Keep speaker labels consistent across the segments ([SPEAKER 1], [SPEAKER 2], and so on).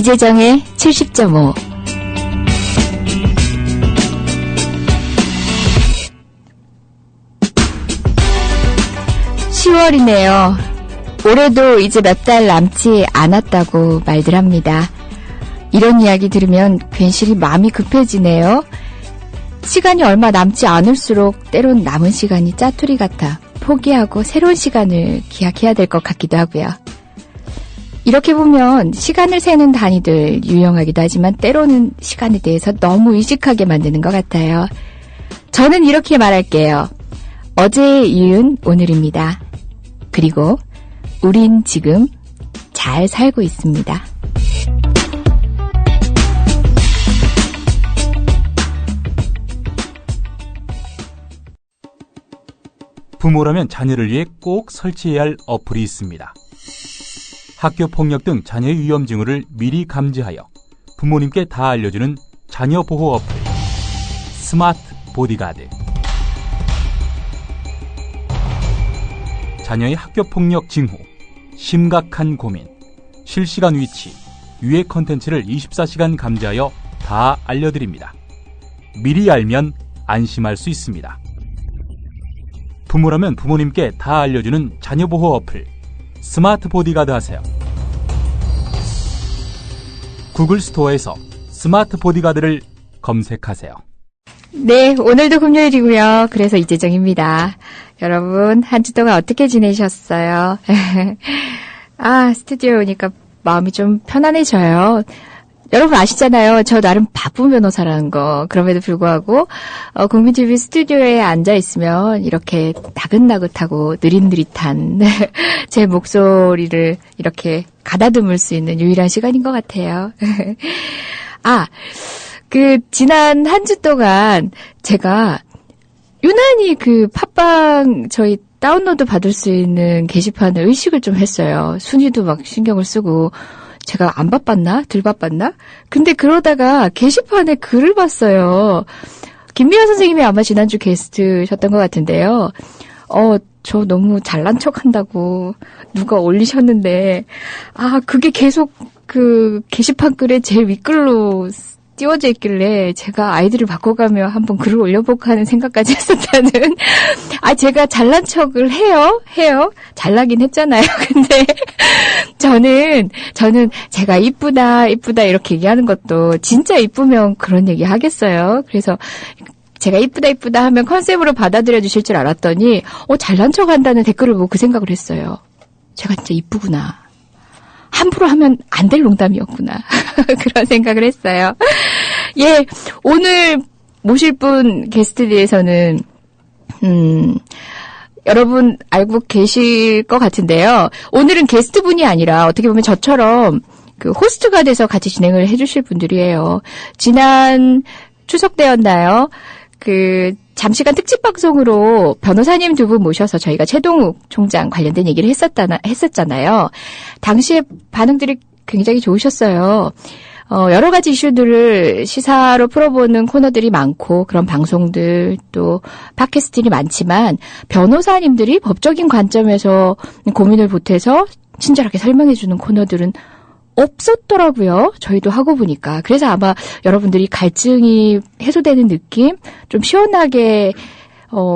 [SPEAKER 1] 이재정의 70.5 10월이네요. 올해도 이제 몇 달 남지 않았다고 말들 합니다. 이런 이야기 들으면 괜시리 마음이 급해지네요. 시간이 얼마 남지 않을수록 때론 남은 시간이 짜투리 같아 포기하고 새로운 시간을 기약해야 될 것 같기도 하고요. 이렇게 보면 시간을 세는 단위들 유용하기도 하지만 때로는 시간에 대해서 너무 의식하게 만드는 것 같아요. 저는 이렇게 말할게요. 어제의 이은 오늘입니다. 그리고 우린 지금 잘 살고 있습니다.
[SPEAKER 2] 부모라면 자녀를 위해 꼭 설치해야 할 어플이 있습니다. 학교 폭력 등 자녀의 위험 징후를 미리 감지하여 부모님께 다 알려주는 자녀 보호 어플 스마트 보디가드. 자녀의 학교 폭력 징후, 심각한 고민, 실시간 위치, 유해 컨텐츠를 24시간 감지하여 다 알려드립니다. 미리 알면 안심할 수 있습니다. 부모라면 부모님께 다 알려주는 자녀 보호 어플 스마트 보디가드 하세요. 구글 스토어에서 스마트 보디가드를 검색하세요.
[SPEAKER 1] 네, 오늘도 금요일이고요. 그래서 이재정입니다. 여러분, 한 주 동안 어떻게 지내셨어요? 스튜디오에 오니까 마음이 좀 편안해져요. 여러분 아시잖아요. 저 나름 바쁜 변호사라는 거. 그럼에도 불구하고 국민TV 스튜디오에 앉아있으면 이렇게 나긋나긋하고 느릿느릿한 제 목소리를 이렇게 가다듬을 수 있는 유일한 시간인 것 같아요. 지난 한 주 동안 제가 유난히 팟빵 저희 다운로드 받을 수 있는 게시판을 의식을 좀 했어요. 순위도 막 신경을 쓰고 제가 안 바빴나? 덜 바빴나? 근데 그러다가 게시판에 글을 봤어요. 김미아 선생님이 아마 지난주 게스트셨던 것 같은데요. 저 너무 잘난 척 한다고 누가 올리셨는데, 그게 계속 게시판 글에 제일 윗글로 띄워져 있길래 제가 아이디를 바꿔가며 한번 글을 올려볼까 하는 생각까지 했었다는. 제가 잘난 척을 해요. 잘나긴 했잖아요. 근데 저는 제가 이쁘다 이렇게 얘기하는 것도 진짜 이쁘면 그런 얘기 하겠어요. 그래서 제가 이쁘다 하면 컨셉으로 받아들여 주실 줄 알았더니 잘난 척 한다는 댓글을 보고 그 생각을 했어요. 제가 진짜 이쁘구나. 함부로 하면 안 될 농담이었구나. 그런 생각을 했어요. 예, 오늘 모실 분 게스트에서는 여러분 알고 계실 것 같은데요. 오늘은 게스트분이 아니라 어떻게 보면 저처럼 호스트가 돼서 같이 진행을 해주실 분들이에요. 지난 추석 때였나요? 잠시간 특집 방송으로 변호사님 두 분 모셔서 저희가 최동욱 총장 관련된 얘기를 했었잖아요. 당시에 반응들이 굉장히 좋으셨어요. 여러 가지 이슈들을 시사로 풀어보는 코너들이 많고 그런 방송들 또 팟캐스트들이 많지만 변호사님들이 법적인 관점에서 고민을 보태서 친절하게 설명해주는 코너들은 없었더라고요. 저희도 하고 보니까. 그래서 아마 여러분들이 갈증이 해소되는 느낌, 좀 시원하게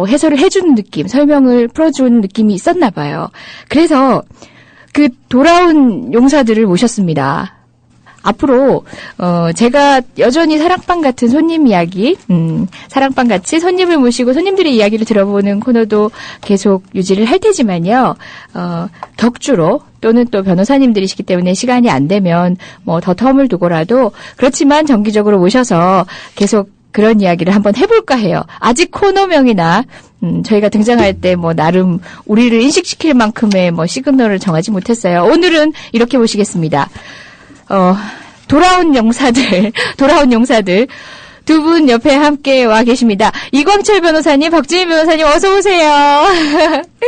[SPEAKER 1] 해설을 해주는 느낌, 설명을 풀어주는 느낌이 있었나 봐요. 그래서 돌아온 용사들을 모셨습니다. 앞으로 제가 여전히 사랑방 같은 손님 이야기, 사랑방 같이 손님을 모시고 손님들의 이야기를 들어보는 코너도 계속 유지를 할 테지만요. 격주로 또는 또 변호사님들이시기 때문에 시간이 안 되면 더 텀을 두고라도 그렇지만 정기적으로 모셔서 계속 그런 이야기를 한번 해볼까 해요. 아직 코너명이나 저희가 등장할 때 나름 우리를 인식시킬 만큼의 시그널을 정하지 못했어요. 오늘은 이렇게 모시겠습니다. 돌아온 용사들 두 분 옆에 함께 와 계십니다. 이광철 변호사님, 박주민 변호사님 어서 오세요.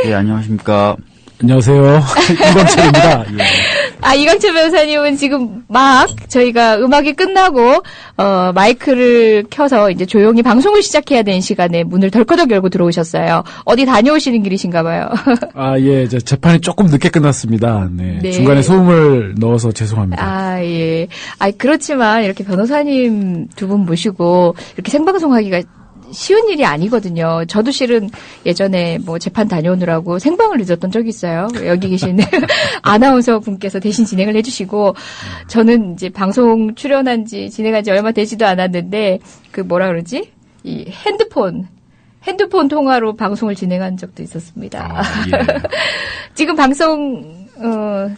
[SPEAKER 3] 네, 안녕하십니까. 안녕하세요. 이광철입니다. 예.
[SPEAKER 1] 이광철 변호사님은 지금 막 저희가 음악이 끝나고, 마이크를 켜서 이제 조용히 방송을 시작해야 되는 시간에 문을 덜커덕 열고 들어오셨어요. 어디 다녀오시는 길이신가 봐요.
[SPEAKER 3] 예. 재판이 조금 늦게 끝났습니다. 네.
[SPEAKER 1] 네.
[SPEAKER 3] 중간에 소음을 넣어서 죄송합니다.
[SPEAKER 1] 예. 그렇지만 이렇게 변호사님 두 분 모시고 이렇게 생방송하기가 쉬운 일이 아니거든요. 저도 실은 예전에 뭐 재판 다녀오느라고 생방을 늦었던 적이 있어요. 여기 계신 아나운서 분께서 대신 진행을 해주시고, 저는 이제 방송 출연한 지, 진행한 지 얼마 되지도 않았는데, 이 핸드폰 통화로 방송을 진행한 적도 있었습니다.
[SPEAKER 3] 예.
[SPEAKER 1] 지금 방송,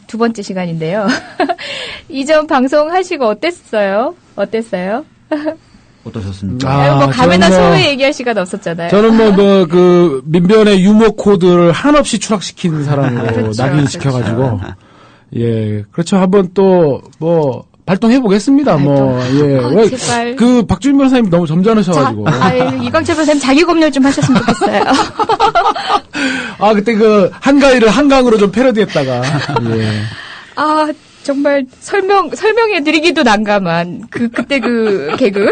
[SPEAKER 1] 두 번째 시간인데요. 이전 방송 하시고 어땠어요?
[SPEAKER 4] 어떠셨습니까?
[SPEAKER 1] 감회나 소회 얘기할 시간 없었잖아요.
[SPEAKER 3] 저는 민변의 유머 코드를 한없이 추락시킨 사람으로
[SPEAKER 1] 그렇죠,
[SPEAKER 3] 낙인시켜가지고, 예, 그렇죠. 한번 또, 발동해보겠습니다, 예.
[SPEAKER 1] 제발.
[SPEAKER 3] 박주민 변호사님 너무 점잖으셔가지고.
[SPEAKER 1] 이광철 변호사님 자기 검열 좀 하셨으면 좋겠어요.
[SPEAKER 3] 그때 한가위를 한강으로 좀 패러디했다가, 예.
[SPEAKER 1] 정말 설명해드리기도 난감한 그때 그 개그.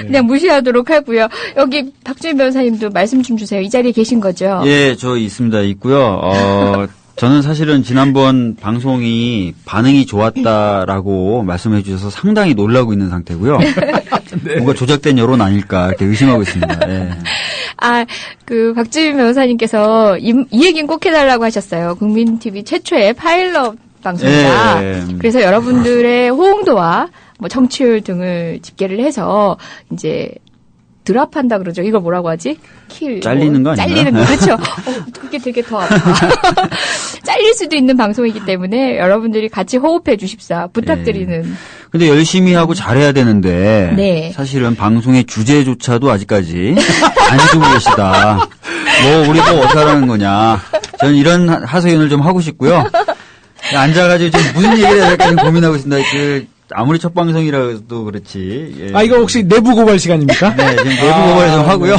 [SPEAKER 1] 그냥 무시하도록 하고요. 여기 박주민 변호사님도 말씀 좀 주세요. 이 자리에 계신 거죠?
[SPEAKER 4] 예, 저 있고요. 저는 사실은 지난번 방송이 반응이 좋았다라고 말씀해 주셔서 상당히 놀라고 있는 상태고요. 네. 뭔가 조작된 여론 아닐까 이렇게 의심하고 있습니다. 예.
[SPEAKER 1] 박주민 변호사님께서 이 얘기는 꼭 해달라고 하셨어요. 국민TV 최초의 파일럿 방송이다.
[SPEAKER 4] 예.
[SPEAKER 1] 그래서 여러분들의 호응도와 청취율 등을 집계를 해서 이제 드랍한다 그러죠. 이걸 뭐라고 하지?
[SPEAKER 4] 잘리는 거 아닌가?
[SPEAKER 1] 잘리는 거. 그렇죠. 그게 되게 더 아파. 잘릴 수도 있는 방송이기 때문에 여러분들이 같이 호흡해 주십사 부탁드리는.
[SPEAKER 4] 근데 열심히 하고 잘해야 되는데
[SPEAKER 1] 네.
[SPEAKER 4] 사실은 방송의 주제조차도 아직까지 안 해주고 계시다. 우리 어떻게 하라는 거냐. 저는 이런 하소연을 좀 하고 싶고요. 앉아가지고 지금 무슨 얘기를 해야 될까 고민하고 있습니다. 아무리 첫 방송이라도 그렇지. 예.
[SPEAKER 3] 이거 혹시 내부 고발 시간입니까?
[SPEAKER 4] 네, 지금 내부 고발 좀 하고요.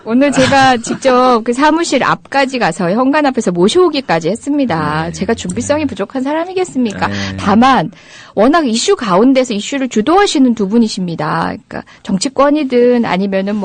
[SPEAKER 1] 오늘 제가 직접 그 사무실 앞까지 가서 현관 앞에서 모셔오기까지 했습니다.
[SPEAKER 4] 네.
[SPEAKER 1] 제가 준비성이 부족한 사람이겠습니까?
[SPEAKER 4] 네.
[SPEAKER 1] 다만, 워낙 이슈 가운데서 이슈를 주도하시는 두 분이십니다. 그러니까 정치권이든 아니면은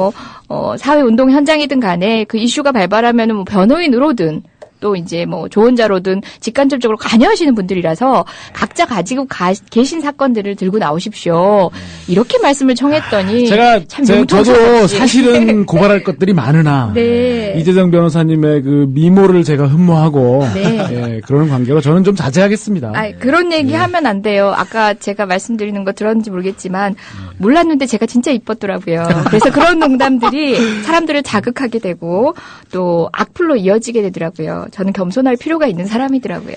[SPEAKER 1] 사회운동 현장이든 간에 그 이슈가 발발하면은 변호인으로든 또 이제 조언자로든 직간접적으로 관여하시는 분들이라서 각자 가지고 계신 사건들을 들고 나오십시오. 이렇게 말씀을 청했더니
[SPEAKER 3] 저도 사실은 고발할 것들이 많으나
[SPEAKER 1] 네.
[SPEAKER 3] 이재정 변호사님의 그 미모를 제가 흠모하고
[SPEAKER 1] 네.
[SPEAKER 3] 예, 그런 관계로 저는 좀 자제하겠습니다.
[SPEAKER 1] 그런 얘기 하면 안 돼요. 아까 제가 말씀드리는 거 들었는지 모르겠지만 몰랐는데 제가 진짜 이뻤더라고요. 그래서 그런 농담들이 사람들을 자극하게 되고 또 악플로 이어지게 되더라고요. 저는 겸손할 필요가 있는 사람이더라고요.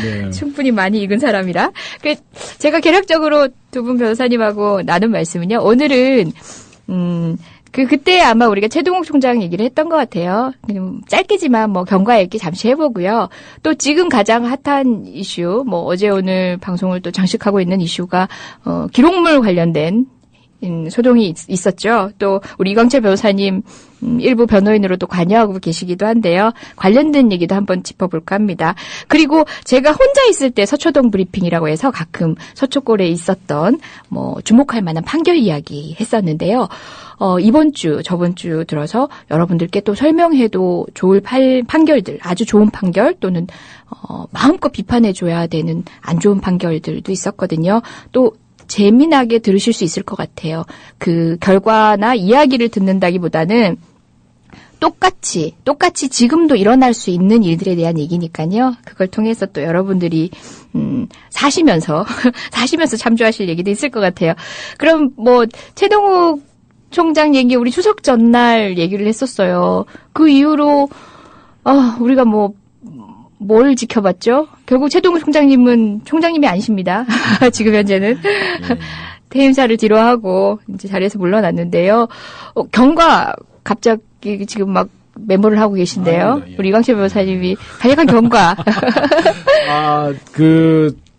[SPEAKER 3] 네.
[SPEAKER 1] 충분히 많이 익은 사람이라. 제가 개략적으로 두 분 변호사님하고 나눈 말씀은요. 오늘은 그때 아마 우리가 최동욱 총장 얘기를 했던 것 같아요. 짧게지만 경과 얘기 잠시 해보고요. 또 지금 가장 핫한 이슈, 어제 오늘 방송을 또 장식하고 있는 이슈가 기록물 관련된 소동이 있었죠. 또 우리 이광철 변호사님 일부 변호인으로도 관여하고 계시기도 한데요. 관련된 얘기도 한번 짚어볼까 합니다. 그리고 제가 혼자 있을 때 서초동 브리핑이라고 해서 가끔 서초골에 있었던 주목할 만한 판결 이야기 했었는데요. 저번 주 들어서 여러분들께 또 설명해도 좋을 판결들, 아주 좋은 판결 또는 마음껏 비판해줘야 되는 안 좋은 판결들도 있었거든요. 또 재미나게 들으실 수 있을 것 같아요. 그 결과나 이야기를 듣는다기보다는 똑같이 지금도 일어날 수 있는 일들에 대한 얘기니까요. 그걸 통해서 또 여러분들이 사시면서 참조하실 얘기도 있을 것 같아요. 그럼 최동욱 총장 얘기 우리 추석 전날 얘기를 했었어요. 그 이후로 우리가 뭘 지켜봤죠? 결국 최동욱 총장님이 아니십니다. 지금 현재는. 퇴임사를 뒤로하고 이제 자리에서 물러났는데요. 경과 갑자기 지금 막 메모를 하고 계신데요.
[SPEAKER 3] 예.
[SPEAKER 1] 우리 이광철 변호사님이 간략한 경과.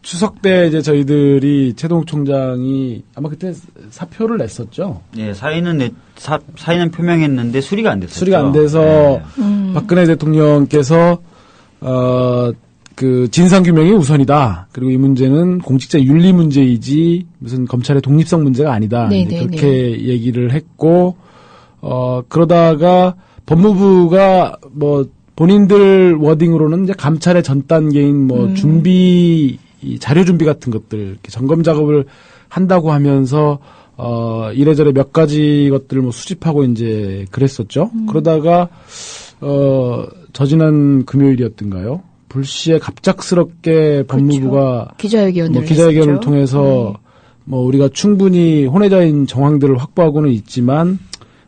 [SPEAKER 3] 추석 때 이제 저희들이 최동욱 총장이 아마 그때 사표를 냈었죠.
[SPEAKER 4] 예, 사의는 표명했는데 수리가 안 됐었죠.
[SPEAKER 3] 수리가 안 돼서 박근혜 대통령께서 그 진상규명이 우선이다. 그리고 이 문제는 공직자 윤리 문제이지 무슨 검찰의 독립성 문제가 아니다. 이제 그렇게 얘기를 했고 그러다가 법무부가 뭐 본인들 워딩으로는 이제 감찰의 전 단계인 뭐 준비 자료 준비 같은 것들 이렇게 점검 작업을 한다고 하면서 이래저래 몇 가지 것들을 뭐 수집하고 이제 그랬었죠. 그러다가 저지난 금요일이었던가요? 불시에 갑작스럽게 법무부가 기자회견을 통해서 뭐 우리가 충분히 혼외자인 정황들을 확보하고는 있지만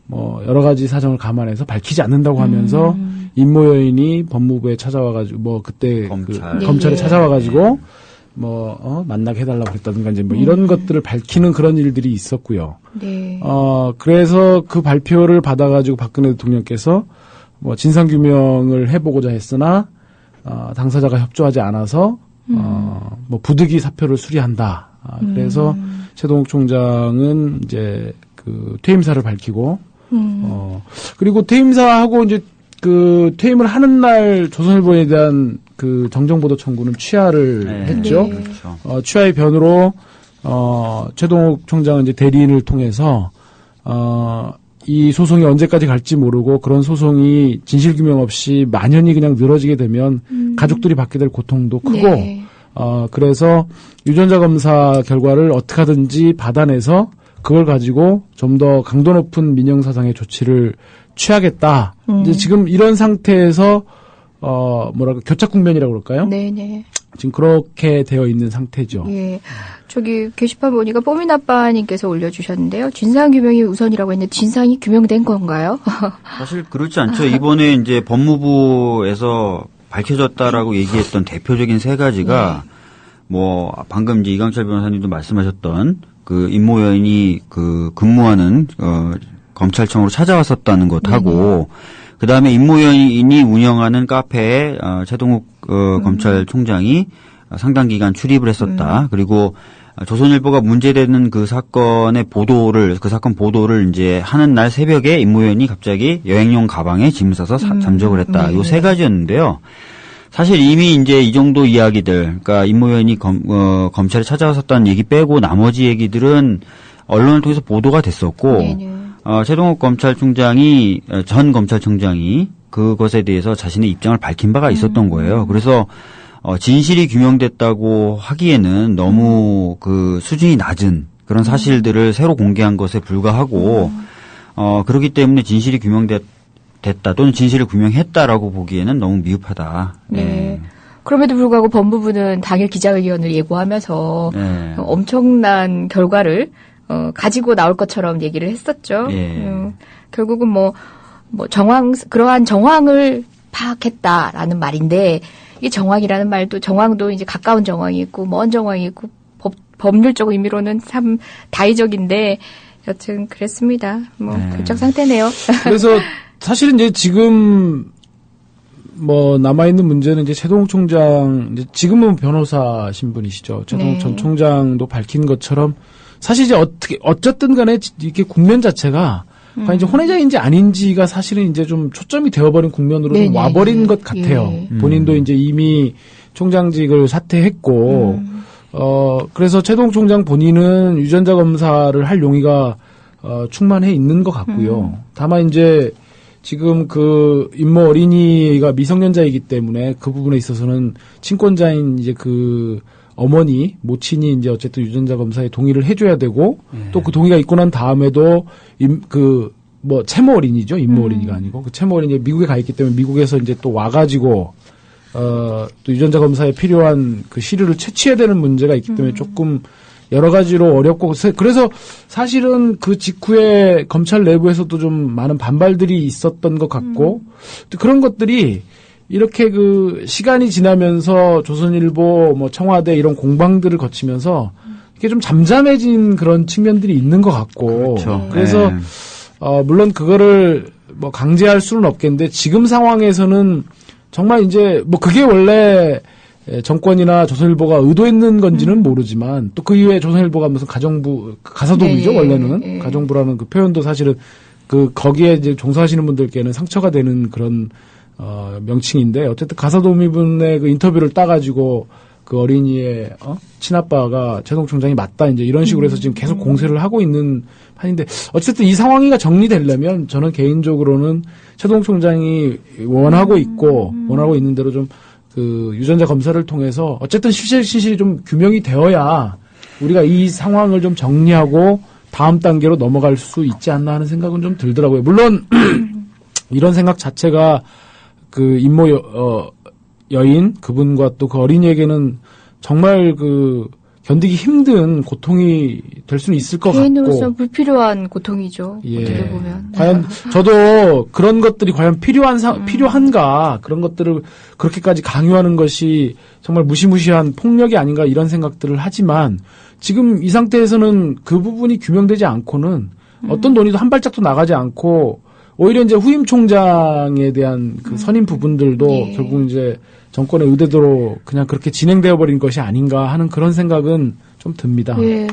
[SPEAKER 3] 뭐 여러 가지 사정을 감안해서 밝히지 않는다고 하면서 임모 여인이 법무부에 찾아와가지고 뭐 그때 검찰에 찾아와가지고 뭐 만나게 해달라고 그랬다든가 이제 뭐 이런 것들을 밝히는 그런 일들이 있었고요.
[SPEAKER 1] 네.
[SPEAKER 3] 그래서 그 발표를 받아가지고 박근혜 대통령께서 뭐 진상규명을 해보고자 했으나 당사자가 협조하지 않아서 뭐 부득이 사표를 수리한다. 그래서 최동욱 총장은 이제 그 퇴임사를 밝히고 그리고 퇴임사하고 이제 그 퇴임을 하는 날 조선일보에 대한 그 정정보도 청구는 취하를 했죠.
[SPEAKER 1] 네.
[SPEAKER 4] 그렇죠.
[SPEAKER 3] 취하의 변으로 최동욱 총장은 이제 대리인을 통해서 이 소송이 언제까지 갈지 모르고 그런 소송이 진실규명 없이 만연히 그냥 늘어지게 되면 가족들이 받게 될 고통도 크고
[SPEAKER 1] 네.
[SPEAKER 3] 그래서 유전자 검사 결과를 어떻게 하든지 받아내서 그걸 가지고 좀 더 강도 높은 민형사상의 조치를 취하겠다. 이제 지금 이런 상태에서 뭐랄까 교착 국면이라고 그럴까요?
[SPEAKER 1] 네네.
[SPEAKER 3] 지금 그렇게 되어 있는 상태죠.
[SPEAKER 1] 예. 저기 게시판 보니까 뽀민 아빠님께서 올려주셨는데요. 진상규명이 우선이라고 했는데 진상이 규명된 건가요?
[SPEAKER 4] 사실 그렇지 않죠. 이번에 이제 법무부에서 밝혀졌다라고 얘기했던 대표적인 세 가지가 뭐 방금 이제 이강철 변호사님도 말씀하셨던 그 임모 여인이 그 근무하는 검찰청으로 찾아왔었다는 것하고 그다음에 임모 여인이 운영하는 카페에 최동욱 검찰총장이 상당 기간 출입을 했었다. 그리고 조선일보가 문제되는 그 사건의 보도를 그 사건 보도를 이제 하는 날 새벽에 임모 여인이 갑자기 여행용 가방에 짐을 싸서 잠적을 했다. 요 세 가지였는데요. 사실 이미 이제 이 정도 이야기들, 그러니까 임모 여인이 검찰에 찾아왔었다는 얘기 빼고 나머지 얘기들은 언론을 통해서 보도가 됐었고, 최동욱 검찰총장이 전 검찰총장이 그것에 대해서 자신의 입장을 밝힌 바가 있었던 거예요. 그래서 진실이 규명됐다고 하기에는 너무 그 수준이 낮은 그런 사실들을 새로 공개한 것에 불과하고, 그렇기 때문에 진실이 됐다 또는 진실을 규명했다라고 보기에는 너무 미흡하다.
[SPEAKER 1] 네. 그럼에도 불구하고 법무부는 당일 기자회견을 예고하면서 엄청난 결과를 가지고 나올 것처럼 얘기를 했었죠. 결국은 뭐 그러한 정황을 파악했다라는 말인데 이 정황이라는 말도 정황도 이제 가까운 정황이 있고 먼 정황이 있고 법률적 의미로는 참 다의적인데 여튼 그랬습니다. 뭐 교착 상태네요.
[SPEAKER 3] 그래서 사실은 이제 지금 뭐 남아있는 문제는 이제 최동욱 총장 이제 지금은 변호사 신분이시죠. 최동욱 전 총장도 밝힌 것처럼 사실 이제 어쨌든 간에 이렇게 국면 자체가 과연 이제 혼외자인지 아닌지가 사실은 이제 좀 초점이 되어버린 국면으로 좀 와버린 것 같아요. 본인도 이제 이미 총장직을 사퇴했고, 그래서 최동욱 총장 본인은 유전자 검사를 할 용의가 충만해 있는 것 같고요. 다만 이제 지금 그 임모 어린이가 미성년자이기 때문에 그 부분에 있어서는 친권자인 이제 그 어머니, 모친이 이제 어쨌든 유전자 검사에 동의를 해줘야 되고 또 그 동의가 있고 난 다음에도 채모 어린이죠. 임모 어린이가 아니고 그 채모 어린이 미국에 가 있기 때문에 미국에서 이제 또 와가지고 또 유전자 검사에 필요한 그 시료를 채취해야 되는 문제가 있기 때문에 조금 여러 가지로 어렵고 그래서 사실은 그 직후에 검찰 내부에서도 좀 많은 반발들이 있었던 것 같고 또 그런 것들이 이렇게 그 시간이 지나면서 조선일보 뭐 청와대 이런 공방들을 거치면서 이게 좀 잠잠해진 그런 측면들이 있는 것 같고
[SPEAKER 4] 그렇죠.
[SPEAKER 3] 그래서 물론 그거를 뭐 강제할 수는 없겠는데 지금 상황에서는 정말 이제 뭐 그게 원래 정권이나 조선일보가 의도했는 건지는 모르지만 또 그 이후에 조선일보가 무슨 가정부 가사도우미죠 원래는 가정부라는 그 표현도 사실은 그 거기에 이제 종사하시는 분들께는 상처가 되는 그런 명칭인데 어쨌든 가사도우미분의 그 인터뷰를 따가지고 그 어린이의 친아빠가 최동욱 총장이 맞다 이제 이런 식으로 해서 지금 계속 공세를 하고 있는 판인데 어쨌든 이 상황이가 정리되려면 저는 개인적으로는 최동욱 총장이 원하고 있는 대로 좀 그 유전자 검사를 통해서 어쨌든 실실이 좀 규명이 되어야 우리가 이 상황을 좀 정리하고 다음 단계로 넘어갈 수 있지 않나 하는 생각은 좀 들더라고요. 물론 이런 생각 자체가 그 임모 여인 그분과 또 그 어린이에게는 정말 그 견디기 힘든 고통이 될 수는 있을 것 같고
[SPEAKER 1] 개인으로서 불필요한 고통이죠.
[SPEAKER 3] 예.
[SPEAKER 1] 어떻게 보면.
[SPEAKER 3] 과연 저도 그런 것들이 과연 필요한가 그런 것들을 그렇게까지 강요하는 것이 정말 무시무시한 폭력이 아닌가 이런 생각들을 하지만 지금 이 상태에서는 그 부분이 규명되지 않고는 어떤 논의도 한 발짝도 나가지 않고 오히려 이제 후임 총장에 대한 그 선임 부분들도
[SPEAKER 1] 예.
[SPEAKER 3] 결국 이제 정권의 의대대로 그냥 그렇게 진행되어 버린 것이 아닌가 하는 그런 생각은 좀 듭니다.
[SPEAKER 1] 예.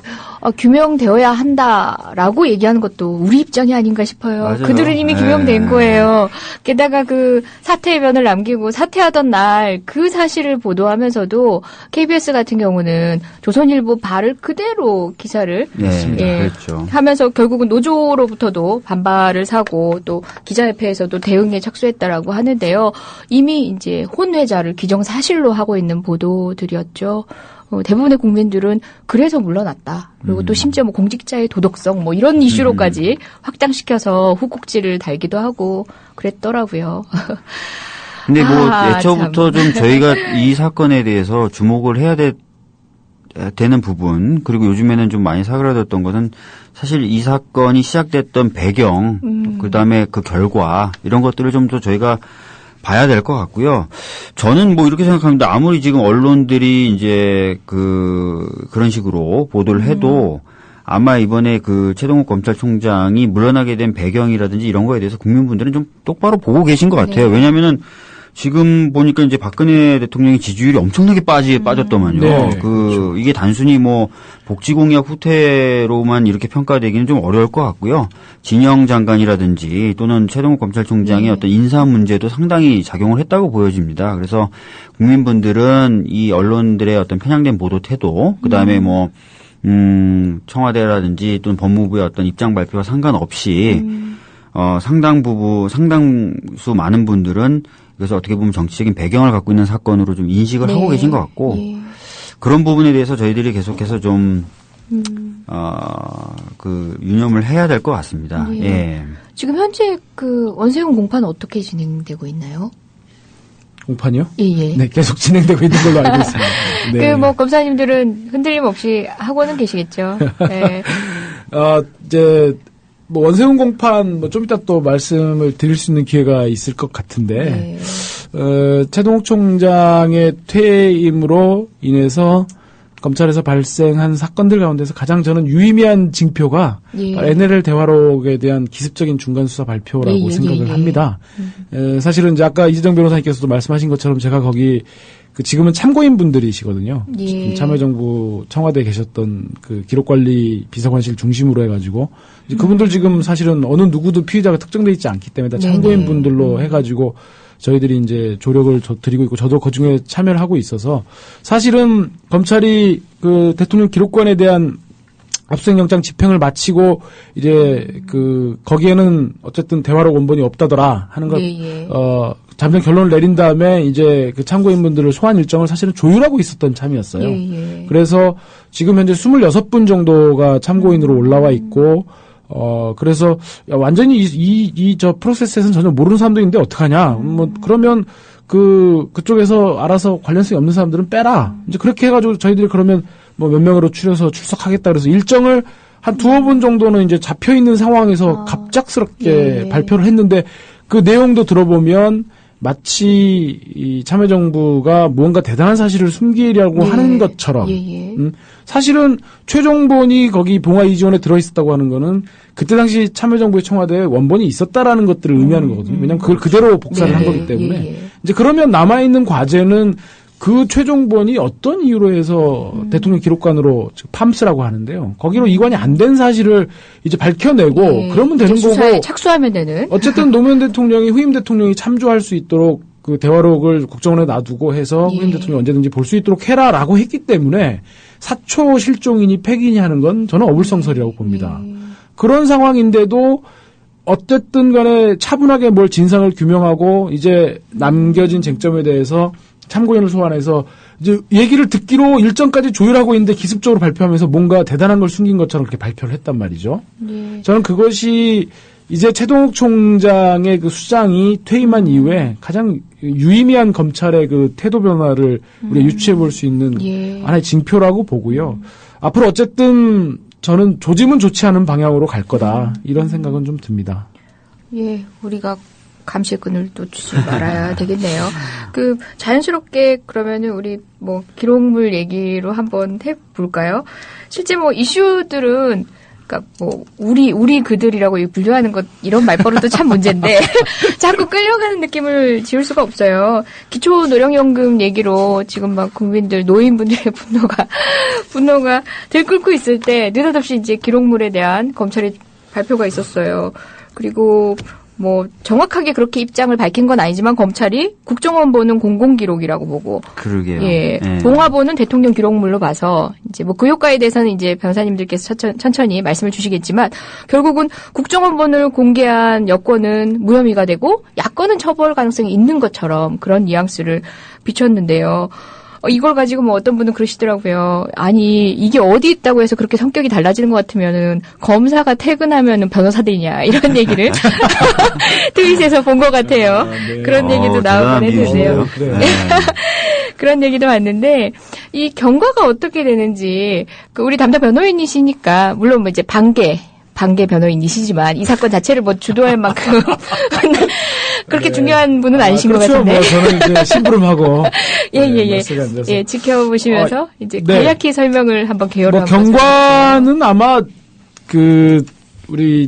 [SPEAKER 1] 규명되어야 한다라고 얘기하는 것도 우리 입장이 아닌가 싶어요.
[SPEAKER 4] 맞아요.
[SPEAKER 1] 그들은 이미 규명된 거예요. 게다가 그 사퇴의 변을 남기고 사퇴하던 날 그 사실을 보도하면서도 KBS 같은 경우는 조선일보 발을 그대로 기사를
[SPEAKER 4] 그렇죠.
[SPEAKER 1] 하면서 결국은 노조로부터도 반발을 사고 또 기자협회에서도 대응에 착수했다라고 하는데요. 이미 이제 혼외자를 기정사실로 하고 있는 보도들이었죠. 대부분의 국민들은 그래서 물러났다. 그리고 또 심지어 뭐 공직자의 도덕성 뭐 이런 이슈로까지 확장시켜서 후국지를 달기도 하고 그랬더라고요.
[SPEAKER 4] 근데 뭐 애초부터 좀 저희가 이 사건에 대해서 주목을 해야 되는 부분 그리고 요즘에는 좀 많이 사그라졌던 것은 사실 이 사건이 시작됐던 배경 그다음에 그 결과 이런 것들을 좀 더 저희가 봐야 될 것 같고요. 저는 뭐 이렇게 생각합니다. 아무리 지금 언론들이 이제 그런 식으로 보도를 해도 아마 이번에 그 최동욱 검찰총장이 물러나게 된 배경이라든지 이런 거에 대해서 국민분들은 좀 똑바로 보고 계신 것 같아요.
[SPEAKER 1] 네.
[SPEAKER 4] 왜냐면은 지금 보니까 이제 박근혜 대통령의 지지율이 엄청나게 빠졌더만요.
[SPEAKER 3] 네, 그렇죠.
[SPEAKER 4] 이게 단순히 뭐 복지공약 후퇴로만 이렇게 평가되기는 좀 어려울 것 같고요. 진영 장관이라든지 또는 최동욱 검찰총장의 어떤 인사 문제도 상당히 작용을 했다고 보여집니다. 그래서 국민분들은 이 언론들의 어떤 편향된 보도 태도, 그 다음에 뭐 청와대라든지 또는 법무부의 어떤 입장 발표와 상관없이 상당수 많은 분들은 그래서 어떻게 보면 정치적인 배경을 갖고 있는 사건으로 좀 인식을 하고 계신 것 같고 그런 부분에 대해서 저희들이 계속해서 좀 유념을 해야 될 것 같습니다.
[SPEAKER 1] 네.
[SPEAKER 4] 예.
[SPEAKER 1] 지금 현재 그 원세훈 공판은 어떻게 진행되고 있나요?
[SPEAKER 3] 공판이요?
[SPEAKER 1] 예.
[SPEAKER 3] 네, 계속 진행되고 있는 걸로 알고 있습니다. 네.
[SPEAKER 1] 그 뭐 검사님들은 흔들림 없이 하고는 계시겠죠. 네.
[SPEAKER 3] 이제 뭐 원세훈 공판 뭐 좀 이따 또 말씀을 드릴 수 있는 기회가 있을 것 같은데 최동욱 총장의 퇴임으로 인해서 검찰에서 발생한 사건들 가운데서 가장 저는 유의미한 징표가 NLL 대화록에 대한 기습적인 중간 수사 발표라고 생각을 합니다. 사실은 이제 아까 이재정 변호사님께서도 말씀하신 것처럼 제가 거기 지금은 참고인 분들이시거든요. 참여정부 청와대에 계셨던 그 기록관리 비서관실 중심으로 해가지고 이제 그분들 지금 사실은 어느 누구도 피의자가 특정돼 있지 않기 때문에 다 참고인 분들로 해가지고 저희들이 이제 조력을 드리고 있고 저도 그 중에 참여를 하고 있어서 사실은 검찰이 그 대통령 기록관에 대한 압수수색영장 집행을 마치고 이제 거기에는 어쨌든 대화록 원본이 없다더라 하는 걸 잠정 결론을 내린 다음에 이제 그 참고인분들을 소환 일정을 사실은 조율하고 있었던 참이었어요. 그래서 지금 현재 26분 정도가 참고인으로 올라와 있고 그래서 완전히 저 프로세스에서는 전혀 모르는 사람도 있는데 어떡하냐. 뭐 그러면 그쪽에서 알아서 관련성이 없는 사람들은 빼라. 이제 그렇게 해가지고 저희들이 그러면 뭐 몇 명으로 추려서 출석하겠다 그래서 일정을 한 두어 번 정도는 이제 잡혀 있는 상황에서 갑작스럽게 발표를 했는데 그 내용도 들어보면 마치 이 참여정부가 무언가 대단한 사실을 숨기려고 하는 것처럼 사실은 최종본이 거기 봉화 이지원에 들어있었다고 하는 거는 그때 당시 참여정부의 청와대에 원본이 있었다라는 것들을 의미하는 거거든요. 왜냐하면 그걸 그대로 복사를 한 거기 때문에 이제 그러면 남아있는 과제는 그 최종본이 어떤 이유로 해서 대통령 기록관으로 팜스라고 하는데요. 거기로 이관이 안 된 사실을 이제 밝혀내고 그러면 되는 거고.
[SPEAKER 1] 착수하면 되는.
[SPEAKER 3] 어쨌든 노무현 대통령이 후임 대통령이 참조할 수 있도록 그 대화록을 국정원에 놔두고 해서 후임 대통령이 언제든지 볼 수 있도록 해라라고 했기 때문에 사초 실종이니 폐기니 하는 건 저는 어불성설이라고 봅니다. 그런 상황인데도 어쨌든 간에 차분하게 뭘 진상을 규명하고 이제 남겨진 쟁점에 대해서 참고인을 소환해서 이제 얘기를 듣기로 일정까지 조율하고 있는데 기습적으로 발표하면서 뭔가 대단한 걸 숨긴 것처럼 그렇게 발표를 했단 말이죠. 저는 그것이 이제 최동욱 총장의 그 수장이 퇴임한 이후에 가장 유의미한 검찰의 그 태도 변화를 우리가 유추해 볼 수 있는 하나의 징표라고 보고요. 앞으로 어쨌든 저는 조짐은 좋지 않은 방향으로 갈 거다. 이런 생각은 좀 듭니다.
[SPEAKER 1] 예, 우리가 감시끈을 놓치지 말아야 되겠네요. 그 자연스럽게 그러면은 우리 뭐 기록물 얘기로 한번 해볼까요? 실제 뭐 이슈들은 그러니까 뭐 우리 그들이라고 분류하는 것 이런 말버릇도 참 문제인데 자꾸 끌려가는 느낌을 지울 수가 없어요. 기초 노령연금 얘기로 지금 막 국민들 노인분들의 분노가 들끓고 있을 때 느닷없이 이제 기록물에 대한 검찰의 발표가 있었어요. 그리고 뭐 정확하게 그렇게 입장을 밝힌 건 아니지만 검찰이 국정원본은 공공기록이라고 보고,
[SPEAKER 4] 그러게요.
[SPEAKER 1] 예, 봉화본은 대통령 기록물로 봐서 이제 뭐 그 효과에 대해서는 이제 변호사님들께서 천천히 말씀을 주시겠지만 결국은 국정원본을 공개한 여권은 무혐의가 되고 야권은 처벌 가능성이 있는 것처럼 그런 뉘앙스를 비췄는데요. 이걸 가지고 뭐 어떤 분은 그러시더라고요. 아니, 이게 어디 있다고 해서 그렇게 성격이 달라지는 것 같으면은 검사가 퇴근하면은 변호사들이냐 이런 얘기를 트윗에서 본 것 같아요.
[SPEAKER 3] 네.
[SPEAKER 1] 그런 얘기도 나오곤 했는데요.
[SPEAKER 3] 네.
[SPEAKER 1] 그런 얘기도 왔는데 이 경과가 어떻게 되는지 그 우리 담당 변호인이시니까 물론 뭐 이제 반개 변호인이시지만 이 사건 자체를 뭐 주도할 만큼 그렇게 중요한 분은 아니신
[SPEAKER 3] 그렇죠.
[SPEAKER 1] 것 같은데.
[SPEAKER 3] 뭐 저는 이제 심부름하고
[SPEAKER 1] 예, 지켜보시면서 이제
[SPEAKER 3] 네.
[SPEAKER 1] 간략히 설명을 한번 개요를
[SPEAKER 3] 뭐
[SPEAKER 1] 한번
[SPEAKER 3] 경과는 아마 그 우리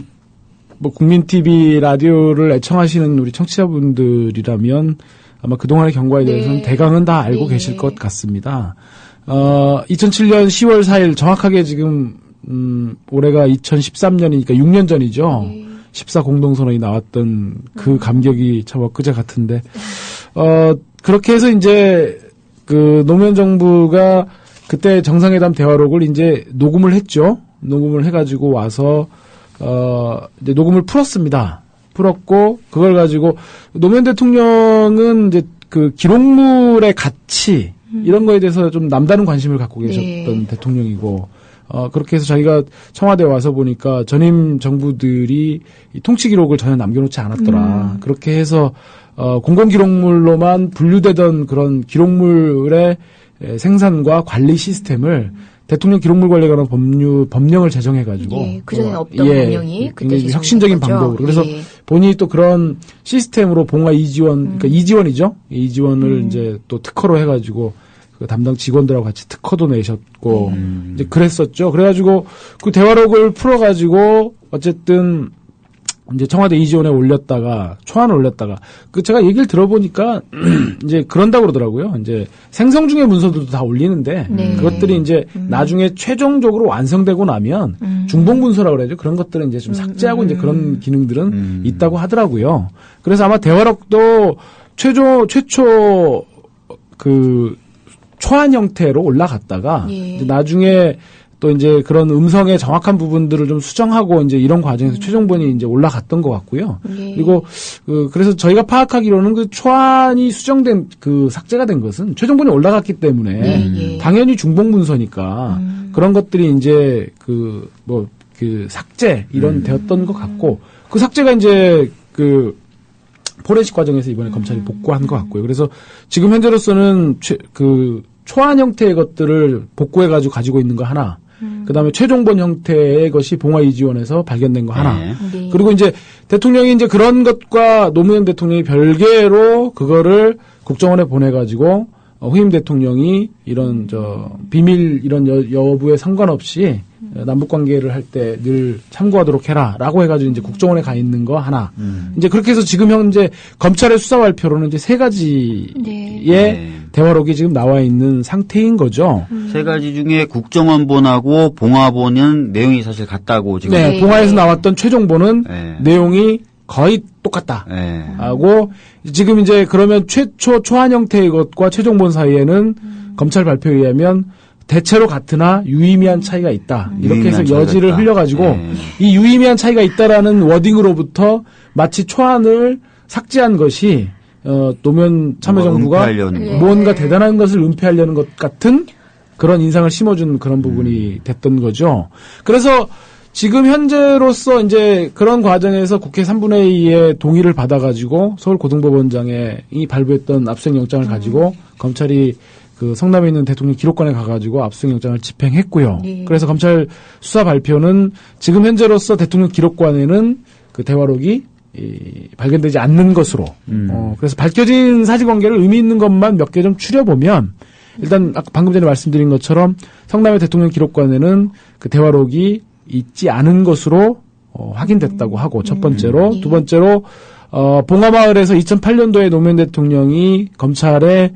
[SPEAKER 3] 뭐 국민 TV 라디오를 애청하시는 우리 청취자분들이라면 아마 그동안의 경과에 대해서는
[SPEAKER 1] 네.
[SPEAKER 3] 대강은 다 알고 계실 것 같습니다. 2007년 10월 4일 정확하게 지금 올해가 2013년이니까 6년 전이죠. 14 공동선언이 나왔던 그 감격이 참 엊그제 같은데, 그렇게 해서 이제 그 노무현 정부가 그때 정상회담 대화록을 이제 녹음을 했죠. 녹음을 해가지고 와서, 이제 녹음을 풀었습니다. 풀었고, 그걸 가지고 노무현 대통령은 이제 그 기록물의 가치, 이런 거에 대해서 좀 남다른 관심을 갖고 계셨던 대통령이고, 그렇게 해서 자기가 청와대에 와서 보니까 전임 정부들이 이 통치 기록을 전혀 남겨놓지 않았더라. 그렇게 해서, 공공기록물로만 분류되던 그런 기록물의 생산과 관리 시스템을 대통령 기록물 관리에 관한 법령을 제정해가지고.
[SPEAKER 1] 예, 그전에는 없던 법령이 그때
[SPEAKER 3] 굉장히 혁신적인
[SPEAKER 1] 거죠.
[SPEAKER 3] 방법으로. 그래서
[SPEAKER 1] 예.
[SPEAKER 3] 본인이 또 그런 시스템으로 봉화 이지원, 그러니까 이지원이죠. 이지원을 이제 또 특허로 해가지고 그 담당 직원들하고 같이 특허도 내셨고 이제 그랬었죠. 그래가지고 그 대화록을 풀어가지고 어쨌든 이제 청와대 이지원에 올렸다가 초안을 올렸다가 그 제가 얘기를 들어보니까 이제 그런다고 그러더라고요. 이제 생성 중의 문서들도 다 올리는데 그것들이 이제 나중에 최종적으로 완성되고 나면 중복 문서라고 그러죠. 그런 것들은 이제 좀 삭제하고 이제 그런 기능들은 있다고 하더라고요. 그래서 아마 대화록도 최초 그 초안 형태로 올라갔다가 이제 나중에 또 이제 그런 음성의 정확한 부분들을 좀 수정하고 이제 이런 과정에서 최종본이 이제 올라갔던 것 같고요. 그리고 그래서 저희가 파악하기로는 그 초안이 수정된 그 삭제가 된 것은 최종본이 올라갔기 때문에 당연히 중복 문서니까 그런 것들이 이제 그 삭제 이런 되었던 것 같고 그 삭제가 이제 그 포렌식 과정에서 이번에 검찰이 복구한 것 같고요. 그래서 지금 현재로서는 초안 형태의 것들을 복구해가지고 가지고 있는 거 하나, 그 다음에 최종본 형태의 것이 봉화 이지원에서 발견된 거 하나, 그리고 이제 대통령이 이제 그런 것과 노무현 대통령이 별개로 그거를 국정원에 보내가지고 후임 대통령이 이런 비밀 이런 여부에 상관없이 남북 관계를 할 때 늘 참고하도록 해라라고 해가지고 이제 국정원에 가 있는 거 하나. 이제 그렇게 해서 지금 현재 검찰의 수사 발표로는 이제 3가지 네. 대화록이 지금 나와 있는 상태인 거죠.
[SPEAKER 4] 세 가지 중에 국정원본하고 봉화본은 내용이 사실 같다고 지금.
[SPEAKER 3] 네, 봉화에서 나왔던 최종본은 내용이 거의 똑같다. 하고 지금 이제 그러면 최초 초안 형태의 것과 최종본 사이에는 검찰 발표에 의하면 대체로 같으나 유의미한 차이가 있다. 이렇게 해서 여지를 흘려가지고 이 유의미한 차이가 있다라는 워딩으로부터 마치 초안을 삭제한 것이 노무현 참여정부가 뭔가 대단한 것을 은폐하려는 것 같은 그런 인상을 심어준 그런 부분이 됐던 거죠. 그래서 지금 현재로서 이제 그런 과정에서 국회 3분의 2의 동의를 받아가지고 서울고등법원장이 발부했던 압수수색영장을 가지고 검찰이 그 성남에 있는 대통령 기록관에 가가지고 압수수색영장을 집행했고요. 그래서 검찰 수사 발표는 지금 현재로서 대통령 기록관에는 그 대화록이 발견되지 않는 것으로. 그래서 밝혀진 사실관계를 의미 있는 것만 몇 개 좀 추려보면 일단 아까 방금 전에 말씀드린 것처럼 성남의 대통령 기록관에는 그 대화록이 있지 않은 것으로 확인됐다고 하고 첫 번째로 두 번째로 봉화마을에서 2008년도에 노무현 대통령이 검찰에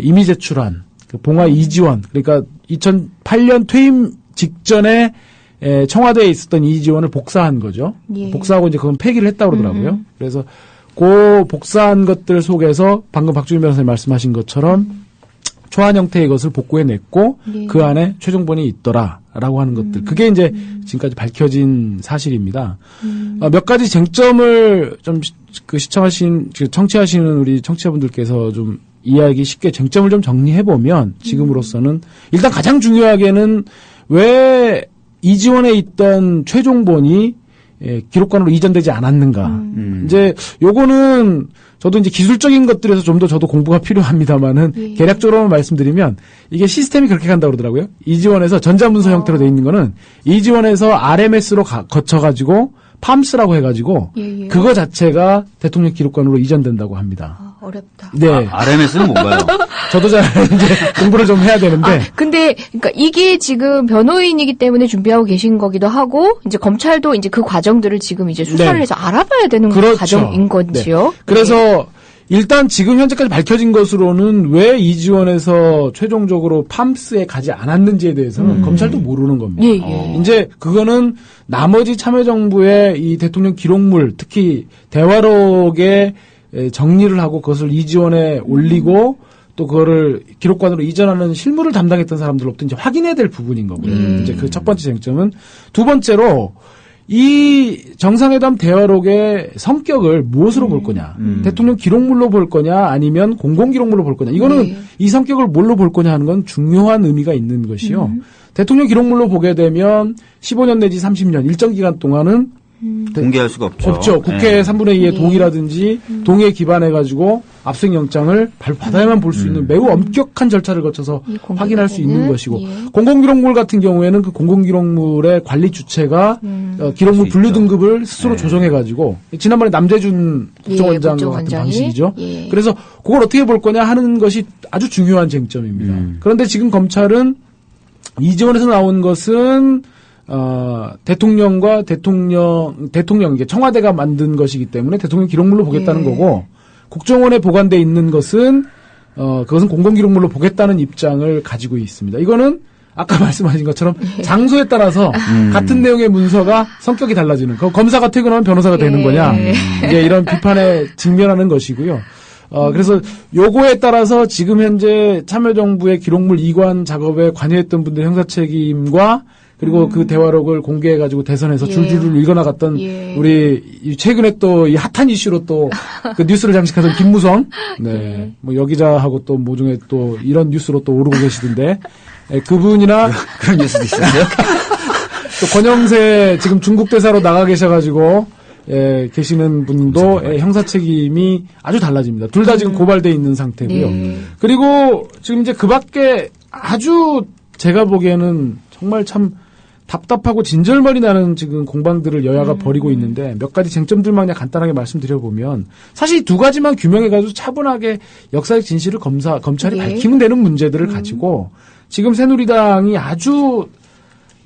[SPEAKER 3] 이미 제출한 그 봉화 이지원 그러니까 2008년 퇴임 직전에 청와대에 있었던 이지원을 복사한 거죠. 복사하고 이제 그건 폐기를 했다고 그러더라고요. 그래서 그 복사한 것들 속에서 방금 박주민 변호사님 말씀하신 것처럼 초안 형태의 것을 복구해냈고 그 안에 최종본이 있더라라고 하는 것들. 그게 이제 지금까지 밝혀진 사실입니다. 몇 가지 쟁점을 좀 그 청취하시는 우리 청취자분들께서 좀 이해하기 쉽게 쟁점을 좀 정리해보면 지금으로서는 일단 가장 중요하게는 왜 이지원에 있던 최종본이 기록관으로 이전되지 않았는가. 이제 요거는 저도 이제 기술적인 것들에서 좀 더 저도 공부가 필요합니다만은 개략적으로만 말씀드리면 이게 시스템이 그렇게 간다고 그러더라고요. 이지원에서 전자문서 형태로 돼 있는 거는 이지원에서 RMS로 거쳐가지고 팜스라고 해가지고 그거 자체가 대통령 기록관으로 이전된다고 합니다.
[SPEAKER 1] 어렵다.
[SPEAKER 3] 네.
[SPEAKER 4] RMS는 뭔가요?
[SPEAKER 3] 저도 잘 이제 공부를 좀 해야 되는데.
[SPEAKER 1] 근데 그러니까 이게 지금 변호인이기 때문에 준비하고 계신 거기도 하고 이제 검찰도 이제 그 과정들을 지금 이제 수사를 해서 알아봐야 되는 과정인 건지요.
[SPEAKER 3] 네. 그래서 일단 지금 현재까지 밝혀진 것으로는 왜 이지원에서 최종적으로 팜스에 가지 않았는지에 대해서는 검찰도 모르는 겁니다. 이제 그거는 나머지 참여정부의 이 대통령 기록물, 특히 대화록에 정리를 하고 그것을 이지원에 올리고 또 그거를 기록관으로 이전하는 실무를 담당했던 사람들로부터 이제 확인해야 될 부분인 거고요. 이제 그 첫 번째 쟁점은 두 번째로 이 정상회담 대화록의 성격을 무엇으로 볼 거냐. 대통령 기록물로 볼 거냐 아니면 공공기록물로 볼 거냐. 이거는 이 성격을 뭘로 볼 거냐 하는 건 중요한 의미가 있는 것이요. 대통령 기록물로 보게 되면 15년 내지 30년 일정 기간 동안은
[SPEAKER 4] 공개할 수가 없죠.
[SPEAKER 3] 없죠. 국회 3분의 2의 동의라든지 동의에 기반해가지고 압수수색영장을 받아야만 볼 수 있는 매우 엄격한 절차를 거쳐서 확인할 수 있는 것이고 공공기록물 같은 경우에는 그 공공기록물의 관리 주체가 기록물 분류 등급을 스스로 조정해가지고 지난번에 남재준 국정원장과 같은 방식이죠. 그래서 그걸 어떻게 볼 거냐 하는 것이 아주 중요한 쟁점입니다. 그런데 지금 검찰은 이지원에서 나온 것은 대통령과 대통령, 이게 청와대가 만든 것이기 때문에 대통령 기록물로 보겠다는 거고, 국정원에 보관돼 있는 것은, 그것은 공공기록물로 보겠다는 입장을 가지고 있습니다. 이거는 아까 말씀하신 것처럼 장소에 따라서 같은 내용의 문서가 성격이 달라지는, 검사가 퇴근하면 변호사가 되는 거냐, 이제 이런 비판에 직면하는 것이고요. 그래서 요거에 따라서 지금 현재 참여정부의 기록물 이관 작업에 관여했던 분들 형사책임과 그리고 그 대화록을 공개해가지고 대선에서 줄줄줄 읽어나갔던 우리 최근에 또 이 핫한 이슈로 또 그 뉴스를 장식하던 김무성, 뭐 여기자하고 또 모종의 또 이런 뉴스로 또 오르고 계시던데 그분이나
[SPEAKER 4] 그런 뉴스도 있었어요.
[SPEAKER 3] 또 권영세 지금 중국 대사로 나가 계셔가지고 계시는 분도 형사 책임이 아주 달라집니다. 둘 다 지금 고발돼 있는 상태고요. 그리고 지금 이제 그밖에 아주 제가 보기에는 정말 참 답답하고 진절머리 나는 지금 공방들을 여야가 벌이고 있는데 몇 가지 쟁점들만 그냥 간단하게 말씀드려보면 사실 두 가지만 규명해가지고 차분하게 역사적 진실을 검찰이 밝히면 되는 문제들을 가지고 지금 새누리당이 아주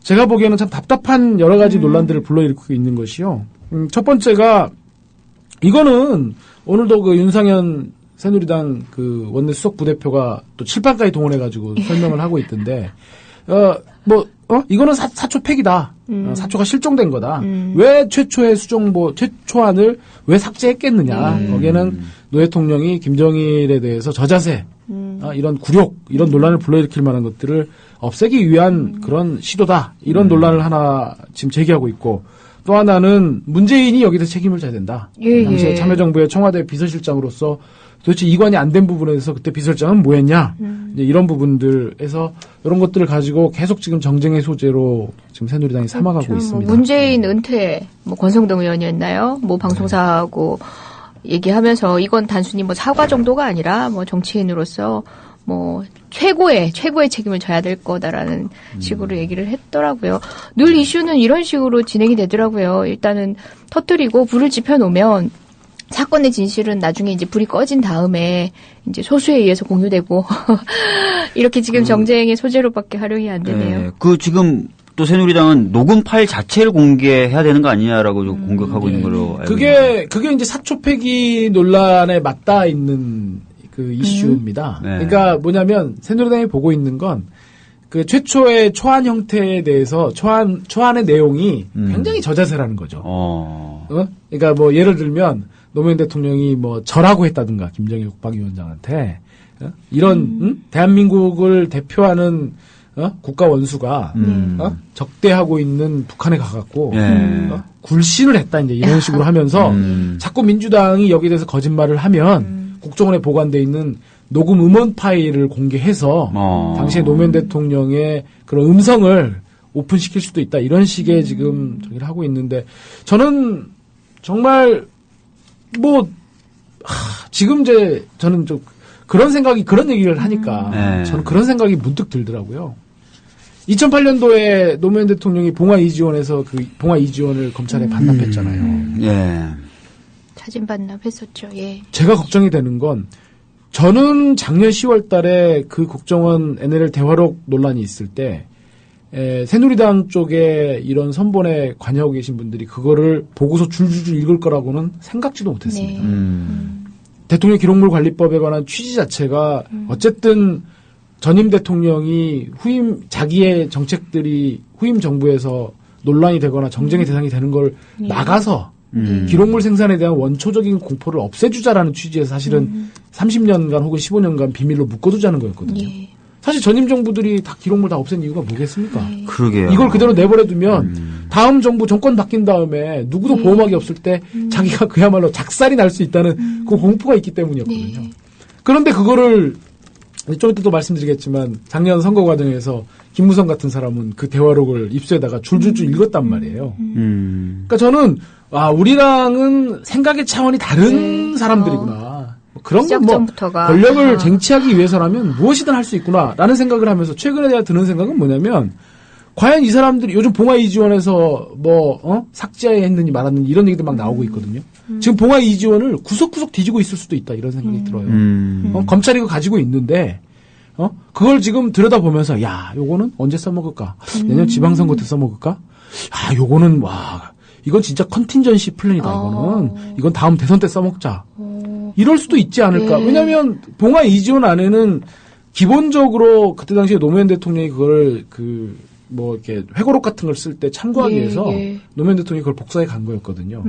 [SPEAKER 3] 제가 보기에는 참 답답한 여러 가지 논란들을 불러일으키고 있는 것이요. 첫 번째가 이거는 오늘도 그 윤상현 새누리당 그 원내 수석 부대표가 또 칠판까지 동원해가지고 설명을 하고 있던데, 이거는 사초 폐기다. 사초가 실종된 거다. 왜 최초의 최초안을 왜 삭제했겠느냐. 거기에는 노 대통령이 김정일에 대해서 저자세, 이런 굴욕, 이런 논란을 불러일으킬 만한 것들을 없애기 위한 그런 시도다. 이런 논란을 하나 지금 제기하고 있고, 또 하나는 문재인이 여기서 책임을 져야 된다. 당시에 참여정부의 청와대 비서실장으로서 도대체 이관이 안 된 부분에서 그때 비서실장은 뭐 했냐. 이제 이런 부분들에서 이런 것들을 가지고 계속 지금 정쟁의 소재로 지금 새누리당이 삼아가고
[SPEAKER 1] 그렇죠.
[SPEAKER 3] 있습니다.
[SPEAKER 1] 문재인 은퇴, 권성동 의원이었나요? 방송사하고 얘기하면서 이건 단순히 사과 정도가 아니라 정치인으로서 최고의 책임을 져야 될 거다라는 식으로 얘기를 했더라고요. 늘 이슈는 이런 식으로 진행이 되더라고요. 일단은 터뜨리고 불을 지펴놓으면 사건의 진실은 나중에 이제 불이 꺼진 다음에 이제 소수에 의해서 공유되고 이렇게 지금 정쟁의 소재로밖에 활용이 안 되네요.
[SPEAKER 4] 네. 지금 또 새누리당은 녹음 파일 자체를 공개해야 되는 거 아니냐라고 좀 공격하고 있는 걸로 알고 있습니다.
[SPEAKER 3] 그게 이제 사초 폐기 논란에 맞닿아 있는 그 이슈입니다.
[SPEAKER 4] 네.
[SPEAKER 3] 그러니까 뭐냐면 새누리당이 보고 있는 건 그 최초의 초안 형태에 대해서 초안의 내용이 굉장히 저자세라는 거죠. 그러니까 예를 들면 노무현 대통령이 절하고 했다든가 김정일 국방위원장한테 이런 대한민국을 대표하는 국가 원수가 적대하고 있는 북한에 가갖고 굴신을 했다 이제 이런 식으로 하면서 자꾸 민주당이 여기에 대해서 거짓말을 하면 국정원에 보관돼 있는 녹음 음원 파일을 공개해서 당시에 노무현 대통령의 그런 음성을 오픈시킬 수도 있다 이런 식의 지금 저기를 하고 있는데 저는 정말 지금 저는 좀 그런 얘기를 하니까 저는 그런 생각이 문득 들더라고요. 2008년도에 노무현 대통령이 봉화 이지원에서 그 봉화 이지원을 검찰에 반납했잖아요.
[SPEAKER 1] 사진 반납했었죠. 예.
[SPEAKER 3] 제가 걱정이 되는 건 저는 작년 10월 달에 그 국정원 NLL 대화록 논란이 있을 때 새누리당 쪽에 이런 선본에 관여하고 계신 분들이 그거를 보고서 줄줄줄 읽을 거라고는 생각지도 못했습니다. 대통령 기록물 관리법에 관한 취지 자체가 어쨌든 전임 대통령이 자기의 정책들이 후임 정부에서 논란이 되거나 정쟁의 대상이 되는 걸 막아서 기록물 생산에 대한 원초적인 공포를 없애주자라는 취지에서 사실은 30년간 혹은 15년간 비밀로 묶어두자는 거였거든요. 사실 전임 정부들이 다 기록물 다 없앤 이유가 뭐겠습니까?
[SPEAKER 4] 그러게요.
[SPEAKER 3] 이걸 그대로 내버려두면 다음 정부 정권 바뀐 다음에 누구도 보호막이 없을 때 자기가 그야말로 작살이 날 수 있다는 그 공포가 있기 때문이었거든요. 그런데 그거를 좀 이따 또 말씀드리겠지만 작년 선거 과정에서 김무성 같은 사람은 그 대화록을 입수에다가 줄줄줄 읽었단 말이에요. 그러니까 저는 우리랑은 생각의 차원이 다른 사람들이구나. 그런 건 권력을 쟁취하기 위해서라면 무엇이든 할 수 있구나라는 생각을 하면서 최근에 내가 드는 생각은 뭐냐면 과연 이 사람들이 요즘 봉화 이지원에서 삭제했느니 말았느니 이런 얘기도 막 나오고 있거든요. 지금 봉화 이지원을 구석구석 뒤지고 있을 수도 있다 이런 생각이 들어요. 검찰이 이거 가지고 있는데 그걸 지금 들여다보면서 요거는 언제 써먹을까? 내년 지방선거 때 써먹을까? 요거는 이건 진짜 컨틴전시 플랜이다 이거는. 이건 다음 대선 때 써먹자. 이럴 수도 있지 않을까? 왜냐면 봉화 이지원 안에는 기본적으로 그때 당시에 노무현 대통령이 그걸 이렇게 회고록 같은 걸 쓸 때 참고하기 위해서 노무현 대통령이 그걸 복사해 간 거였거든요.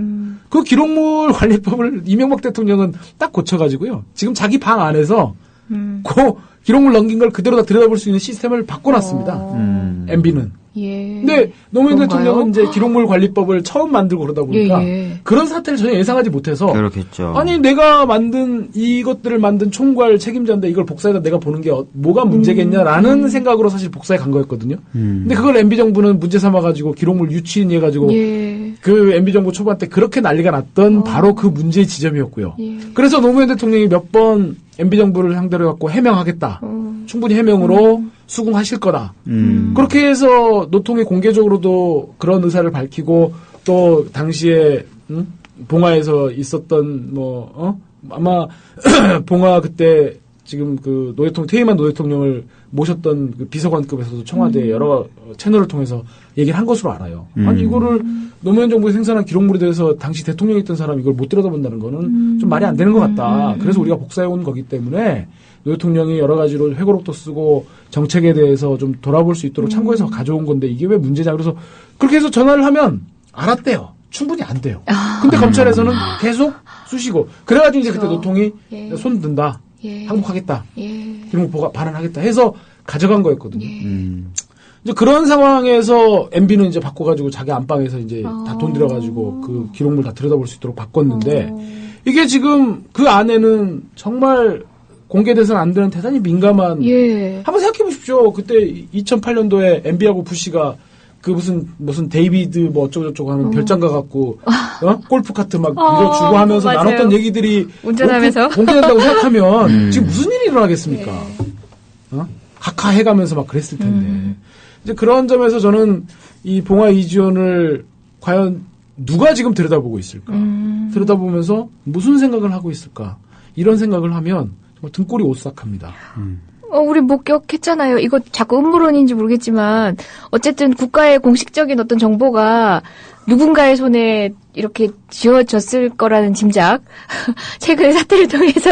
[SPEAKER 3] 그 기록물 관리법을 이명박 대통령은 딱 고쳐가지고요. 지금 자기 방 안에서 그 기록물 넘긴 걸 그대로 다 들여다볼 수 있는 시스템을 바꿔놨습니다. MB는. 근데 노무현 대통령은 이제 기록물 관리법을 처음 만들고 그러다 보니까 그런 사태를 전혀 예상하지 못해서
[SPEAKER 4] 그렇겠죠.
[SPEAKER 3] 아니 내가 이것들을 만든 총괄 책임자인데 이걸 복사해서 내가 보는 게 뭐가 문제겠냐라는 생각으로 사실 복사해 간 거였거든요. 근데 그걸 MB 정부는 문제 삼아가지고 기록물 유치인 해가지고 그 MB 정부 초반 때 그렇게 난리가 났던 바로 그 문제의 지점이었고요. 그래서 노무현 대통령이 몇 번 MB 정부를 상대로 갖고 해명하겠다. 충분히 해명으로 수긍하실 거다. 그렇게 해서 노통이 공개적으로도 그런 의사를 밝히고 또 당시에 봉화에서 있었던 아마 봉화 그때 지금 그 퇴임한 노 대통령을 모셨던 그 비서관급에서도 청와대 여러 채널을 통해서 얘기를 한 것으로 알아요. 아니 이거를 노무현 정부에 생산한 기록물에 대해서 당시 대통령이었던 사람이 이걸 못 들여다본다는 거는 좀 말이 안 되는 것 같다. 그래서 우리가 복사해 온 거기 때문에 노 대통령이 여러 가지로 회고록도 쓰고 정책에 대해서 좀 돌아볼 수 있도록 참고해서 가져온 건데 이게 왜 문제냐. 그래서 그렇게 해서 전화를 하면 알았대요. 충분히 안 돼요. 근데 검찰에서는 계속 쑤시고 그래가지고 이제 그때 노통이 손 든다. 항복하겠다. 김웅포가 반환하겠다 해서 가져간 거였거든요. 이제 그런 상황에서 MB는 이제 바꿔가지고 자기 안방에서 이제 다 돈 들여가지고 그 기록물 다 들여다볼 수 있도록 바꿨는데 이게 지금 그 안에는 정말 공개돼서는 안 되는 대단히 민감한. 한번 생각해 보십시오. 그때 2008년도에 MB하고 부시가 그 무슨 데이비드 뭐 어쩌고저쩌고 하는 별장가 갖고 골프 카트 막 밀어주고 하면서
[SPEAKER 1] 맞아요.
[SPEAKER 3] 나눴던 얘기들이
[SPEAKER 1] 운전하면서
[SPEAKER 3] 공개된다고 생각하면 지금 무슨 일이 일어나겠습니까? 각하해가면서 막 그랬을 텐데 이제 그런 점에서 저는 이 봉화 이지원을 과연 누가 지금 들여다보고 있을까? 들여다보면서 무슨 생각을 하고 있을까? 이런 생각을 하면 정말 등골이 오싹합니다.
[SPEAKER 1] 우리 목격했잖아요. 이거 자꾸 음모론인지 모르겠지만 어쨌든 국가의 공식적인 어떤 정보가 누군가의 손에 이렇게 쥐어졌을 거라는 짐작. 최근의 사태를 통해서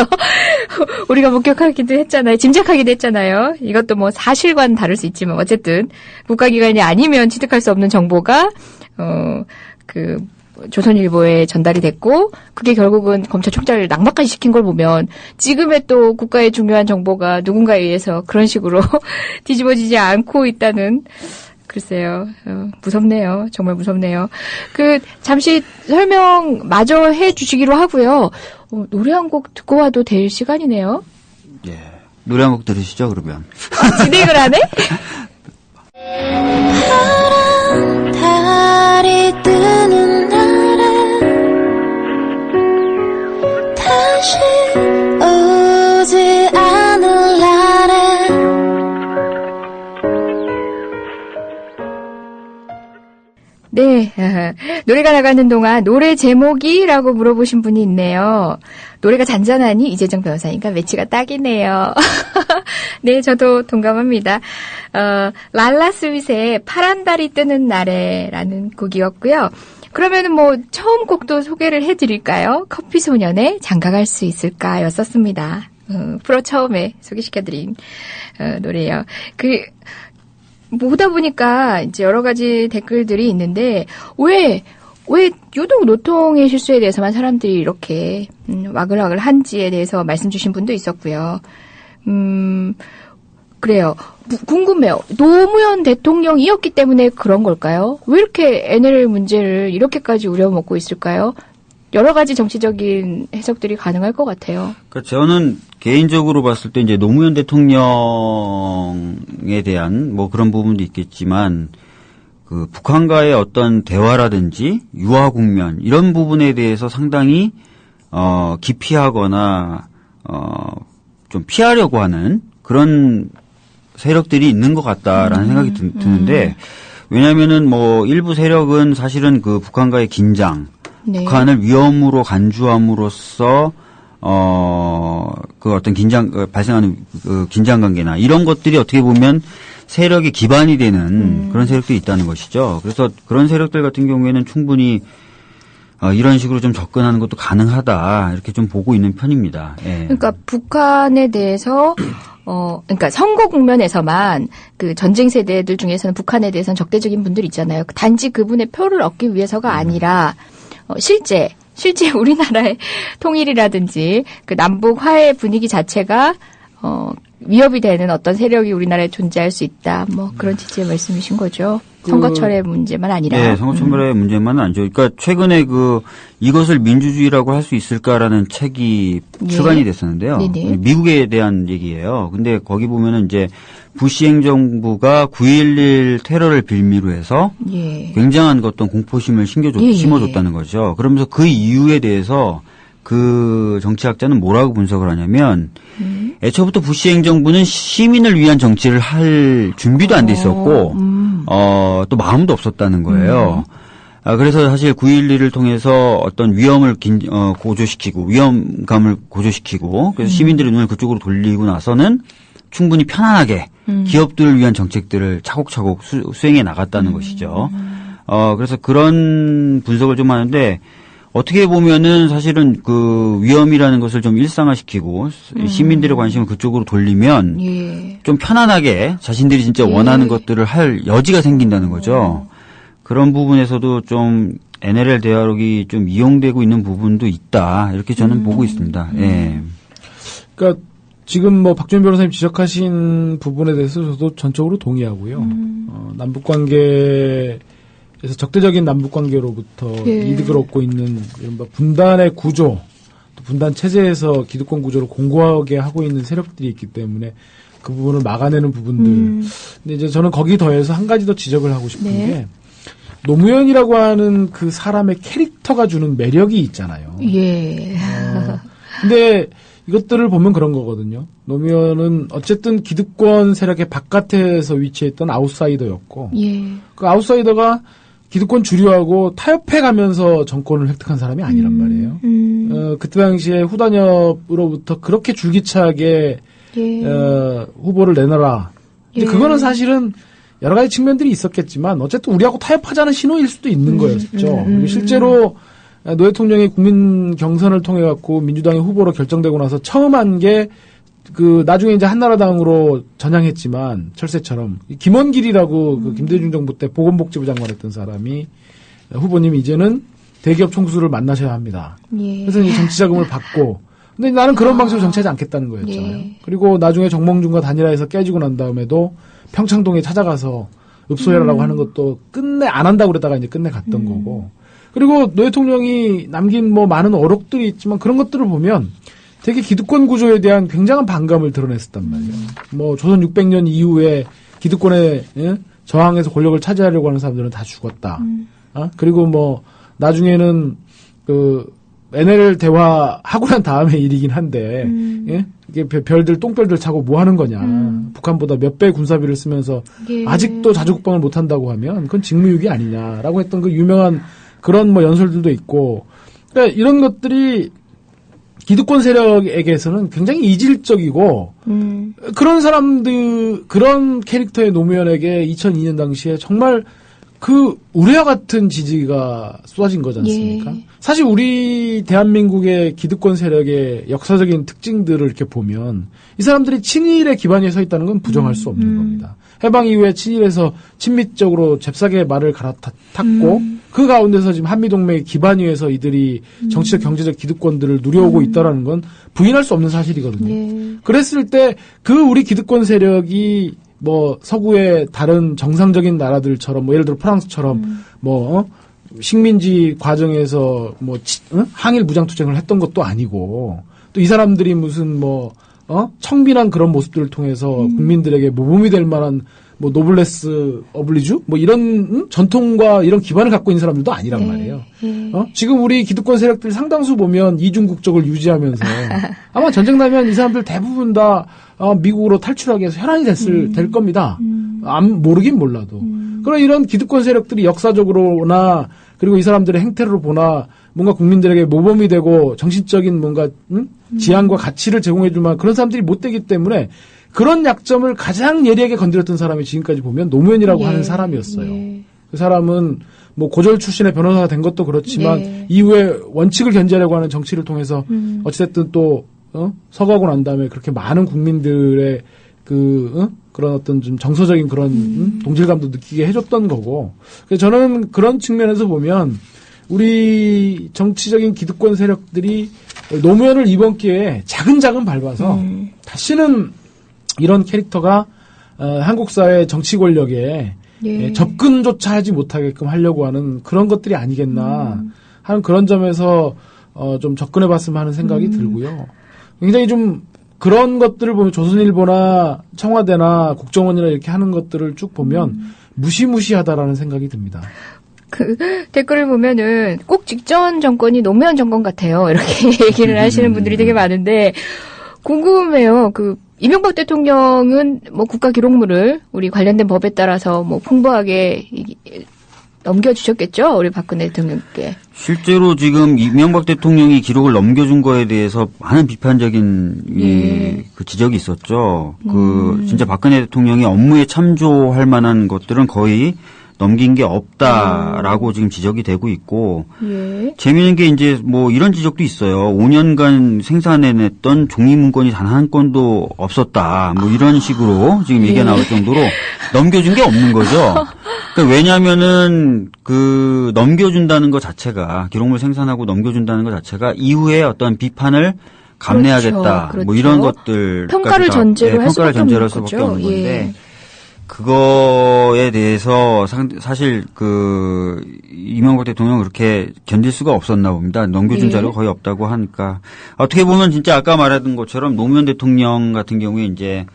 [SPEAKER 1] 우리가 목격하기도 했잖아요. 짐작하기도 했잖아요. 이것도 뭐 사실과는 다를 수 있지만 어쨌든 국가기관이 아니면 취득할 수 없는 정보가 조선일보에 전달이 됐고 그게 결국은 검찰총장을 낙마까지 시킨 걸 보면 지금의 또 국가의 중요한 정보가 누군가에 의해서 그런 식으로 뒤집어지지 않고 있다는 글쎄요. 무섭네요. 정말 무섭네요. 잠시 설명 마저 해 주시기로 하고요. 노래 한 곡 듣고 와도 될 시간이네요.
[SPEAKER 4] 예. 노래 한 곡 들으시죠, 그러면.
[SPEAKER 1] 진행을 하네?
[SPEAKER 5] 파란 달이 뜨는 날에 다시 오지 않을 날에
[SPEAKER 1] 네. 노래가 나가는 동안 노래 제목이라고 물어보신 분이 있네요. 노래가 잔잔하니 이재정 변호사니까 매치가 딱이네요. 네, 저도 동감합니다. 랄라 스윗의 파란 달이 뜨는 날에라는 곡이었고요. 그러면은 처음 곡도 소개를 해드릴까요? 커피소년의 장가갈 수 있을까 였었습니다. 프로 처음에 소개시켜드린 노래예요. 보다 보니까 이제 여러 가지 댓글들이 있는데 왜 유독 노통의 실수에 대해서만 사람들이 이렇게 와글와글 한지에 대해서 말씀 주신 분도 있었고요. 그래요. 궁금해요. 노무현 대통령이었기 때문에 그런 걸까요? 왜 이렇게 NL 문제를 이렇게까지 우려먹고 있을까요? 여러 가지 정치적인 해석들이 가능할 것 같아요.
[SPEAKER 4] 그러니까 저는 개인적으로 봤을 때 이제 노무현 대통령에 대한 그런 부분도 있겠지만 북한과의 어떤 대화라든지 유화 국면 이런 부분에 대해서 상당히 기피하거나 좀 피하려고 하는 그런 세력들이 있는 것 같다라는 생각이 드는데 왜냐하면은 일부 세력은 사실은 북한과의 긴장, 네. 북한을 위험으로 간주함으로써 어떤 발생하는 긴장 관계나 이런 것들이 어떻게 보면 세력의 기반이 되는 그런 세력들이 있다는 것이죠. 그래서 그런 세력들 같은 경우에는 충분히 이런 식으로 좀 접근하는 것도 가능하다 이렇게 좀 보고 있는 편입니다. 예.
[SPEAKER 1] 그러니까 북한에 대해서 그러니까 선거 국면에서만 전쟁 세대들 중에서는 북한에 대해서는 적대적인 분들 있잖아요. 단지 그분의 표를 얻기 위해서가 아니라 실제 우리나라의 통일이라든지 남북 화해 분위기 자체가 위협이 되는 어떤 세력이 우리나라에 존재할 수 있다. 그런 취지의 말씀이신 거죠. 선거철의 문제만 아니라.
[SPEAKER 4] 네, 선거철의 문제만은 아니죠. 그러니까 최근에 이것을 민주주의라고 할 수 있을까라는 책이 출간이 됐었는데요. 네네. 미국에 대한 얘기예요. 근데 거기 보면은 이제 부시 행정부가 9.11 테러를 빌미로 해서 굉장한 어떤 공포심을 심어줬다는 거죠. 그러면서 그 이유에 대해서 그 정치학자는 뭐라고 분석을 하냐면 애초부터 부시 행정부는 시민을 위한 정치를 할 준비도 안 돼 있었고 또 마음도 없었다는 거예요. 그래서 사실 9.11을 통해서 어떤 위험을 고조시키고 위험감을 고조시키고 그래서 시민들의 눈을 그쪽으로 돌리고 나서는 충분히 편안하게 기업들을 위한 정책들을 차곡차곡 수행해 나갔다는 것이죠. 그래서 그런 분석을 좀 하는데 어떻게 보면은 사실은 그 위험이라는 것을 좀 일상화시키고 시민들의 관심을 그쪽으로 돌리면
[SPEAKER 1] 예.
[SPEAKER 4] 좀 편안하게 자신들이 진짜 원하는 것들을 할 여지가 생긴다는 거죠. 그런 부분에서도 좀 NLL 대화록이 좀 이용되고 있는 부분도 있다. 이렇게 저는 보고 있습니다. 예.
[SPEAKER 3] 그러니까 지금 뭐 박주현 변호사님 지적하신 부분에 대해서 저도 전적으로 동의하고요. 남북 관계에서 적대적인 남북 관계로부터
[SPEAKER 1] 예.
[SPEAKER 3] 이득을 얻고 있는 이른바 분단의 구조, 또 분단 체제에서 기득권 구조를 공고하게 하고 있는 세력들이 있기 때문에 그 부분을 막아내는 부분들. 근데 이제 저는 거기 더해서 한 가지 더 지적을 하고 싶은
[SPEAKER 1] 네.
[SPEAKER 3] 게 노무현이라고 하는 그 사람의 캐릭터가 주는 매력이 있잖아요.
[SPEAKER 1] 예.
[SPEAKER 3] 근데 이것들을 보면 그런 거거든요. 노무현은 어쨌든 기득권 세력의 바깥에서 위치했던 아웃사이더였고,
[SPEAKER 1] 예.
[SPEAKER 3] 그 아웃사이더가 기득권 주류하고 타협해 가면서 정권을 획득한 사람이 아니란 말이에요. 그때 당시에 후단협으로부터 그렇게 줄기차게
[SPEAKER 1] 예.
[SPEAKER 3] 후보를 내놔라. 근데
[SPEAKER 1] 예.
[SPEAKER 3] 그거는 사실은 여러 가지 측면들이 있었겠지만 어쨌든 우리하고 타협하자는 신호일 수도 있는 거였죠. 그리고 실제로 노 대통령이 국민 경선을 통해 갖고 민주당의 후보로 결정되고 나서 처음 한 게 그 나중에 이제 한나라당으로 전향했지만 철새처럼 김원길이라고 그 김대중 정부 때 보건복지부 장관했던 사람이 후보님 이제는 대기업 총수를 만나셔야 합니다.
[SPEAKER 1] 예.
[SPEAKER 3] 그래서 이제 정치 자금을 받고 근데 나는 그런 방식으로 정치하지 않겠다는 거였잖아요.
[SPEAKER 1] 예.
[SPEAKER 3] 그리고 나중에 정몽준과 단일화해서 깨지고 난 다음에도 평창동에 찾아가서 읍소해라라고 하는 것도 끝내 안 한다고 그러다가 이제 끝내 갔던 거고. 그리고 노 대통령이 남긴 뭐 많은 어록들이 있지만 그런 것들을 보면 되게 기득권 구조에 대한 굉장한 반감을 드러냈었단 말이에요. 뭐 조선 600년 이후에 기득권에 저항해서 권력을 차지하려고 하는 사람들은 다 죽었다. 그리고 뭐 나중에는 그 NLL 대화하고 난 다음에 일이긴 한데 예? 이게 별들 똥별들 차고 뭐 하는 거냐. 북한보다 몇 배 군사비를 쓰면서
[SPEAKER 1] 예.
[SPEAKER 3] 아직도 자주국방을 못 한다고 하면 그건 직무유기 아니냐라고 했던 그 유명한 그런 뭐 연설들도 있고 그러니까 이런 것들이 기득권 세력에게서는 굉장히 이질적이고 그런 사람들 그런 캐릭터의 노무현에게 2002년 당시에 정말 그 우레와 같은 지지가 쏟아진 거지 않습니까?
[SPEAKER 1] 예.
[SPEAKER 3] 사실 우리 대한민국의 기득권 세력의 역사적인 특징들을 이렇게 보면 이 사람들이 친일에 기반에 서 있다는 건 부정할 수 없는 겁니다. 해방 이후에 친일에서 친미적으로 잽싸게 말을 갈아탔고 그 가운데서 지금 한미동맹의 기반 위에서 이들이 정치적 경제적 기득권들을 누려오고 있다는 건 부인할 수 없는 사실이거든요.
[SPEAKER 1] 예.
[SPEAKER 3] 그랬을 때 그 우리 기득권 세력이 뭐 서구의 다른 정상적인 나라들처럼 뭐 예를 들어 프랑스처럼 뭐 식민지 과정에서 뭐 항일 무장투쟁을 했던 것도 아니고 또 이 사람들이 무슨 뭐 청빈한 그런 모습들을 통해서 국민들에게 모범이 될 만한 뭐 노블레스 어블리주 뭐 이런 전통과 이런 기반을 갖고 있는 사람들도 아니란 말이에요. 지금 우리 기득권 세력들 상당수 보면 이중 국적을 유지하면서 아마 전쟁 나면 이 사람들 대부분 다 미국으로 탈출하기 위해서 혈안이 될 겁니다. 모르긴 몰라도. 그런 이런 기득권 세력들이 역사적으로나 그리고 이 사람들의 행태를 보나 뭔가 국민들에게 모범이 되고 정신적인 뭔가 지향과 가치를 제공해줄 만한 그런 사람들이 못 되기 때문에 그런 약점을 가장 예리하게 건드렸던 사람이 지금까지 보면 노무현이라고
[SPEAKER 1] 예.
[SPEAKER 3] 하는 사람이었어요.
[SPEAKER 1] 예.
[SPEAKER 3] 그 사람은 뭐 고졸 출신의 변호사가 된 것도 그렇지만
[SPEAKER 1] 예.
[SPEAKER 3] 이후에 원칙을 견제하려고 하는 정치를 통해서 어찌됐든 또 서거하고 난 다음에 그렇게 많은 국민들의 그런 어떤 좀 정서적인 그런 동질감도 느끼게 해줬던 거고. 그래서 저는 그런 측면에서 보면 우리 정치적인 기득권 세력들이 노무현을 이번 기회에 차근차근 밟아서 다시는 이런 캐릭터가 한국 사회 정치 권력에
[SPEAKER 1] 예.
[SPEAKER 3] 접근조차 하지 못하게끔 하려고 하는 그런 것들이 아니겠나 하는 그런 점에서 좀 접근해봤으면 하는 생각이 들고요. 굉장히 좀 그런 것들을 보면 조선일보나 청와대나 국정원이나 이렇게 하는 것들을 쭉 보면 무시무시하다라는 생각이 듭니다.
[SPEAKER 1] 그 댓글을 보면은 꼭 직전 정권이 노무현 정권 같아요. 이렇게 얘기를 하시는 분들이 되게 많은데 궁금해요. 그 이명박 대통령은 뭐 국가 기록물을 우리 관련된 법에 따라서 뭐 풍부하게 넘겨주셨겠죠? 우리 박근혜 대통령께.
[SPEAKER 4] 실제로 지금 이명박 대통령이 기록을 넘겨준 거에 대해서 많은 비판적인 그 지적이 있었죠. 진짜 박근혜 대통령이 업무에 참조할 만한 것들은 거의 넘긴 게 없다라고 지금 지적이 되고 있고, 재미있는 게 이제 뭐 이런 지적도 있어요. 5년간 생산해냈던 종이 문건이 단 한 건도 없었다. 뭐 이런 식으로 지금 얘기가 나올 정도로 넘겨준 게 없는 거죠. 그러니까 왜냐하면은 그 넘겨준다는 것 자체가, 기록물 생산하고 넘겨준다는 것 자체가 이후에 어떤 비판을 감내하겠다.
[SPEAKER 1] 그렇죠.
[SPEAKER 4] 뭐 이런 것들
[SPEAKER 1] 평가를 전제로 할
[SPEAKER 4] 평가를 전제로 할
[SPEAKER 1] 수밖에
[SPEAKER 4] 수밖에 없는 건데. 그거에 대해서 사실 그 이명박 대통령은 그렇게 견딜 수가 없었나 봅니다. 넘겨준 자료가 거의 없다고 하니까. 어떻게 보면 진짜 아까 말했던 것처럼 노무현 대통령 같은 경우에 이제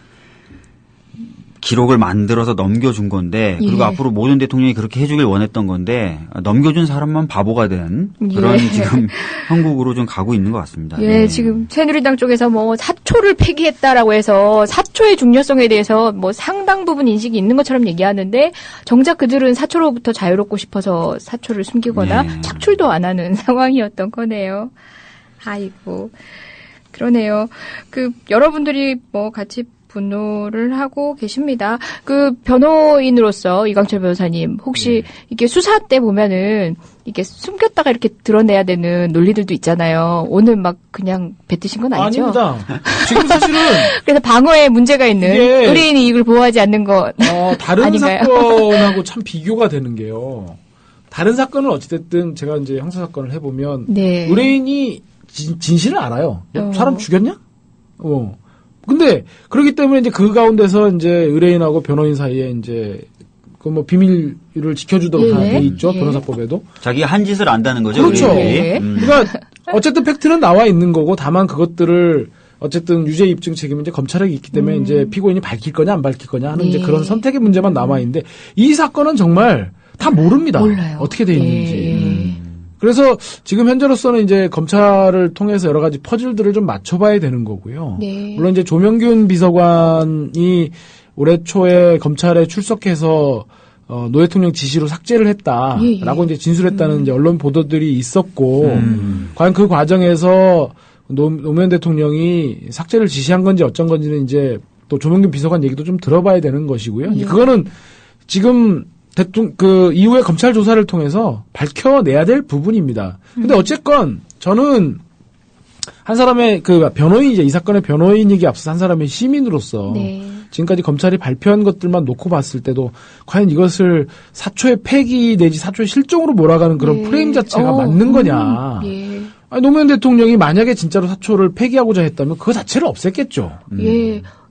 [SPEAKER 4] 기록을 만들어서 넘겨준 건데, 그리고 앞으로 모든 대통령이 그렇게 해주길 원했던 건데, 넘겨준 사람만 바보가 된 그런 지금 형국으로 좀 가고 있는 것 같습니다.
[SPEAKER 1] 지금 새누리당 쪽에서 뭐 사초를 폐기했다라고 해서 사초의 중요성에 대해서 뭐 상당 부분 인식이 있는 것처럼 얘기하는데, 정작 그들은 사초로부터 자유롭고 싶어서 사초를 숨기거나 착출도 안 하는 상황이었던 거네요. 아이고, 그러네요. 여러분들이 뭐 같이 분노를 하고 계십니다. 변호인으로서 이광철 변호사님, 혹시 이게 수사 때 보면은 이게 숨겼다가 이렇게 드러내야 되는 논리들도 있잖아요. 오늘 막 그냥 뱉으신 건 아니죠?
[SPEAKER 3] 아닙니다. 지금 사실은
[SPEAKER 1] 그래서 방어에 문제가 있는 의뢰인의 이익을 보호하지 않는 것
[SPEAKER 3] 다른
[SPEAKER 1] 아닌가요?
[SPEAKER 3] 사건하고 참 비교가 되는 게요. 다른 사건은 어찌됐든 제가 이제 형사 사건을 해보면 의뢰인이 진실을 알아요. 사람 죽였냐? 근데 그렇기 때문에 이제 그 가운데서 이제 의뢰인하고 변호인 사이에 이제 그 뭐 비밀을 지켜주도록 다 돼 있죠. 변호사법에도.
[SPEAKER 4] 자기가 한 짓을 안다는 거죠.
[SPEAKER 3] 그렇죠. 그러니까 어쨌든 팩트는 나와 있는 거고, 다만 그것들을 어쨌든 유죄 입증 책임은 이제 검찰에게 있기 때문에 이제 피고인이 밝힐 거냐 안 밝힐 거냐 하는 이제 그런 선택의 문제만 남아 있는데, 이 사건은 정말 다 모릅니다.
[SPEAKER 1] 몰라요.
[SPEAKER 3] 어떻게 돼 있는지. 그래서 지금 현재로서는 이제 검찰을 통해서 여러 가지 퍼즐들을 좀 맞춰봐야 되는 거고요. 물론 이제 조명균 비서관이 올해 초에 검찰에 출석해서 노 대통령 지시로 삭제를 했다라고 이제 진술했다는 이제 언론 보도들이 있었고, 과연 그 과정에서 노무현 대통령이 삭제를 지시한 건지 어쩐 건지는 이제 또 조명균 비서관 얘기도 좀 들어봐야 되는 것이고요. 이제 그거는 지금 이후에 검찰 조사를 통해서 밝혀내야 될 부분입니다. 근데 어쨌건 저는 한 사람의 변호인, 이제 이 사건의 변호인이기 앞서 한 사람의 시민으로서 지금까지 검찰이 발표한 것들만 놓고 봤을 때도 과연 이것을 사초의 폐기 내지 사초의 실종으로 몰아가는 그런 프레임 자체가 맞는 거냐. 아니, 노무현 대통령이 만약에 진짜로 사초를 폐기하고자 했다면 그거 자체를 없앴겠죠.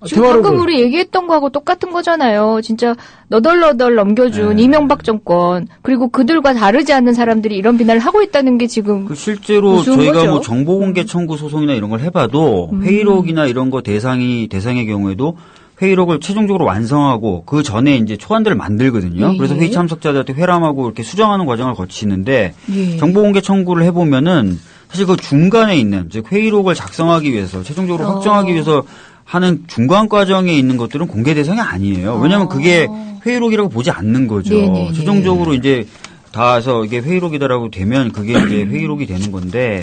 [SPEAKER 1] 지금 방금 우리 얘기했던 거하고 똑같은 거잖아요. 진짜 너덜너덜 넘겨준 이명박 정권, 그리고 그들과 다르지 않는 사람들이 이런 비난을 하고 있다는 게 지금
[SPEAKER 4] 실제로 저희가
[SPEAKER 1] 거죠?
[SPEAKER 4] 뭐 정보공개 청구 소송이나 이런 걸 해봐도 회의록이나 이런 거 대상의 경우에도 회의록을 최종적으로 완성하고 그 전에 이제 초안들을 만들거든요. 그래서 회의 참석자들한테 회람하고 이렇게 수정하는 과정을 거치는데 정보공개 청구를 해보면은 사실 그 중간에 있는, 즉 회의록을 작성하기 위해서 최종적으로 확정하기 위해서 하는 중간 과정에 있는 것들은 공개 대상이 아니에요. 왜냐하면 그게 회의록이라고 보지 않는 거죠. 최종적으로 이제 다 해서 이게 회의록이다라고 되면 그게 이제 회의록이 되는 건데,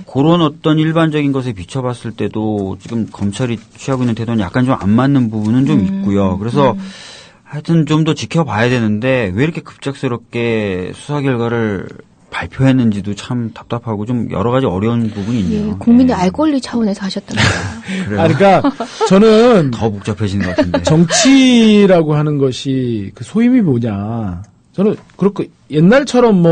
[SPEAKER 4] 그런 어떤 일반적인 것에 비춰봤을 때도 지금 검찰이 취하고 있는 태도는 약간 좀 안 맞는 부분은 좀 있고요. 그래서 하여튼 좀 더 지켜봐야 되는데 왜 이렇게 급작스럽게 수사 결과를 발표했는지도 참 답답하고 좀 여러 가지 어려운 부분이 있네요.
[SPEAKER 1] 국민의 알 권리 차원에서 하셨답니다.
[SPEAKER 3] 그러니까 저는
[SPEAKER 4] 더 복잡해지는 것 같은데.
[SPEAKER 3] 정치라고 하는 것이 그 소임이 뭐냐. 저는 그렇게 옛날처럼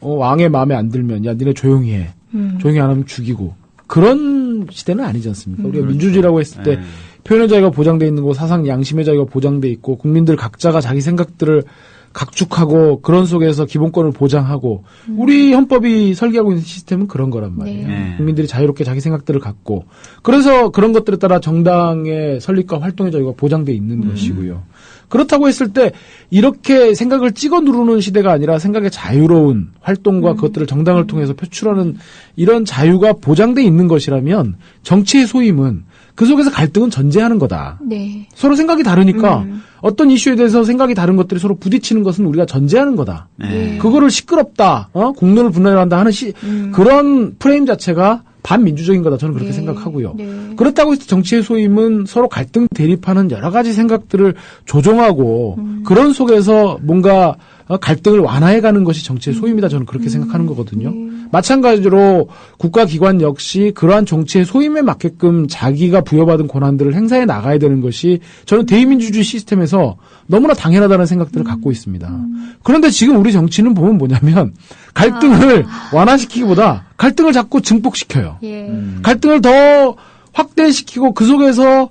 [SPEAKER 3] 왕의 마음에 안 들면 야 니네 조용히 해. 조용히 안 하면 죽이고. 그런 시대는 아니지 않습니까? 우리가 민주주의라고 했을 때 표현의 자유가 보장돼 있는 거, 사상 양심의 자유가 보장돼 있고, 국민들 각자가 자기 생각들을 각축하고 그런 속에서 기본권을 보장하고, 우리 헌법이 설계하고 있는 시스템은 그런 거란 말이에요. 국민들이 자유롭게 자기 생각들을 갖고, 그래서 그런 것들에 따라 정당의 설립과 활동의 자유가 보장돼 있는 것이고요. 그렇다고 했을 때 이렇게 생각을 찍어 누르는 시대가 아니라 생각의 자유로운 활동과 그것들을 정당을 통해서 표출하는 이런 자유가 보장돼 있는 것이라면 정치의 소임은 그 속에서 갈등은 전제하는 거다.
[SPEAKER 1] 네.
[SPEAKER 3] 서로 생각이 다르니까 어떤 이슈에 대해서 생각이 다른 것들이 서로 부딪히는 것은 우리가 전제하는 거다.
[SPEAKER 4] 네.
[SPEAKER 3] 그거를 시끄럽다, 공론을 분열한다 하는 그런 프레임 자체가 반민주적인 거다. 저는 그렇게
[SPEAKER 1] 네.
[SPEAKER 3] 생각하고요.
[SPEAKER 1] 네.
[SPEAKER 3] 그렇다고 해서 정치의 소임은 서로 갈등 대립하는 여러 가지 생각들을 조정하고 그런 속에서 뭔가 갈등을 완화해가는 것이 정치의 소임이다. 저는 그렇게 생각하는 거거든요. 마찬가지로 국가기관 역시 그러한 정치의 소임에 맞게끔 자기가 부여받은 권한들을 행사해 나가야 되는 것이 저는 대의민주주의 시스템에서 너무나 당연하다는 생각들을 갖고 있습니다. 그런데 지금 우리 정치는 보면 뭐냐면 갈등을 완화시키기보다 갈등을 자꾸 증폭시켜요.
[SPEAKER 1] 예.
[SPEAKER 3] 갈등을 더 확대시키고 그 속에서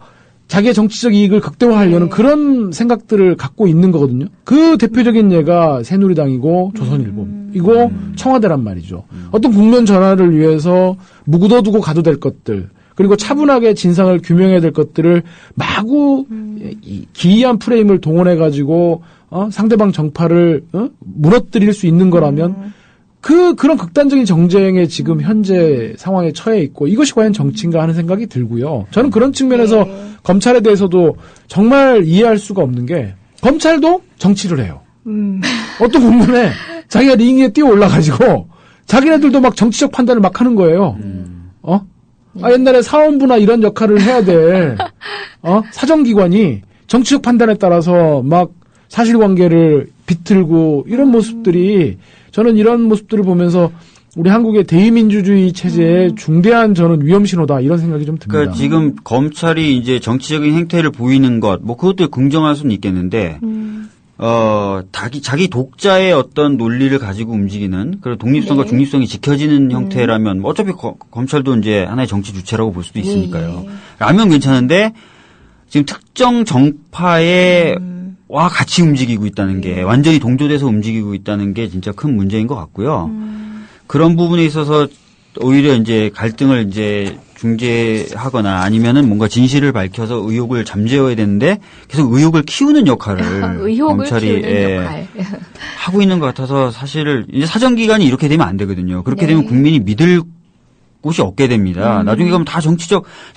[SPEAKER 3] 자기의 정치적 이익을 극대화하려는 그런 생각들을 갖고 있는 거거든요. 그 대표적인 예가 새누리당이고 조선일보이고 청와대란 말이죠. 어떤 국면 전환을 위해서 묵어두고 가도 될 것들 그리고 차분하게 진상을 규명해야 될 것들을 마구 기이한 프레임을 동원해가지고 상대방 정파를 무너뜨릴 수 있는 거라면 그런 극단적인 정쟁에 지금 현재 상황에 처해 있고 이것이 과연 정치인가 하는 생각이 들고요. 저는 그런 측면에서 검찰에 대해서도 정말 이해할 수가 없는 게 검찰도 정치를 해요. 어떤 국면에 자기가 링 위에 뛰어 올라가지고 자기네들도 막 정치적 판단을 막 하는 거예요. 옛날에 사원부나 이런 역할을 해야 될 사정기관이 정치적 판단에 따라서 막 사실관계를 비틀고 이런 모습들이 저는 이런 모습들을 보면서 우리 한국의 대의민주주의 체제의 중대한 저는 위험신호다 이런 생각이 좀 듭니다.
[SPEAKER 4] 그러니까 지금 검찰이 이제 정치적인 행태를 보이는 것, 뭐 그것도 긍정할 수는 있겠는데, 자기 독자의 어떤 논리를 가지고 움직이는 그런 독립성과 중립성이 지켜지는 형태라면 뭐 어차피 검찰도 이제 하나의 정치 주체라고 볼 수도 있으니까요. 라면 괜찮은데 지금 특정 정파의 와 같이 움직이고 있다는 게 완전히 동조돼서 움직이고 있다는 게 진짜 큰 문제인 것 같고요. 그런 부분에 있어서 오히려 이제 갈등을 이제 중재하거나 아니면은 뭔가 진실을 밝혀서 의혹을 잠재워야 되는데 계속 의혹을 키우는 역할을
[SPEAKER 1] 의혹을
[SPEAKER 4] 검찰이
[SPEAKER 1] 키우는 역할.
[SPEAKER 4] 하고 있는 것 같아서 사실 이제 사정기관이 이렇게 되면 안 되거든요. 그렇게
[SPEAKER 1] 네.
[SPEAKER 4] 되면 국민이 믿을 곳이 없게 됩니다. 나중에 가면 다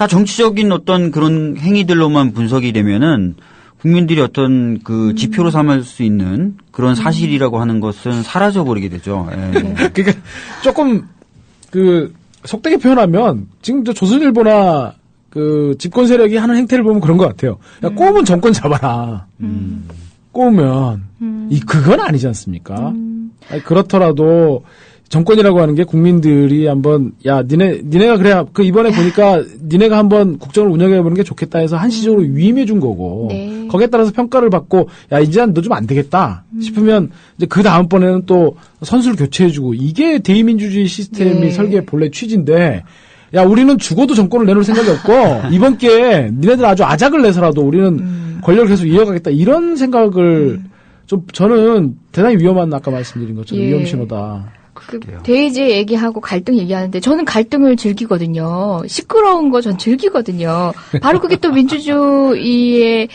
[SPEAKER 4] 정치적인 어떤 그런 행위들로만 분석이 되면은 국민들이 어떤 그 지표로 삼을 수 있는 그런 사실이라고 하는 것은 사라져버리게 되죠. 예.
[SPEAKER 3] 그러니까 조금 속되게 표현하면 지금 저 조선일보나 그 집권 세력이 하는 행태를 보면 그런 것 같아요. 야, 꼬우면 정권 잡아라. 꼬우면 그건 아니지 않습니까? 아니, 그렇더라도 정권이라고 하는 게 국민들이 한번 니네가 그래야 이번에 보니까 니네가 한번 국정을 운영해 보는 게 좋겠다 해서 한시적으로 위임해 준 거고 거기에 따라서 평가를 받고 이제 너 좀 안 되겠다 싶으면 이제 그 다음번에는 또 선수를 교체해 주고 이게 대의민주주의 시스템이 설계의 본래 취지인데 우리는 죽어도 정권을 내놓을 생각이 없고 이번 기회에 니네들 아주 아작을 내서라도 우리는 권력을 계속 이어가겠다 이런 생각을 좀 저는 대단히 위험한 아까 말씀드린 것처럼 위험신호다.
[SPEAKER 1] 대의제 얘기하고 갈등 얘기하는데 저는 갈등을 즐기거든요. 시끄러운 거 전 즐기거든요. 바로 그게 또 민주주의의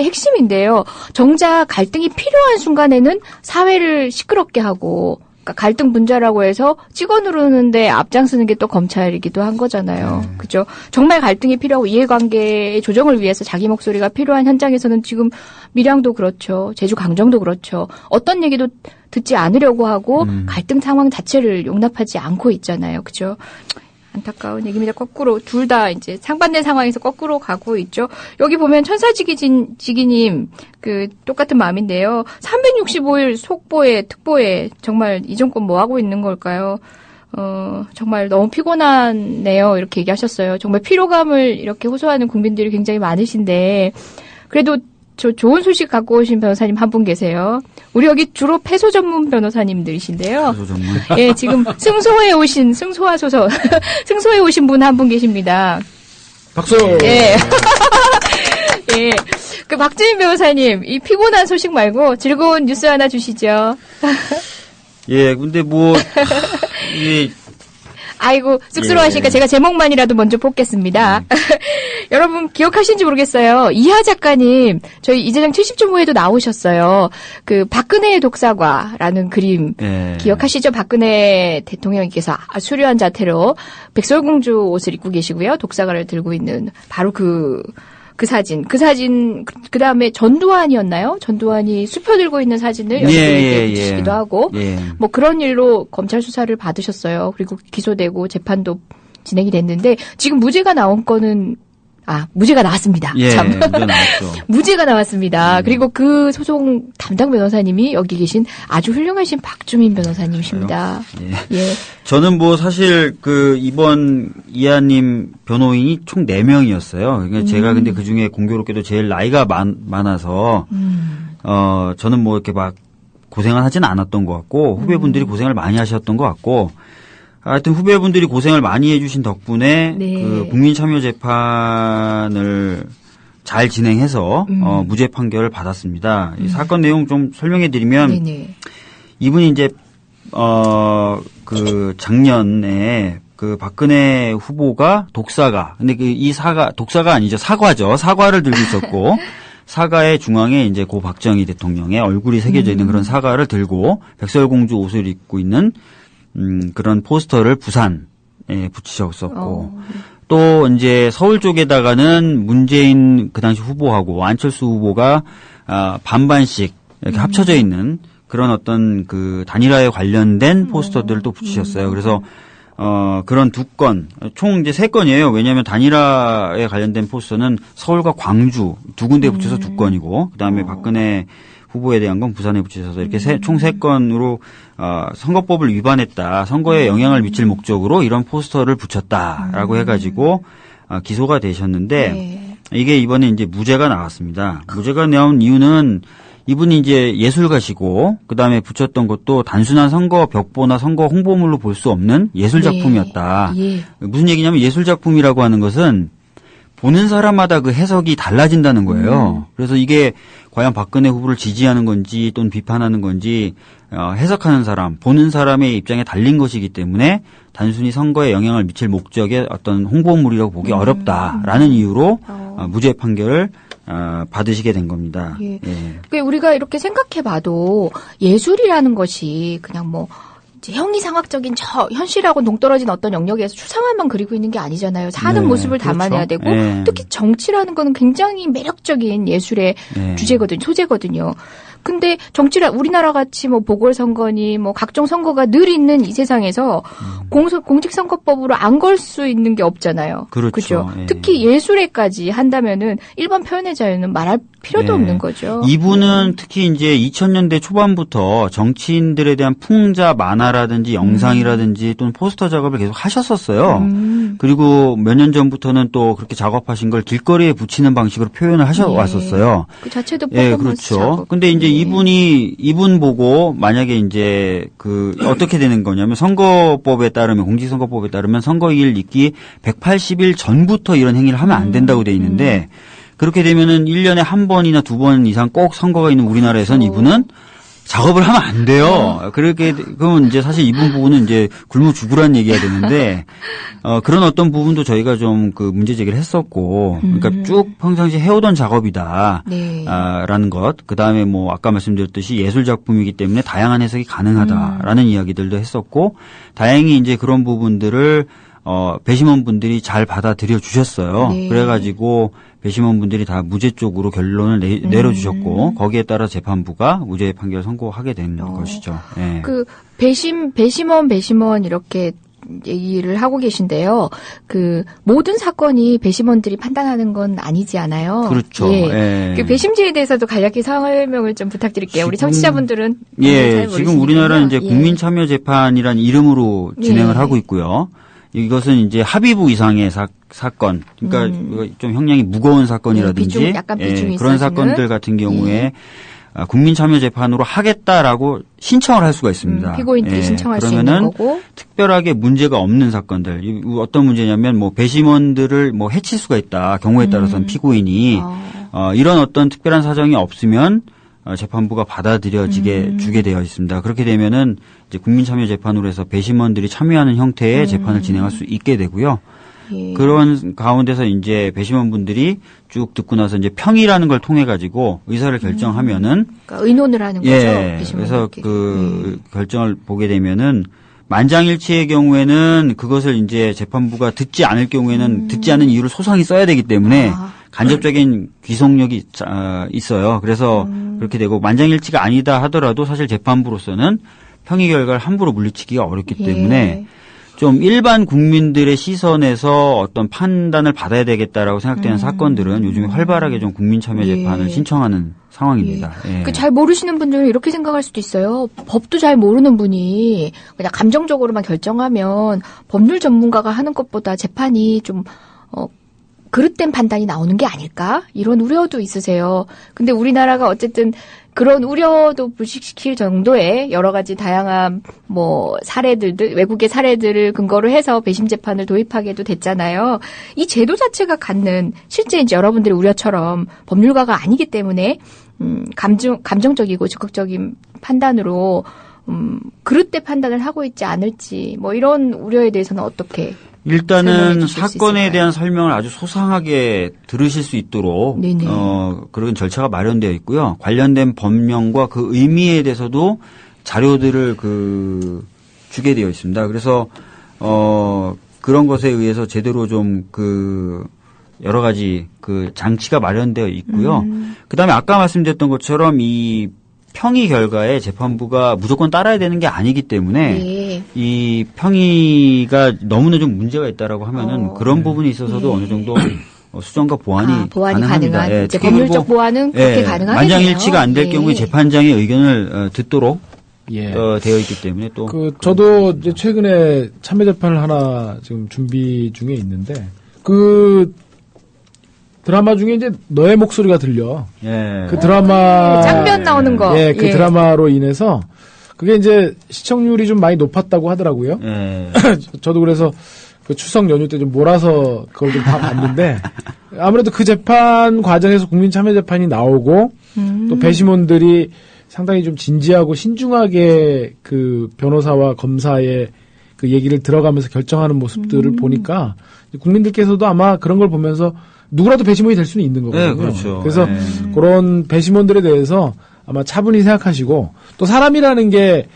[SPEAKER 1] 핵심인데요. 정작 갈등이 필요한 순간에는 사회를 시끄럽게 하고 그러니까 갈등 분자라고 해서 찍어 누르는데 앞장서는 게 또 검찰이기도 한 거잖아요. 그죠? 정말 갈등이 필요하고 이해관계의 조정을 위해서 자기 목소리가 필요한 현장에서는 지금 밀양도 그렇죠. 제주 강정도 그렇죠. 어떤 얘기도 듣지 않으려고 하고 갈등 상황 자체를 용납하지 않고 있잖아요. 그죠? 안타까운 얘기입니다. 거꾸로 둘 다 이제 상반된 상황에서 거꾸로 가고 있죠. 여기 보면 천사지기님 똑같은 마음인데요. 365일 속보에 특보에 정말 이 정권 뭐 하고 있는 걸까요? 정말 너무 피곤하네요. 이렇게 얘기하셨어요. 정말 피로감을 이렇게 호소하는 국민들이 굉장히 많으신데 그래도 좋은 소식 갖고 오신 변호사님 한 분 계세요. 우리 여기 주로 패소 전문 변호사님들이신데요.
[SPEAKER 4] 패소 전문.
[SPEAKER 1] 예, 지금 승소해 오신 분 한 분 계십니다.
[SPEAKER 3] 박수.
[SPEAKER 1] 예. 예. 박주민 변호사님, 이 피곤한 소식 말고 즐거운 뉴스 하나 주시죠.
[SPEAKER 4] 예, 근데
[SPEAKER 1] 아이고 쑥스러워하시니까
[SPEAKER 4] 예.
[SPEAKER 1] 제가 제목만이라도 먼저 뽑겠습니다. 여러분 기억하시는지 모르겠어요. 이하 작가님 저희 이재정 70.5에도 나오셨어요. 그 박근혜의 독사과라는 그림
[SPEAKER 4] 예.
[SPEAKER 1] 기억하시죠? 박근혜 대통령께서 수려한 자태로 백설공주 옷을 입고 계시고요. 독사과를 들고 있는 바로 그 사진, 그 다음에 전두환이었나요? 전두환이 수표 들고 있는 사진을 연예인에게 붙이기도 하고, 뭐 그런 일로 검찰 수사를 받으셨어요. 그리고 기소되고 재판도 진행이 됐는데, 지금 무죄가 나온 거는, 무죄가 나왔습니다.
[SPEAKER 4] 예,
[SPEAKER 1] 참.
[SPEAKER 4] 무죄 나왔죠.
[SPEAKER 1] 무죄가 나왔습니다. 그리고 그 소송 담당 변호사님이 여기 계신 아주 훌륭하신 박주민 변호사님이십니다. 예.
[SPEAKER 4] 저는 뭐 사실 이번 이하님 변호인이 총 4명이었어요. 그러니까 제가 근데 그 중에 공교롭게도 제일 나이가 많아서, 저는 뭐 이렇게 막 고생을 하진 않았던 것 같고, 후배분들이 고생을 많이 하셨던 것 같고, 하여튼 후배분들이 고생을 많이 해주신 덕분에
[SPEAKER 1] 네.
[SPEAKER 4] 그 국민참여재판을 잘 진행해서 무죄 판결을 받았습니다. 이 사건 내용 좀 설명해드리면
[SPEAKER 1] 네네.
[SPEAKER 4] 이분이 이제 그 작년에 그 박근혜 후보가 독사가 근데 독사가 아니죠 사과죠 사과를 들고 있었고 사과의 중앙에 이제 고 박정희 대통령의 얼굴이 새겨져 있는 그런 사과를 들고 백설공주 옷을 입고 있는 그런 포스터를 부산에 붙이셨었고, 또 이제 서울 쪽에다가는 문재인 그 당시 후보하고 안철수 후보가 반반씩 이렇게 합쳐져 있는 그런 어떤 그 단일화에 관련된 포스터들을 또 붙이셨어요. 그래서 그런 2건, 총 이제 3건이에요. 왜냐하면 단일화에 관련된 포스터는 서울과 광주 2군데에 붙여서 2건이고, 그 다음에 박근혜 후보에 대한 건 부산에 붙이셔서 이렇게 총 3건으로 선거법을 위반했다. 선거에 영향을 미칠 목적으로 이런 포스터를 붙였다라고 해가지고 기소가 되셨는데
[SPEAKER 1] 네.
[SPEAKER 4] 이게 이번에 이제 무죄가 나왔습니다. 무죄가 나온 이유는 이분이 이제 예술가시고 그다음에 붙였던 것도 단순한 선거 벽보나 선거 홍보물로 볼 수 없는 예술 작품이었다.
[SPEAKER 1] 예.
[SPEAKER 4] 무슨 얘기냐면 예술 작품이라고 하는 것은 보는 사람마다 그 해석이 달라진다는 거예요. 그래서 이게 과연 박근혜 후보를 지지하는 건지 또는 비판하는 건지 해석하는 사람, 보는 사람의 입장에 달린 것이기 때문에 단순히 선거에 영향을 미칠 목적의 어떤 홍보물이라고 보기 어렵다라는 이유로 무죄 판결을 받으시게 된 겁니다.
[SPEAKER 1] 예.
[SPEAKER 4] 예.
[SPEAKER 1] 그러니까 우리가 이렇게 생각해봐도 예술이라는 것이 그냥 뭐 이제 형이상학적인 저 현실하고 동떨어진 어떤 영역에서 추상화만 그리고 있는 게 아니잖아요. 사는
[SPEAKER 4] 네,
[SPEAKER 1] 모습을
[SPEAKER 4] 그렇죠.
[SPEAKER 1] 담아내야 되고
[SPEAKER 4] 네.
[SPEAKER 1] 특히 정치라는 거는 굉장히 매력적인 예술의
[SPEAKER 4] 네.
[SPEAKER 1] 소재거든요. 근데 정치라 우리나라 같이 뭐 보궐선거니 뭐 각종 선거가 늘 있는 이 세상에서 공직선거법으로 안 걸 수 있는 게 없잖아요.
[SPEAKER 4] 그렇죠.
[SPEAKER 1] 그죠?
[SPEAKER 4] 예.
[SPEAKER 1] 특히 예술에까지 한다면은 일반 표현의 자유는 말할 필요도
[SPEAKER 4] 네.
[SPEAKER 1] 없는 거죠.
[SPEAKER 4] 이분은 특히 이제 2000년대 초반부터 정치인들에 대한 풍자 만화라든지 영상이라든지 또는 포스터 작업을 계속 하셨었어요. 그리고 몇 년 전부터는 또 그렇게 작업하신 걸 길거리에 붙이는 방식으로 표현을 하셔왔었어요.
[SPEAKER 1] 그 자체도
[SPEAKER 4] 예,
[SPEAKER 1] 퍼포먼스
[SPEAKER 4] 그렇죠.
[SPEAKER 1] 작업.
[SPEAKER 4] 근데 이제 이분 보고 만약에 이제 어떻게 되는 거냐면 선거법에 따르면 공직선거법에 따르면 선거일 있기 180일 전부터 이런 행위를 하면 안 된다고 돼 있는데 그렇게 되면은 1년에 한 번이나 2번 이상 꼭 선거가 있는 우리나라에선 이분은 작업을 하면 안 돼요. 그러면 이제 사실 이분 부분은 이제 굶어 죽으라는 얘기가 되는데, 그런 어떤 부분도 저희가 좀 문제 제기를 했었고, 그러니까 쭉 평상시 해오던 작업이다.
[SPEAKER 1] 네.
[SPEAKER 4] 라는 것. 그 다음에 뭐 아까 말씀드렸듯이 예술 작품이기 때문에 다양한 해석이 가능하다라는 이야기들도 했었고, 다행히 이제 그런 부분들을 배심원분들이 잘 받아들여 주셨어요.
[SPEAKER 1] 네.
[SPEAKER 4] 그래가지고 배심원분들이 다 무죄 쪽으로 결론을 내려주셨고 거기에 따라 재판부가 무죄 판결 선고하게 된 것이죠. 예.
[SPEAKER 1] 그 배심원 이렇게 얘기를 하고 계신데요. 그 모든 사건이 배심원들이 판단하는 건 아니지 않아요.
[SPEAKER 4] 그렇죠.
[SPEAKER 1] 예.
[SPEAKER 4] 예.
[SPEAKER 1] 그 배심제에 대해서도 간략히 설명을 좀 부탁드릴게요. 우리
[SPEAKER 4] 지금,
[SPEAKER 1] 청취자분들은
[SPEAKER 4] 예, 지금 우리나라는 이제 국민참여재판이라는 이름으로 진행을
[SPEAKER 1] 예.
[SPEAKER 4] 하고 있고요. 이것은 이제 합의부 이상의 사건, 그러니까 좀 형량이 무거운 사건이라든지
[SPEAKER 1] 약간 비중이
[SPEAKER 4] 그런
[SPEAKER 1] 있어지는?
[SPEAKER 4] 사건들 같은 경우에 국민참여재판으로 하겠다라고 신청을 할 수가 있습니다.
[SPEAKER 1] 피고인들이 신청할 수 있는
[SPEAKER 4] 그러면은
[SPEAKER 1] 거고.
[SPEAKER 4] 특별하게 문제가 없는 사건들, 어떤 문제냐면 뭐 배심원들을 뭐 해칠 수가 있다. 경우에 따라서는 피고인이 이런 어떤 특별한 사정이 없으면 재판부가 받아들여지게 주게 되어 있습니다. 그렇게 되면은 이제 국민참여재판으로 해서 배심원들이 참여하는 형태의 재판을 진행할 수 있게 되고요.
[SPEAKER 1] 예.
[SPEAKER 4] 그런 가운데서 이제 배심원분들이 쭉 듣고 나서 이제 평의라는 걸 통해 가지고 의사를 결정하면은
[SPEAKER 1] 그러니까 의논을 하는 거죠.
[SPEAKER 4] 그래서 그 결정을 보게 되면은 만장일치의 경우에는 그것을 이제 재판부가 듣지 않을 경우에는 듣지 않은 이유를 소상히 써야 되기 때문에 간접적인 귀속력이 있어요. 그래서 그렇게 되고 만장일치가 아니다 하더라도 사실 재판부로서는 평의 결과를 함부로 물리치기가 어렵기 때문에 좀 일반 국민들의 시선에서 어떤 판단을 받아야 되겠다라고 생각되는 사건들은 요즘에 활발하게 좀 국민참여재판을 신청하는 상황입니다. 예.
[SPEAKER 1] 그 잘 모르시는 분들은 이렇게 생각할 수도 있어요. 법도 잘 모르는 분이 그냥 감정적으로만 결정하면 법률 전문가가 하는 것보다 재판이 좀 그릇된 판단이 나오는 게 아닐까? 이런 우려도 있으세요. 근데 우리나라가 어쨌든 그런 우려도 불식시킬 정도의 여러 가지 다양한 사례들, 외국의 사례들을 근거로 해서 배심 재판을 도입하게도 됐잖아요. 이 제도 자체가 갖는 실제 이제 여러분들의 우려처럼 법률가가 아니기 때문에 감정적이고 적극적인 판단으로 그릇된 판단을 하고 있지 않을지 이런 우려에 대해서는 어떻게
[SPEAKER 4] 일단은 사건에 대한 설명을 아주 소상하게 들으실 수 있도록 그런 절차가 마련되어 있고요. 관련된 법령과 그 의미에 대해서도 자료들을 주게 되어 있습니다. 그래서 그런 것에 의해서 제대로 좀 여러 가지 장치가 마련되어 있고요. 그다음에 아까 말씀드렸던 것처럼 이 평의 결과에 재판부가 무조건 따라야 되는 게 아니기 때문에 이 평의가 너무나 좀 문제가 있다라고 하면은 그런 부분이 있어서도 어느 정도 수정과 보완이 가능합니다.
[SPEAKER 1] 가능한 법률적 보완은 그렇게 가능하겠네요.
[SPEAKER 4] 만장일치가 안 될 경우에 재판장의 의견을 듣도록 되어 있기 때문에 또
[SPEAKER 3] 저도 이제 최근에 참여재판을 하나 지금 준비 중에 있는데 드라마 중에 이제 너의 목소리가 들려. 그 드라마
[SPEAKER 1] 장면 나오는 거.
[SPEAKER 3] 그 드라마로 인해서 그게 이제 시청률이 좀 많이 높았다고 하더라고요. 저도 그래서 그 추석 연휴 때 좀 몰아서 그걸 좀 다 봤는데 아무래도 그 재판 과정에서 국민참여재판이 나오고 또 배심원들이 상당히 좀 진지하고 신중하게 그 변호사와 검사의 그 얘기를 들어가면서 결정하는 모습들을 보니까 국민들께서도 아마 그런 걸 보면서 누구라도 배심원이 될 수는 있는 거거든요.
[SPEAKER 4] 그렇죠.
[SPEAKER 3] 그래서 그런 배심원들에 대해서 아마 차분히 생각하시고 또 사람이라는 게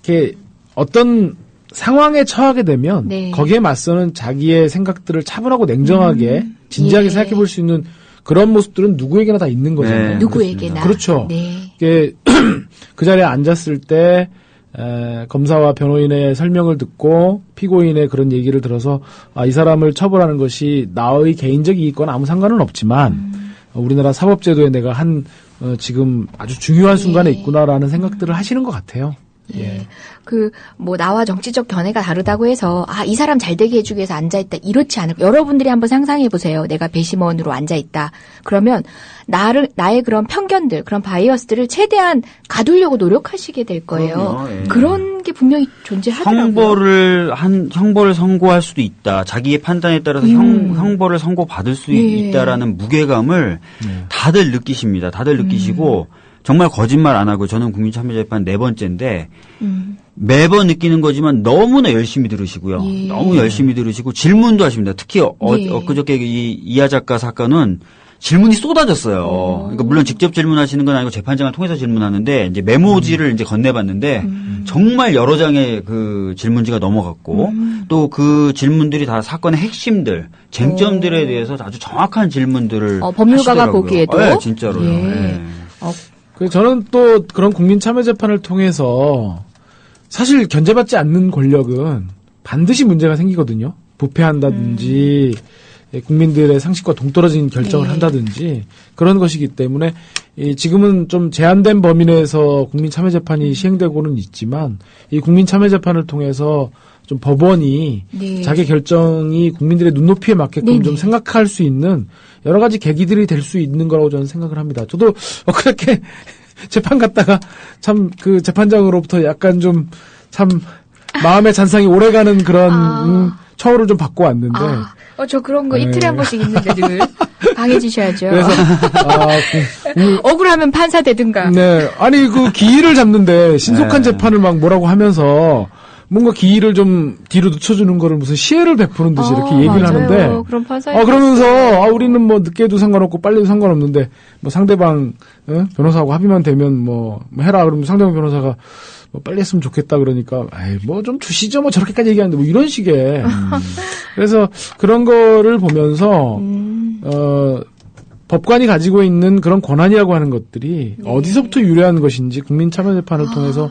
[SPEAKER 3] 이렇게 어떤 상황에 처하게 되면 거기에 맞서는 자기의 생각들을 차분하고 냉정하게 진지하게 생각해 볼 수 있는 그런 모습들은 누구에게나 다 있는 거잖아요.
[SPEAKER 1] 누구에게나.
[SPEAKER 3] 그렇죠. 그 자리에 앉았을 때 검사와 변호인의 설명을 듣고 피고인의 그런 얘기를 들어서 이 사람을 처벌하는 것이 나의 개인적 이익과는 아무 상관은 없지만 우리나라 사법제도에 내가 지금 아주 중요한 순간에 있구나라는 생각들을 하시는 것 같아요.
[SPEAKER 1] 나와 정치적 견해가 다르다고 해서, 이 사람 잘 되게 해주기 위해서 앉아있다. 이렇지 않을, 여러분들이 한번 상상해보세요. 내가 배심원으로 앉아있다. 그러면, 나의 그런 편견들, 그런 바이어스들을 최대한 가두려고 노력하시게 될 거예요. 그런 게 분명히 존재하더라고요.
[SPEAKER 4] 형벌을 선고할 수도 있다. 자기의 판단에 따라서 형벌을 선고받을 수 있다라는 무게감을 다들 느끼십니다. 다들 느끼시고, 정말 거짓말 안 하고 저는 국민참여재판 4번째인데 매번 느끼는 거지만 너무나 열심히 들으시고요. 너무 열심히 들으시고 질문도 하십니다. 특히 엊그저께 이하 작가 사건은 질문이 쏟아졌어요. 그러니까 물론 직접 질문하시는 건 아니고 재판장을 통해서 질문하는데 이제 메모지를 이제 건네봤는데 정말 여러 장의 그 질문지가 넘어갔고 또 그 질문들이 다 사건의 핵심들, 쟁점들에 대해서 아주 정확한 질문들을
[SPEAKER 1] 법률가가
[SPEAKER 4] 하시더라고요.
[SPEAKER 1] 보기에도
[SPEAKER 4] 네, 진짜로요.
[SPEAKER 3] 저는 또 그런 국민참여재판을 통해서 사실 견제받지 않는 권력은 반드시 문제가 생기거든요. 부패한다든지 국민들의 상식과 동떨어진 결정을 한다든지 그런 것이기 때문에 지금은 좀 제한된 범위 내에서 국민참여재판이 시행되고는 있지만 이 국민참여재판을 통해서 좀 법원이 자기 결정이 국민들의 눈높이에 맞게끔 좀 생각할 수 있는 여러 가지 계기들이 될 수 있는 거라고 저는 생각을 합니다. 저도 그렇게 재판 갔다가 참 그 재판장으로부터 약간 좀 참 마음의 잔상이 오래가는 그런 처우를 좀 받고 왔는데.
[SPEAKER 1] 저 그런 거 이틀에 한 번씩 있는데 늘 강해지셔야죠.
[SPEAKER 3] 그래서
[SPEAKER 1] 억울하면 판사 되든가.
[SPEAKER 3] 네, 아니 그 기일을 잡는데 신속한 재판을 막 뭐라고 하면서 뭔가 기일을 좀 뒤로 늦춰주는 거를 무슨 시혜를 베푸는 듯이 이렇게 얘기를
[SPEAKER 1] 맞아요.
[SPEAKER 3] 하는데.
[SPEAKER 1] 그런 판사.
[SPEAKER 3] 그러면서 우리는 뭐 늦게도 상관없고 빨리도 상관없는데 뭐 상대방 변호사하고 합의만 되면 뭐 해라 그러면 상대방 변호사가 뭐 빨리 했으면 좋겠다 그러니까 뭐 좀 주시죠 뭐 저렇게까지 얘기하는데 뭐 이런 식의 그래서 그런 거를 보면서 법관이 가지고 있는 그런 권한이라고 하는 것들이 어디서부터 유래한 것인지 국민참여재판을 통해서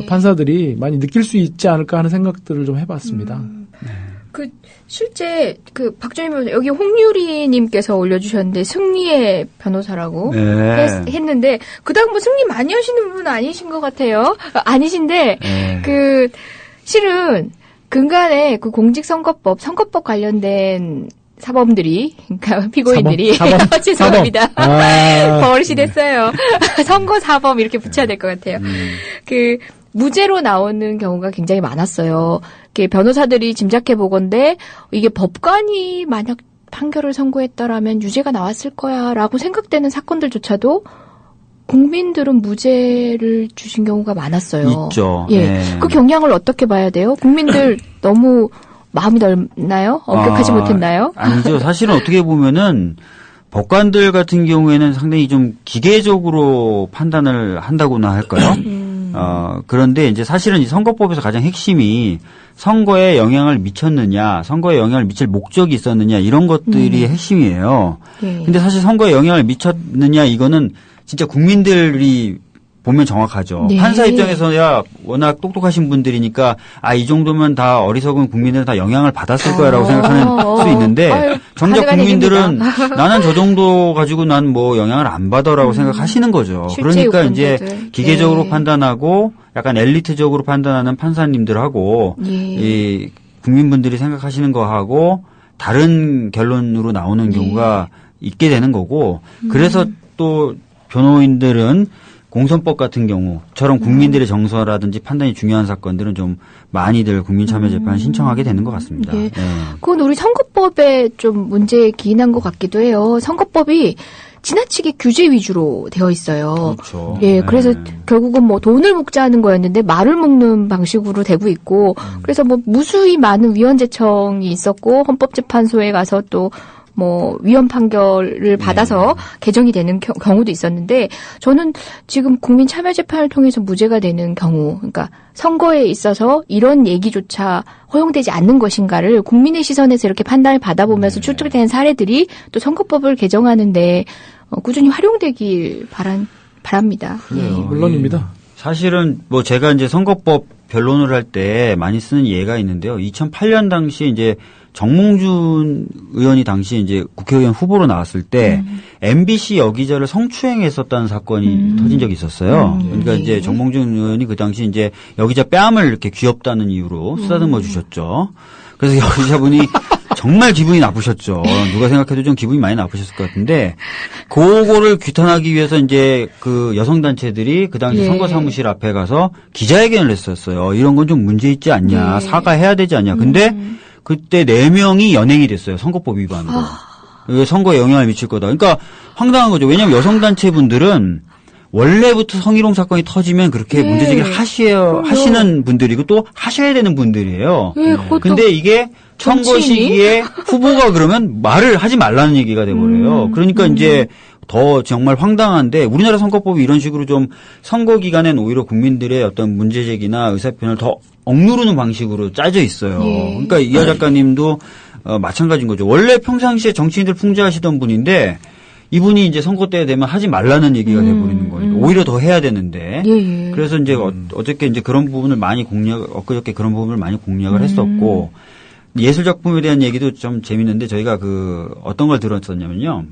[SPEAKER 3] 판사들이 많이 느낄 수 있지 않을까 하는 생각들을 좀 해봤습니다.
[SPEAKER 1] 실제 박정희 변호사 여기 홍유리님께서 올려주셨는데 승리의 변호사라고 했는데 그다음 뭐 승리 많이 하시는 분은 아니신 것 같아요. 아니신데 실은 근간에 선거법 관련된 사범들이, 그러니까 피고인들이 죄송합니다. 버릇이 됐어요. 선거 사범 이렇게 붙여야 될 것 같아요. 무죄로 나오는 경우가 굉장히 많았어요. 변호사들이 짐작해 보건데 이게 법관이 만약 판결을 선고했다라면 유죄가 나왔을 거야라고 생각되는 사건들조차도 국민들은 무죄를 주신 경우가 많았어요.
[SPEAKER 4] 있죠.
[SPEAKER 1] 그 경향을 어떻게 봐야 돼요? 국민들 너무 마음이 넓나요? 엄격하지 못했나요?
[SPEAKER 4] 아니죠. 사실은 어떻게 보면은 법관들 같은 경우에는 상당히 좀 기계적으로 판단을 한다고나 할까요? 그런데 이제 사실은 이 선거법에서 가장 핵심이 선거에 영향을 미쳤느냐, 선거에 영향을 미칠 목적이 있었느냐, 이런 것들이 핵심이에요. 근데 사실 선거에 영향을 미쳤느냐, 이거는 진짜 국민들이 보면 정확하죠. 판사 입장에서야 워낙 똑똑하신 분들이니까 이 정도면 다 어리석은 국민들은 다 영향을 받았을 거야라고 생각하는 수 있는데 정작 국민들은 나는 저 정도 가지고 난 뭐 영향을 안 받아라고 생각하시는 거죠. 그러니까 이제 기계적으로 판단하고 약간 엘리트적으로 판단하는 판사님들하고 이 국민분들이 생각하시는 거하고 다른 결론으로 나오는 경우가 있게 되는 거고 그래서 또 변호인들은 공선법 같은 경우처럼 국민들의 정서라든지 판단이 중요한 사건들은 좀 많이들 국민참여재판 신청하게 되는 것 같습니다.
[SPEAKER 1] 그건 우리 선거법에 좀 문제에 기인한 것 같기도 해요. 선거법이 지나치게 규제 위주로 되어 있어요.
[SPEAKER 4] 그렇죠.
[SPEAKER 1] 그래서 결국은 뭐 돈을 먹자는 거였는데 말을 먹는 방식으로 되고 있고 그래서 뭐 무수히 많은 위헌재청이 있었고 헌법재판소에 가서 또 뭐 위헌 판결을 받아서 개정이 되는 경우도 있었는데 저는 지금 국민참여재판을 통해서 무죄가 되는 경우 그러니까 선거에 있어서 이런 얘기조차 허용되지 않는 것인가를 국민의 시선에서 이렇게 판단을 받아보면서 추측되는 사례들이 또 선거법을 개정하는데 꾸준히 활용되길 바랍니다.
[SPEAKER 3] 물론입니다.
[SPEAKER 4] 사실은 뭐 제가 이제 선거법 변론을 할 때 많이 쓰는 예가 있는데요. 2008년 당시 이제 정몽준 의원이 당시 이제 국회의원 후보로 나왔을 때 MBC 여기자를 성추행했었다는 사건이 터진 적이 있었어요. 그러니까 이제 정몽준 의원이 그 당시 이제 여기자 뺨을 이렇게 귀엽다는 이유로 쓰다듬어 주셨죠. 그래서 여기자분이 정말 기분이 나쁘셨죠. 누가 생각해도 좀 기분이 많이 나쁘셨을 것 같은데, 그거를 규탄하기 위해서 이제 그 여성단체들이 그 당시 선거사무실 앞에 가서 기자회견을 했었어요. 이런 건 좀 문제 있지 않냐, 사과해야 되지 않냐. 근데 그때 4명이 연행이 됐어요. 선거법 위반으로. 선거에 영향을 미칠 거다. 그러니까 황당한 거죠. 왜냐하면 여성단체분들은 원래부터 성희롱 사건이 터지면 그렇게 문제제기를 하시는 분들이고 또 하셔야 되는 분들이에요. 근데 이게 선거 시기에 후보가 그러면 말을 하지 말라는 얘기가 돼버려요. 그러니까 이제 더 정말 황당한데 우리나라 선거법이 이런 식으로 좀 선거 기간엔 오히려 국민들의 어떤 문제제기나 의사표현을 더 억누르는 방식으로 짜져 있어요. 그러니까 이하 작가님도 마찬가지인 거죠. 원래 평상시에 정치인들 풍자하시던 분인데 이분이 이제 선거 때 되면 하지 말라는 얘기가 돼버리는 거예요. 오히려 더 해야 되는데. 그래서 이제 어저께 이제 그런 부분을 많이 엊그저께 그런 부분을 많이 공략을 했었고, 예술 작품에 대한 얘기도 좀 재밌는데 저희가 어떤 걸 들었었냐면요.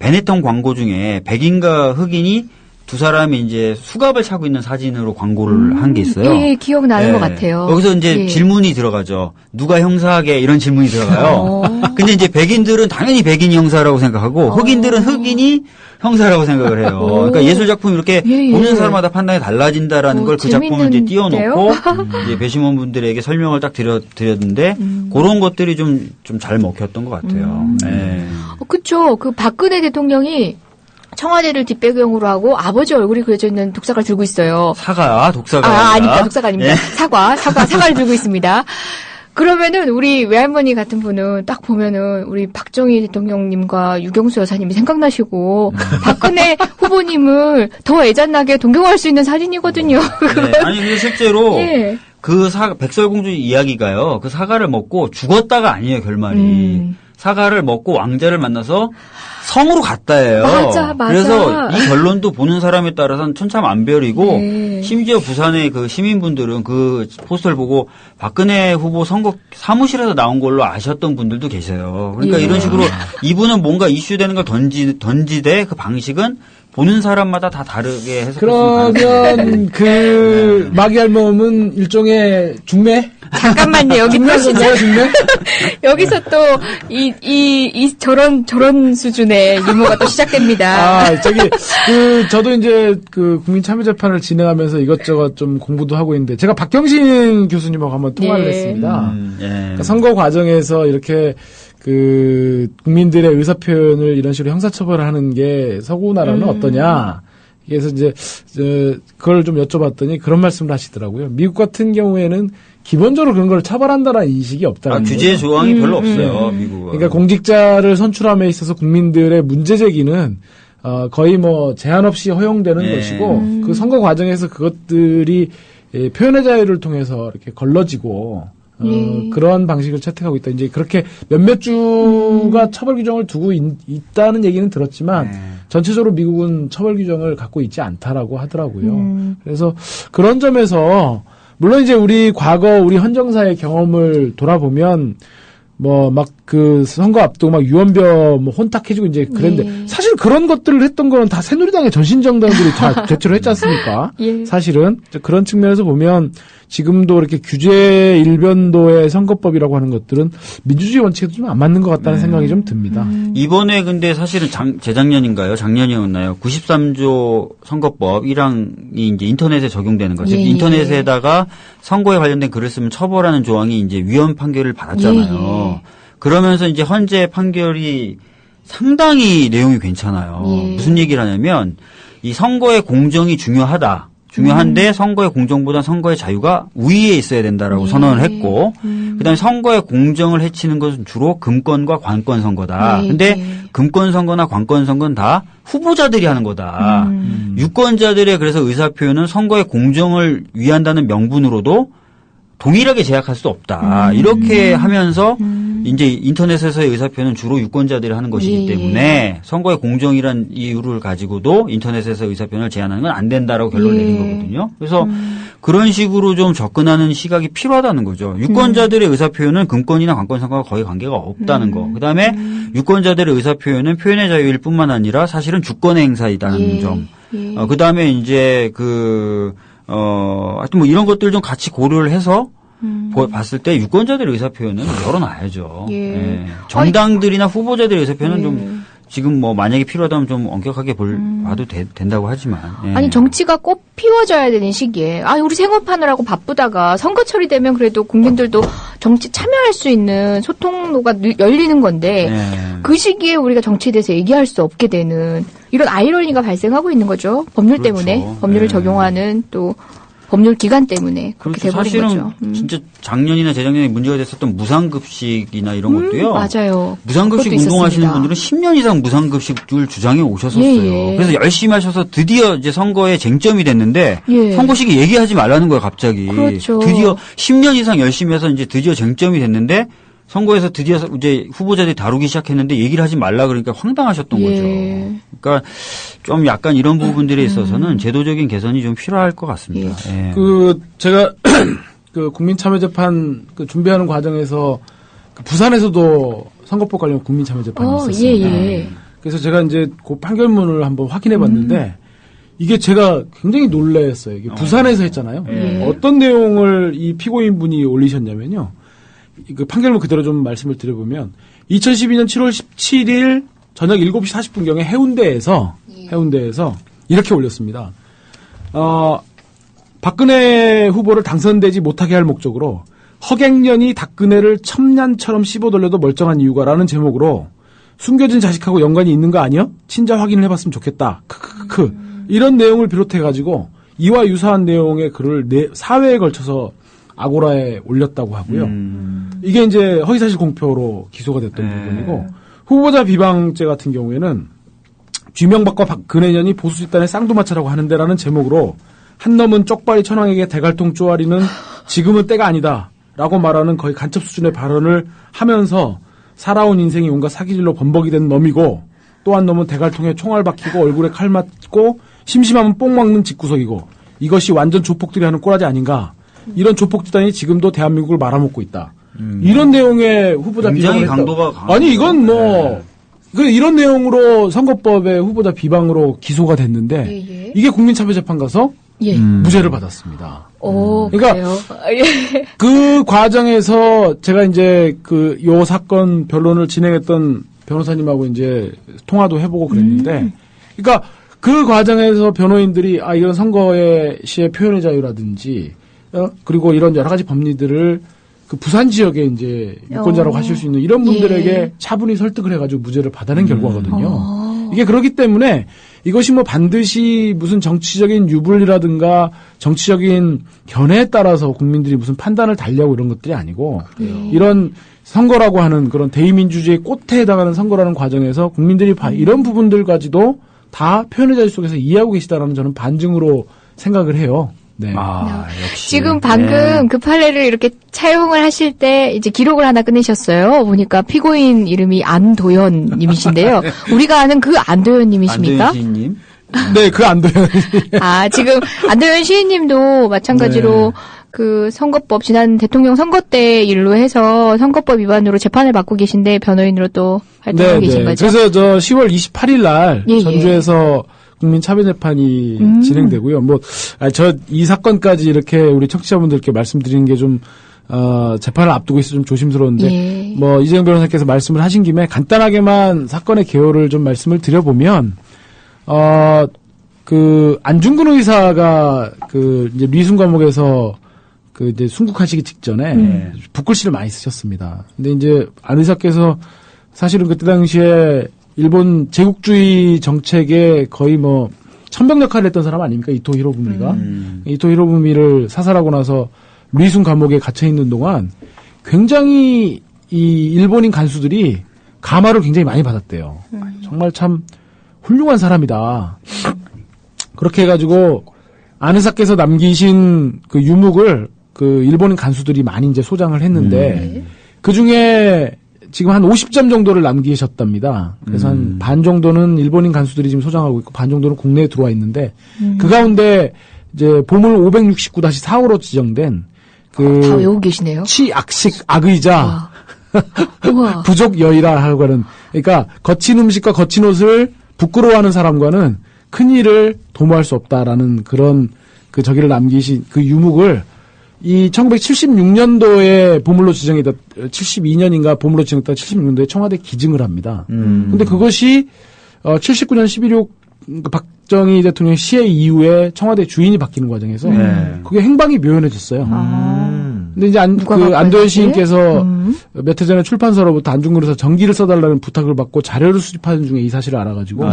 [SPEAKER 4] 베네통 광고 중에 백인과 흑인이 두 사람이 이제 수갑을 차고 있는 사진으로 광고를 한 게 있어요.
[SPEAKER 1] 예, 기억나는
[SPEAKER 4] 예.
[SPEAKER 1] 것 같아요.
[SPEAKER 4] 여기서 이제
[SPEAKER 1] 예.
[SPEAKER 4] 질문이 들어가죠. 누가 형사하게 이런 질문이 들어가요. 근데 이제 백인들은 당연히 백인이 형사라고 생각하고 흑인들은 흑인이 형사라고 생각을 해요. 그러니까 예술 작품이 이렇게
[SPEAKER 1] 예, 예.
[SPEAKER 4] 보는 사람마다 판단이 달라진다라는 걸 그 작품을 이제 띄워놓고 이제 배심원분들에게 설명을 딱 드렸는데 그런 것들이 좀 잘 먹혔던 것 같아요. 예.
[SPEAKER 1] 그쵸. 그 박근혜 대통령이 청와대를 뒷배경으로 하고 아버지 얼굴이 그려져 있는 독사가를 들고 있어요.
[SPEAKER 4] 사과, 독사가
[SPEAKER 1] 아닙니다. 독사가 아닙니다.
[SPEAKER 4] 예.
[SPEAKER 1] 사과를 들고 있습니다. 그러면은 우리 외할머니 같은 분은 딱 보면은 우리 박정희 대통령님과 유경수 여사님이 생각나시고 박근혜 후보님을 더 애잔하게 동경할 수 있는 사진이거든요.
[SPEAKER 4] 네. 아니 근데 실제로
[SPEAKER 1] 예.
[SPEAKER 4] 그 백설공주 이야기가요. 그 사과를 먹고 죽었다가 아니에요 결말이. 사과를 먹고 왕자를 만나서 성으로 갔다예요.
[SPEAKER 1] 맞아.
[SPEAKER 4] 그래서 이 결론도 보는 사람에 따라서는 천차만별이고
[SPEAKER 1] 네.
[SPEAKER 4] 심지어 부산의 그 시민분들은 그 포스터를 보고 박근혜 후보 선거 사무실에서 나온 걸로 아셨던 분들도 계세요. 그러니까
[SPEAKER 1] 예.
[SPEAKER 4] 이런 식으로 이분은 뭔가 이슈되는 걸 던지되 그 방식은 보는 사람마다 다 다르게 해석할 수 있는
[SPEAKER 3] 그러면 그 마귀알몸은 일종의 중매?
[SPEAKER 1] 잠깐만요. 여기 또 시작.
[SPEAKER 3] 중매?
[SPEAKER 1] 여기서 또 저런 수준의 유머가 또 시작됩니다.
[SPEAKER 3] 저도 이제 그 국민참여재판을 진행하면서 이것저것 좀 공부도 하고 있는데, 제가 박경신 교수님하고 한번 통화를
[SPEAKER 1] 네.
[SPEAKER 3] 했습니다.
[SPEAKER 4] 예.
[SPEAKER 3] 그러니까 선거 과정에서 이렇게 그 국민들의 의사표현을 이런 식으로 형사처벌을 하는 게 서구 나라는 어떠냐. 그래서 이제 그걸 좀 여쭤봤더니 그런 말씀을 하시더라고요. 미국 같은 경우에는 기본적으로 그런 걸 처벌한다는 인식이 없다는 거예요.
[SPEAKER 4] 규제 조항이 별로 없어요, 미국은.
[SPEAKER 3] 그러니까 공직자를 선출함에 있어서 국민들의 문제 제기는 거의 뭐 제한 없이 허용되는
[SPEAKER 4] 네.
[SPEAKER 3] 것이고 그 선거 과정에서 그것들이 표현의 자유를 통해서 이렇게 걸러지고 그런 방식을 채택하고 있다. 이제 그렇게 몇몇 주가 처벌 규정을 두고 있다는 얘기는 들었지만 전체적으로 미국은 처벌 규정을 갖고 있지 않다라고 하더라고요. 그래서 그런 점에서 물론 이제 우리 과거 우리 헌정사의 경험을 돌아보면 뭐 막 그 선거 앞두고 막 유언벼 뭐 혼탁해지고 이제 그랬는데 사실 그런 것들을 했던 거는 다 새누리당의 전신정당들이 다 제출을 했지 않습니까? 사실은 그런 측면에서 보면 지금도 이렇게 규제 일변도의 선거법이라고 하는 것들은 민주주의 원칙에도 좀 안 맞는 것 같다는 생각이 좀 듭니다.
[SPEAKER 4] 이번에 근데 사실은 재작년인가요? 작년이었나요? 93조 선거법 1항이 이제 인터넷에 적용되는 거죠. 인터넷에다가 선거에 관련된 글을 쓰면 처벌하는 조항이 이제 위헌 판결을 받았잖아요. 그러면서 이제 헌재 판결이 상당히 내용이 괜찮아요. 무슨 얘기를 하냐면 이 선거의 공정이 중요한데 선거의 공정보다 선거의 자유가 우위에 있어야 된다라고 선언을 했고 그다음에 선거의 공정을 해치는 것은 주로 금권과 관권 선거다. 근데 금권 선거나 관권 선거는 다 후보자들이 하는 거다. 유권자들의 그래서 의사표현은 선거의 공정을 위한다는 명분으로도 동일하게 제약할 수 없다. 이렇게 하면서 이제 인터넷에서의 의사표현은 주로 유권자들이 하는 것이기 때문에 선거의 공정이란 이유를 가지고도 인터넷에서 의사표현을 제한하는 건 안 된다라고 결론을 내린 거거든요. 그래서 그런 식으로 좀 접근하는 시각이 필요하다는 거죠. 유권자들의 의사표현은 금권이나 관권 선거와 거의 관계가 없다는 거. 그다음에 유권자들의 의사표현은 표현의 자유일 뿐만 아니라 사실은 주권의 행사이다는 점. 그다음에 이제 하여튼 뭐 이런 것들 좀 같이 고려를 해서 봤을 때 유권자들의 의사표현은 열어놔야죠. 정당들이나 후보자들의 의사표현은 좀 지금 뭐 만약에 필요하다면 좀 엄격하게 봐도 된다고 하지만.
[SPEAKER 1] 아니 정치가 꼭 피워져야 되는 시기에 우리 생업하느라고 바쁘다가 선거철이 되면 그래도 국민들도 정치 참여할 수 있는 소통로가 열리는 건데 그 시기에 우리가 정치에 대해서 얘기할 수 없게 되는 이런 아이러니가 발생하고 있는 거죠. 법률 때문에 법률을 적용하는 또 법률 기간 때문에 그렇게 돼버린
[SPEAKER 4] 사실은
[SPEAKER 1] 거죠.
[SPEAKER 4] 진짜 작년이나 재작년에 문제가 됐었던 무상급식이나 이런 것도요.
[SPEAKER 1] 맞아요.
[SPEAKER 4] 무상급식 운동하시는 분들은 10년 이상 무상급식을 주장해 오셨었어요. 그래서 열심히 하셔서 드디어 이제 선거에 쟁점이 됐는데 선거 시기 얘기하지 말라는 거예요, 갑자기.
[SPEAKER 1] 그렇죠.
[SPEAKER 4] 드디어 10년 이상 열심히 해서 이제 드디어 쟁점이 됐는데 선거에서 드디어 이제 후보자들이 다루기 시작했는데 얘기를 하지 말라 그러니까 황당하셨던 거죠. 그러니까 좀 약간 이런 부분들에 있어서는 제도적인 개선이 좀 필요할 것 같습니다.
[SPEAKER 3] 제가 그 국민참여재판 준비하는 과정에서 부산에서도 선거법 관련 국민참여재판이 있었습니다. 그래서 제가 이제 그 판결문을 한번 확인해 봤는데 이게 제가 굉장히 놀랐어요. 이게 부산에서 했잖아요. 어떤 내용을 이 피고인분이 올리셨냐면요. 그 판결문 그대로 좀 말씀을 드려보면 2012년 7월 17일 저녁 7시 40분경에 해운대에서 이렇게 올렸습니다. 박근혜 후보를 당선되지 못하게 할 목적으로 허갱년이 닭그네를 첨년처럼 씹어돌려도 멀쩡한 이유가라는 제목으로 숨겨진 자식하고 연관이 있는 거 아니야? 친자 확인을 해봤으면 좋겠다. 크크크. 이런 내용을 비롯해가지고 이와 유사한 내용의 글을 4회에 걸쳐서 아고라에 올렸다고 하고요. 이게 이제 허위사실 공표로 기소가 됐던 부분이고 후보자 비방죄 같은 경우에는 쥐명박과 박근혜년이 보수 집단의 쌍두마차라고 하는데라는 제목으로 한 놈은 쪽발이 천왕에게 대갈통 쪼아리는 지금은 때가 아니다 라고 말하는 거의 간첩 수준의 발언을 하면서 살아온 인생이 온갖 사기질로 범벅이 된 놈이고 또 한 놈은 대갈통에 총알 박히고 얼굴에 칼 맞고 심심하면 뽕 막는 집구석이고 이것이 완전 조폭들이 하는 꼬라지 아닌가. 이런 조폭 집단이 지금도 대한민국을 말아먹고 있다. 이런 내용의 후보자
[SPEAKER 4] 굉장히
[SPEAKER 3] 비방을
[SPEAKER 4] 강도가
[SPEAKER 3] 했다. 아니 이건 뭐 이런 내용으로 선거법의 후보자 비방으로 기소가 됐는데 이게 국민참여재판 가서 무죄를 받았습니다. 그러니까
[SPEAKER 1] 그래요?
[SPEAKER 3] 그 과정에서 제가 이제 요 사건 변론을 진행했던 변호사님하고 이제 통화도 해보고 그랬는데, 그러니까 그 과정에서 변호인들이 이런 선거의 시의 표현의 자유라든지 그리고 이런 여러 가지 법리들을 그 부산 지역에 이제 유권자라고 하실 수 있는 이런 분들에게 차분히 설득을 해가지고 무죄를 받아낸 결과거든요. 이게 그렇기 때문에 이것이 뭐 반드시 무슨 정치적인 유불리라든가 정치적인 견해에 따라서 국민들이 무슨 판단을 달리하고 이런 것들이 아니고 이런 선거라고 하는 그런 대의민주주의의 꽃에 해당하는 선거라는 과정에서 국민들이 이런 부분들까지도 다 표현의 자유 속에서 이해하고 계시다라는 저는 반증으로 생각을 해요. 네.
[SPEAKER 4] 역시.
[SPEAKER 1] 지금 방금 그 판례를 이렇게 차용을 하실 때 이제 기록을 하나 꺼내셨어요. 보니까 피고인 이름이 안도현 님이신데요. 우리가 아는 그 안도현 님이십니까?
[SPEAKER 4] 안도현 시인님.
[SPEAKER 3] 네, 그 안도현.
[SPEAKER 1] 지금 안도현 시인님도 마찬가지로 그 선거법 지난 대통령 선거 때 일로 해서 선거법 위반으로 재판을 받고 계신데 변호인으로 또 활동하고 계신 거죠.
[SPEAKER 3] 그래서 저 10월 28일 날 전주에서 국민 참여재판이 진행되고요. 이 사건까지 이렇게 우리 청취자분들께 말씀드리는 게 좀, 재판을 앞두고 있어 좀 조심스러운데, 이재용 변호사께서 말씀을 하신 김에 간단하게만 사건의 개요를 좀 말씀을 드려보면, 안중근 의사가 이제 미순 감옥에서 이제 순국하시기 직전에 붓글씨를 많이 쓰셨습니다. 근데 이제 안 의사께서 사실은 그때 당시에 일본 제국주의 정책에 거의 천병 역할을 했던 사람 아닙니까? 이토 히로부미가. 이토 히로부미를 사살하고 나서 리순 감옥에 갇혀 있는 동안 굉장히 이 일본인 간수들이 감화를 굉장히 많이 받았대요. 정말 참 훌륭한 사람이다. 그렇게 해가지고 안 의사께서 남기신 그 유묵을 그 일본인 간수들이 많이 이제 소장을 했는데 그 중에 지금 한 50점 정도를 남기셨답니다. 그래서 한 반 정도는 일본인 간수들이 지금 소장하고 있고 반 정도는 국내에 들어와 있는데 그 가운데 이제 보물 569-4호로 지정된
[SPEAKER 1] 다 외우고 계시네요.
[SPEAKER 3] 치악식 악의자
[SPEAKER 1] 우와.
[SPEAKER 3] 부족 여의라 하고 하는 그러니까 거친 음식과 거친 옷을 부끄러워하는 사람과는 큰 일을 도모할 수 없다라는 그런 그 저기를 남기신 그 유묵을 이 1976년도에 보물로 지정이 됐, 72년인가 보물로 지정됐다 76년도에 청와대 기증을 합니다. 근데 그것이 79년 11.6 박정희 대통령 시해 이후에 청와대 주인이 바뀌는 과정에서 그게 행방이 묘연해졌어요. 근데 이제 안도현 시인께서 몇 해 전에 출판사로부터 안중근 의사 전기를 써달라는 부탁을 받고 자료를 수집하는 중에 이 사실을 알아가지고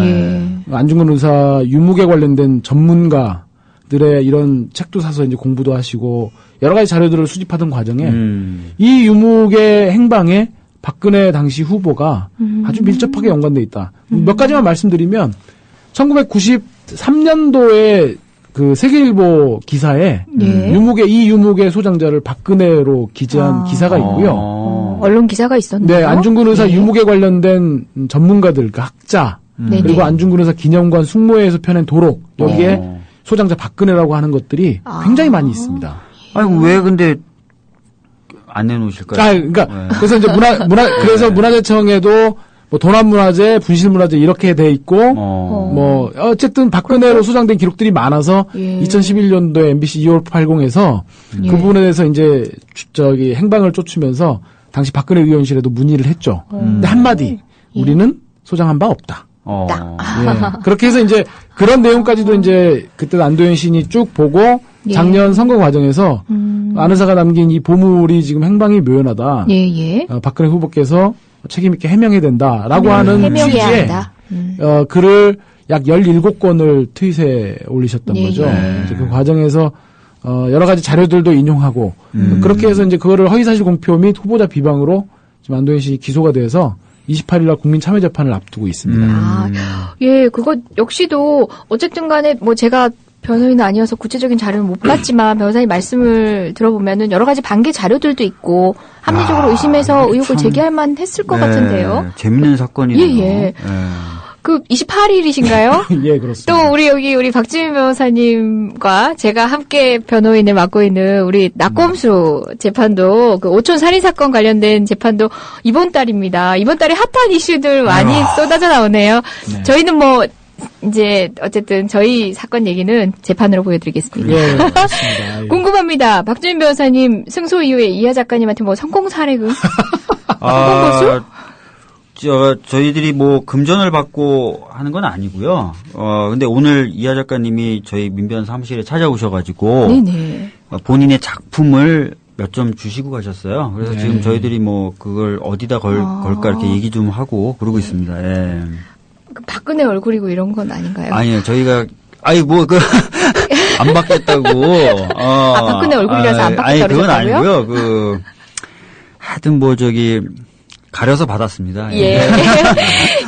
[SPEAKER 3] 안중근 의사 유묵에 관련된 전문가들의 이런 책도 사서 이제 공부도 하시고 여러 가지 자료들을 수집하던 과정에 이 유묵의 행방에 박근혜 당시 후보가 아주 밀접하게 연관돼 있다. 몇 가지만 말씀드리면 1993년도에 그 세계일보 기사에 이 유묵의 소장자를 박근혜로 기재한 기사가 있고요.
[SPEAKER 1] 언론 기사가 있었나요?
[SPEAKER 3] 네, 안중근 의사 유묵에 관련된 전문가들, 그 학자 그리고 안중근 의사 기념관 숙모회에서 펴낸 도록 여기에 소장자 박근혜라고 하는 것들이 굉장히 많이 있습니다.
[SPEAKER 4] 아이고 왜 근데 안 내놓으실까요?
[SPEAKER 3] 그러니까 그래서 이제 그래서 문화재청에도 뭐 도난문화재, 분실문화재 이렇게 돼 있고 뭐 어쨌든 박근혜로 수장된 기록들이 많아서
[SPEAKER 1] 예.
[SPEAKER 3] 2011년도에 MBC 2580에서
[SPEAKER 1] 예.
[SPEAKER 3] 그 부분에 대해서 이제 저기 행방을 쫓으면서 당시 박근혜 의원실에도 문의를 했죠. 근데 한마디 우리는 소장한 바 없다. 예. 그렇게 해서 이제 그런 내용까지도 이제 그때 안도현 시인이 쭉 보고 작년 선거 과정에서 안의사가 남긴 이 보물이 지금 행방이 묘연하다.
[SPEAKER 1] 예.
[SPEAKER 3] 박근혜 후보께서 책임 있게 해명해야 된다라고 하는
[SPEAKER 1] 해명해야
[SPEAKER 3] 취지의
[SPEAKER 1] 한다.
[SPEAKER 3] 글을 약 17건을 트윗에 올리셨던
[SPEAKER 1] 예,
[SPEAKER 3] 거죠.
[SPEAKER 1] 예.
[SPEAKER 3] 이제 그 과정에서 여러 가지 자료들도 인용하고 그렇게 해서 이제 그거를 허위사실 공표 및 후보자 비방으로 지금 안도현 씨 기소가 돼서 28일 날 국민참여재판을 앞두고 있습니다.
[SPEAKER 1] 예, 그거 역시도 어쨌든 간에 뭐 제가 변호인은 아니어서 구체적인 자료는 못 봤지만 변호사님 말씀을 들어보면은 여러 가지 반개 자료들도 있고 합리적으로 의심해서 의혹을 제기할 만 했을 것 같은데요.
[SPEAKER 4] 재밌는 사건이네요.
[SPEAKER 1] 예. 그 28일이신가요?
[SPEAKER 3] 예, 그렇습니다.
[SPEAKER 1] 또 우리 박지민 변호사님과 제가 함께 변호인을 맡고 있는 우리 낙검수 재판도 그 오촌 살인 사건 관련된 재판도 이번 달입니다. 이번 달에 핫한 이슈들 많이 쏟아져 나오네요.
[SPEAKER 3] 네.
[SPEAKER 1] 저희는 뭐 이제 어쨌든 저희 사건 얘기는 재판으로 보여드리겠습니다.
[SPEAKER 3] 예, 그렇습니다. 예.
[SPEAKER 1] 궁금합니다. 박지민 변호사님 승소 이후에 이하 작가님한테 뭐 성공 사례금? 성공 보수?
[SPEAKER 4] 저희들이 뭐 금전을 받고 하는 건 아니고요. 근데 오늘 이하 작가님이 저희 민변 사무실에 찾아오셔가지고
[SPEAKER 1] 네네.
[SPEAKER 4] 본인의 작품을 몇 점 주시고 가셨어요. 그래서
[SPEAKER 3] 네.
[SPEAKER 4] 지금 저희들이 뭐 그걸 어디다 걸까 이렇게 얘기 좀 하고 그러고 있습니다. 예.
[SPEAKER 1] 그 박근혜 얼굴이고 이런 건 아닌가요?
[SPEAKER 4] 아니요, 저희가 안 받겠다고.
[SPEAKER 1] 박근혜 얼굴이라서 안 받겠다고
[SPEAKER 4] 아니, 그건
[SPEAKER 1] 그러셨다고요?
[SPEAKER 4] 아니고요. 하여튼 가려서 받았습니다.
[SPEAKER 1] 예.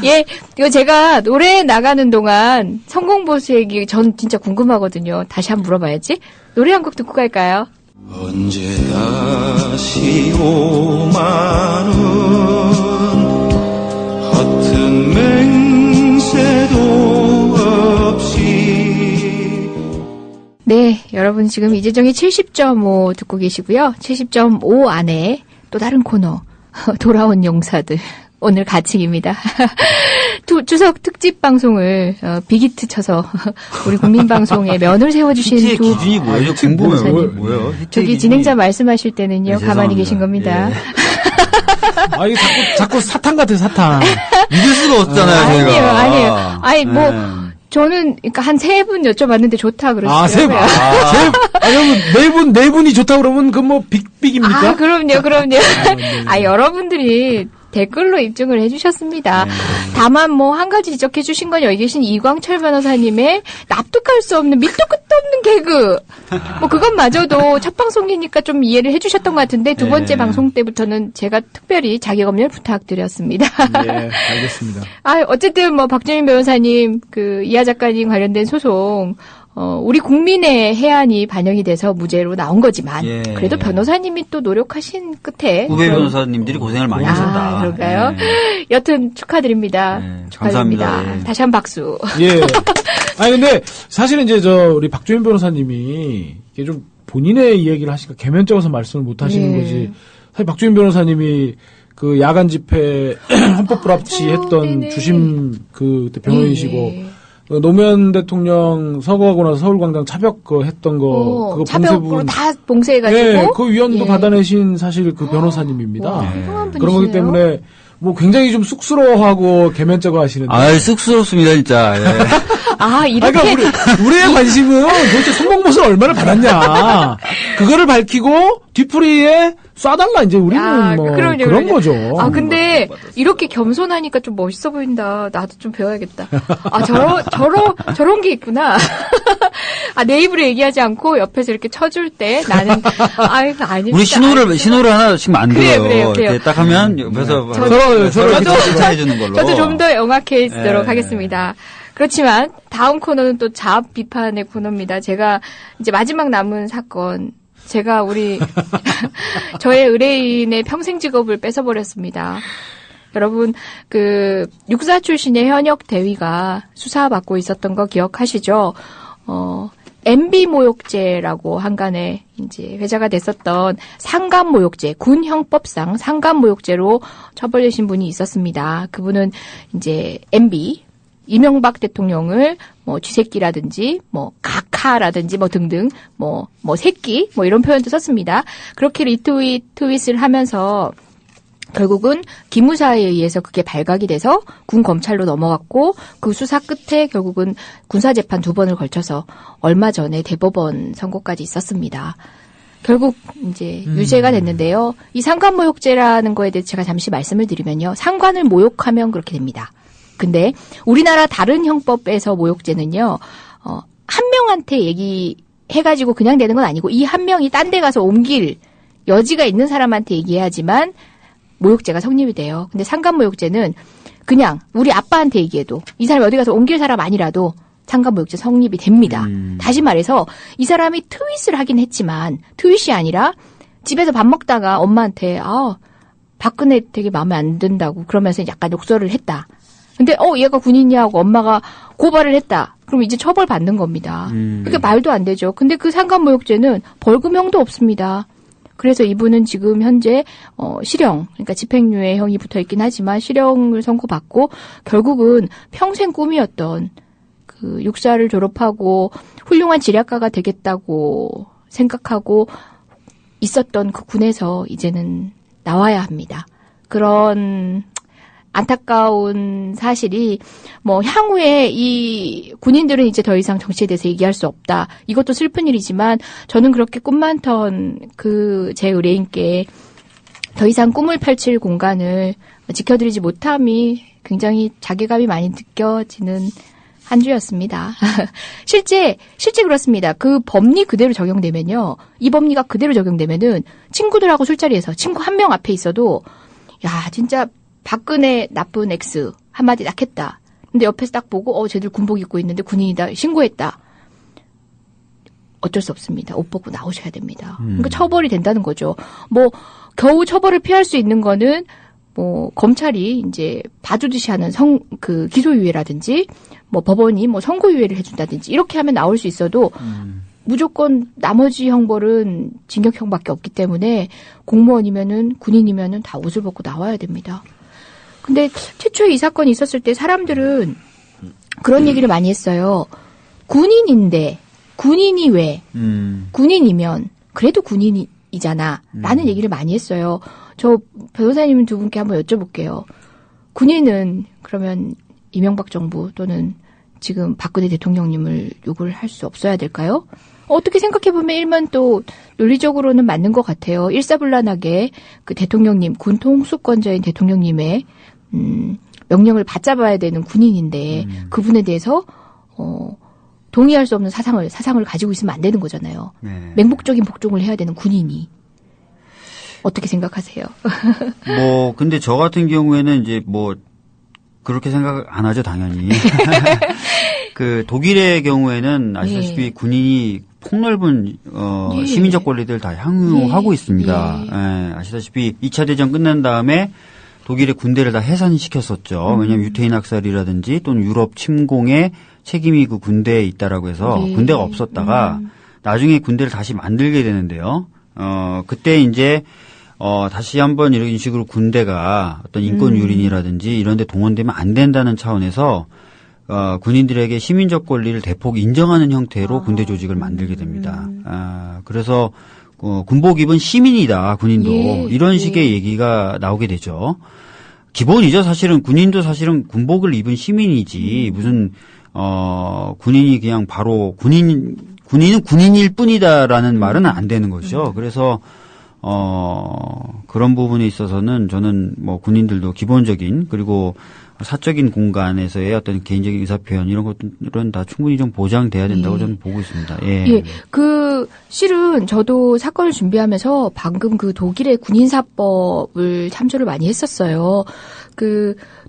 [SPEAKER 1] 예. 이거 제가 노래 나가는 동안 성공보수 얘기 전 진짜 궁금하거든요. 다시 한번 물어봐야지. 노래 한 곡 듣고 갈까요?
[SPEAKER 6] 언제 다시 오마는 허튼 맹세도 없이.
[SPEAKER 1] 네, 여러분 지금 이재정의 70.5 듣고 계시고요. 70.5 안에 또 다른 코너 돌아온 용사들 오늘 가칭입니다. 추석 특집 방송을 빅히트 쳐서 우리 국민방송에 면을 세워주신
[SPEAKER 4] 히트의
[SPEAKER 1] 두
[SPEAKER 4] 기준이 뭐예요?
[SPEAKER 1] 변호사님.
[SPEAKER 4] 뭐예요?
[SPEAKER 1] 저기 진행자 말씀하실 때는요.
[SPEAKER 4] 네,
[SPEAKER 1] 가만히
[SPEAKER 4] 죄송합니다.
[SPEAKER 1] 계신 겁니다.
[SPEAKER 3] 아, 이게 자꾸 사탕 같아, 사탕.
[SPEAKER 4] 믿을 수가 없잖아요, 저희가.
[SPEAKER 1] 아니에요. 아니, 뭐,
[SPEAKER 4] 네.
[SPEAKER 1] 저는, 그러니까 한 3분 여쭤봤는데 좋다 그러시더라고요.
[SPEAKER 3] 세 분. 그러면 네 분이 좋다 그러면 그 뭐 빅빅입니까?
[SPEAKER 1] 아, 그럼요. 여러분들이 댓글로 입증을 해주셨습니다. 다만 뭐 한 가지 지적해 주신 건 여기 계신 이광철 변호사님의 납득할 수 없는 밑도 끝도 없는 개그. 뭐 그것마저도 첫 방송이니까 좀 이해를 해주셨던 것 같은데 두 번째 방송 때부터는 제가 특별히 자기검열 부탁드렸습니다.
[SPEAKER 3] 예, 알겠습니다.
[SPEAKER 1] 어쨌든 뭐 박주민 변호사님 그 이하 작가님 관련된 소송 우리 국민의 해안이 반영이 돼서 무죄로 나온 거지만
[SPEAKER 4] 예.
[SPEAKER 1] 그래도 변호사님이 또 노력하신 끝에
[SPEAKER 4] 후배 변호사님들이 고생을 많이 하셨다.
[SPEAKER 1] 그런가요?
[SPEAKER 4] 네.
[SPEAKER 1] 여튼 축하드립니다.
[SPEAKER 4] 네,
[SPEAKER 1] 축하드립니다.
[SPEAKER 4] 감사합니다. 예.
[SPEAKER 1] 다시 한 박수.
[SPEAKER 3] 예. 아니 근데 사실은 이제 우리 박주민 변호사님이 이게 좀 본인의 이야기를 하시니까 개면적어서 말씀을 못 하시는
[SPEAKER 1] 네.
[SPEAKER 3] 거지. 사실 박주민 변호사님이 그 야간 집회 헌법 불합치했던
[SPEAKER 1] 네네.
[SPEAKER 3] 주심 그때 변호인이시고
[SPEAKER 1] 예.
[SPEAKER 3] 노무현 대통령 서거하고 나서 서울광장 차벽 했던 거 그거
[SPEAKER 1] 차벽으로
[SPEAKER 3] 봉쇄분
[SPEAKER 1] 다 봉쇄해가지고
[SPEAKER 3] 예, 그 위원도
[SPEAKER 1] 예.
[SPEAKER 3] 받아내신 사실 그 변호사님입니다.
[SPEAKER 1] 와, 훌륭한 분이시네요.
[SPEAKER 3] 그런 거기 때문에 뭐 굉장히 좀 쑥스러워하고 개면적어 하시는데.
[SPEAKER 4] 쑥스럽습니다, 진짜. 예.
[SPEAKER 1] 이렇게
[SPEAKER 3] 그러니까 우리의 관심은 도대체 성공보수를 얼마나 받았냐. 그거를 밝히고 뒤풀이에 쏴달라 이제 우리는 뭐
[SPEAKER 1] 그럼요,
[SPEAKER 3] 그런
[SPEAKER 1] 그럼요.
[SPEAKER 3] 거죠.
[SPEAKER 1] 근데 이렇게 겸손하니까 좀 멋있어 보인다. 나도 좀 배워야겠다. 저런 게 있구나. 내 입으로 얘기하지 않고 옆에서 이렇게 쳐줄 때 나는 아닙니다.
[SPEAKER 4] 우리 신호를 하나씩 만들어요.
[SPEAKER 1] 그래요.
[SPEAKER 4] 이렇게 딱 하면 옆에서
[SPEAKER 3] 서로
[SPEAKER 4] 해주는 걸로.
[SPEAKER 1] 저도 좀 더 영악해지도록
[SPEAKER 4] 예.
[SPEAKER 1] 하겠습니다. 그렇지만 다음 코너는 또 자업 비판의 코너입니다. 제가 이제 마지막 남은 사건, 제가 저의 의뢰인의 평생 직업을 뺏어버렸습니다. 여러분, 육사 출신의 현역 대위가 수사받고 있었던 거 기억하시죠? MB 모욕죄라고 한간에 이제 회자가 됐었던 상감 모욕죄, 군 형법상 상감 모욕죄로 처벌되신 분이 있었습니다. 그분은 이제 MB 이명박 대통령을 뭐 쥐새끼라든지 뭐 각하라든지 뭐 등등 뭐 새끼 뭐 이런 표현도 썼습니다. 그렇게 리트윗을 하면서 결국은 기무사에 의해서 그게 발각이 돼서 군 검찰로 넘어갔고 그 수사 끝에 결국은 군사재판 2번을 걸쳐서 얼마 전에 대법원 선고까지 있었습니다. 결국 이제 유죄가 됐는데요. 이 상관모욕죄라는 거에 대해서 제가 잠시 말씀을 드리면요. 상관을 모욕하면 그렇게 됩니다. 근데 우리나라 다른 형법에서 모욕죄는요. 한 명한테 얘기해가지고 그냥 되는 건 아니고 이 한 명이 딴 데 가서 옮길 여지가 있는 사람한테 얘기해야지만 모욕죄가 성립이 돼요. 근데 상관모욕죄는 그냥 우리 아빠한테 얘기해도 이 사람이 어디 가서 옮길 사람 아니라도 상관모욕죄 성립이 됩니다. 다시 말해서 이 사람이 트윗을 하긴 했지만 트윗이 아니라 집에서 밥 먹다가 엄마한테 박근혜 되게 마음에 안 든다고 그러면서 약간 욕설을 했다. 근데 얘가 군인이야 하고 엄마가 고발을 했다. 그럼 이제 처벌받는 겁니다. 그게 말도 안 되죠. 근데 그 상관모욕죄는 벌금형도 없습니다. 그래서 이분은 지금 현재 실형, 그러니까 집행유예 형이 붙어있긴 하지만 실형을 선고받고 결국은 평생 꿈이었던 그 육사를 졸업하고 훌륭한 지략가가 되겠다고 생각하고 있었던 그 군에서 이제는 나와야 합니다. 그런 안타까운 사실이 뭐 향후에 이 군인들은 이제 더 이상 정치에 대해서 얘기할 수 없다. 이것도 슬픈 일이지만 저는 그렇게 꿈 많던 그 제 의뢰인께 더 이상 꿈을 펼칠 공간을 지켜드리지 못함이 굉장히 자괴감이 많이 느껴지는 한 주였습니다. 실제 그렇습니다. 그 법리 그대로 적용되면요. 이 법리가 그대로 적용되면은 친구들하고 술자리에서 친구 한 명 앞에 있어도 야 진짜 박근혜 나쁜 X 한마디 딱 했다. 근데 옆에서 딱 보고 쟤들 군복 입고 있는데 군인이다 신고했다. 어쩔 수 없습니다. 옷 벗고 나오셔야 됩니다. 그러니까 처벌이 된다는 거죠. 뭐 겨우 처벌을 피할 수 있는 거는 뭐 검찰이 이제 봐주듯이 하는 그 기소유예라든지 뭐 법원이 뭐 선고유예를 해준다든지 이렇게 하면 나올 수 있어도 무조건 나머지 형벌은 징역형밖에 없기 때문에 공무원이면은 군인이면은 다 옷을 벗고 나와야 됩니다. 근데 최초에 이 사건이 있었을 때 사람들은 그런 얘기를 많이 했어요. 군인인데 군인이 왜? 군인이면 그래도 군인이잖아. 라는 얘기를 많이 했어요. 저 변호사님 두 분께 한번 여쭤볼게요. 군인은 그러면 이명박 정부 또는 지금 박근혜 대통령님을 욕을 할 수 없어야 될까요? 어떻게 생각해보면 일면 또 논리적으로는 맞는 것 같아요. 일사불란하게 그 대통령님, 군 통수권자인 대통령님의 명령을 받잡아야 되는 군인인데 그분에 대해서 동의할 수 없는 사상을 가지고 있으면 안 되는 거잖아요. 네. 맹목적인 복종을 해야 되는 군인이. 어떻게 생각하세요?
[SPEAKER 4] 근데 저 같은 경우에는 이제 그렇게 생각 안 하죠, 당연히. 그 독일의 경우에는 아시다시피 군인이 폭넓은
[SPEAKER 1] 예.
[SPEAKER 4] 시민적 권리들 다 향유하고
[SPEAKER 1] 예.
[SPEAKER 4] 있습니다. 예. 아시다시피 2차 대전 끝난 다음에 독일의 군대를 다 해산시켰었죠. 왜냐하면 유태인 학살이라든지 또는 유럽 침공의 책임이 그 군대에 있다라고 해서
[SPEAKER 1] 예.
[SPEAKER 4] 군대가 없었다가 나중에 군대를 다시 만들게 되는데요. 그때 이제 다시 한번 이런 식으로 군대가 어떤 인권 유린이라든지 이런 데 동원되면 안 된다는 차원에서 군인들에게 시민적 권리를 대폭 인정하는 형태로 군대 조직을 만들게 됩니다. 그래서 군복 입은 시민이다, 군인도.
[SPEAKER 1] 예,
[SPEAKER 4] 이런 식의 얘기가 나오게 되죠. 기본이죠. 사실은 군인도 사실은 군복을 입은 시민이지 무슨 군인이 그냥 바로 군인은 군인일 뿐이다라는 말은 안 되는 거죠. 그래서 그런 부분에 있어서는 저는 군인들도 기본적인 그리고 사적인 공간에서의 어떤 개인적인 의사표현 이런 것들은 다 충분히 좀 보장돼야 된다고 저는 보고 있습니다. 예.
[SPEAKER 1] 예. 실은 저도 사건을 준비하면서 방금 그 독일의 군인사법을 참조를 많이 했었어요.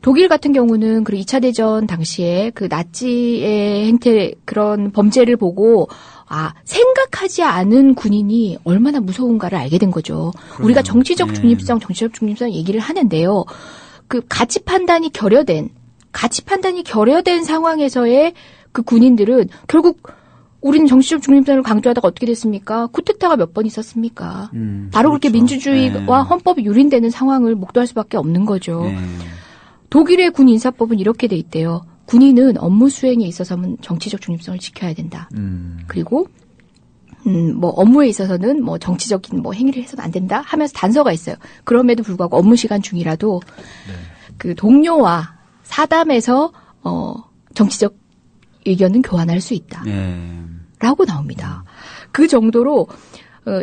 [SPEAKER 1] 독일 같은 경우는 2차 대전 당시에 그 나치의 행태 그런 범죄를 보고 생각하지 않은 군인이 얼마나 무서운가를 알게 된 거죠. 우리가 정치적 중립성 얘기를 하는데요. 그 가치 판단이 결여된 상황에서의 그 군인들은 결국 우리는 정치적 중립성을 강조하다가 어떻게 됐습니까? 쿠데타가 몇 번 있었습니까? 바로 그렇게
[SPEAKER 4] 그렇죠.
[SPEAKER 1] 민주주의와
[SPEAKER 4] 네.
[SPEAKER 1] 헌법이 유린되는 상황을 목도할 수밖에 없는 거죠.
[SPEAKER 4] 네.
[SPEAKER 1] 독일의 군 인사법은 이렇게 돼 있대요. 군인은 업무 수행에 있어서는 정치적 중립성을 지켜야 된다. 그리고 뭐 업무에 있어서는 뭐 정치적인 뭐 행위를 해서는 안 된다 하면서 단서가 있어요. 그럼에도 불구하고 업무 시간 중이라도 그 동료와 사담에서 정치적 의견은 교환할 수 있다.
[SPEAKER 4] 네.
[SPEAKER 1] 라고 나옵니다. 그 정도로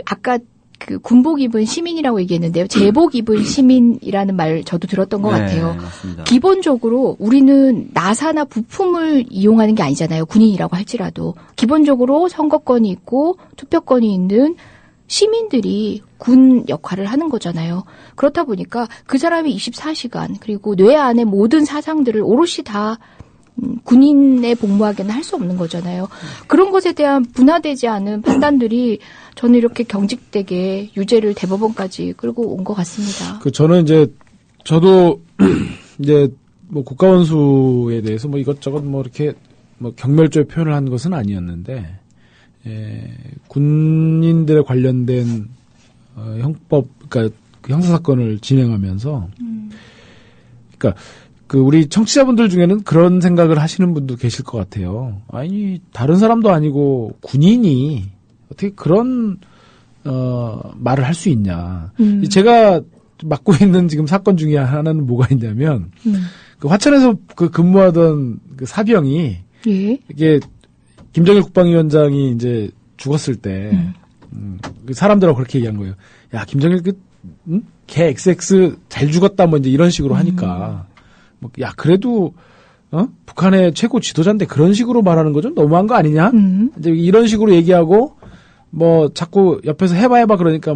[SPEAKER 1] 아까 그 군복 입은 시민이라고 얘기했는데요. 제복 입은 시민이라는 말 저도 들었던 것 같아요.
[SPEAKER 4] 맞습니다.
[SPEAKER 1] 기본적으로 우리는 나사나 부품을 이용하는 게 아니잖아요. 군인이라고 할지라도. 기본적으로 선거권이 있고 투표권이 있는 시민들이 군 역할을 하는 거잖아요. 그렇다 보니까 그 사람이 24시간 그리고 뇌 안의 모든 사상들을 오롯이 다 군인에 복무하기는 할 수 없는 거잖아요. 그런 것에 대한 분화되지 않은 판단들이 저는 이렇게 경직되게 유죄를 대법원까지 끌고 온 것 같습니다.
[SPEAKER 3] 저는 저도 이제 뭐 국가원수에 대해서 뭐 이것저것 뭐 이렇게 뭐 경멸조의 표현을 한 것은 아니었는데, 군인들에 관련된 형법, 그러니까 그 형사사건을 진행하면서, 그러니까 우리 청취자분들 중에는 그런 생각을 하시는 분도 계실 것 같아요. 아니, 다른 사람도 아니고 군인이 어떻게 그런, 말을 할 수 있냐. 제가 맡고 있는 지금 사건 중에 하나는 뭐가 있냐면, 그 화천에서 그 근무하던 그 사병이,
[SPEAKER 1] 예.
[SPEAKER 3] 이게 김정일 국방위원장이 이제 죽었을 때, 그 사람들하고 그렇게 얘기한 거예요. 야, 김정일 걔 XX 잘 죽었다 뭐 이제 이런 식으로 하니까, 야, 그래도, 북한의 최고 지도자인데 그런 식으로 말하는 거 좀 너무한 거 아니냐? 이제 이런 식으로 얘기하고, 뭐, 자꾸 옆에서 해봐 그러니까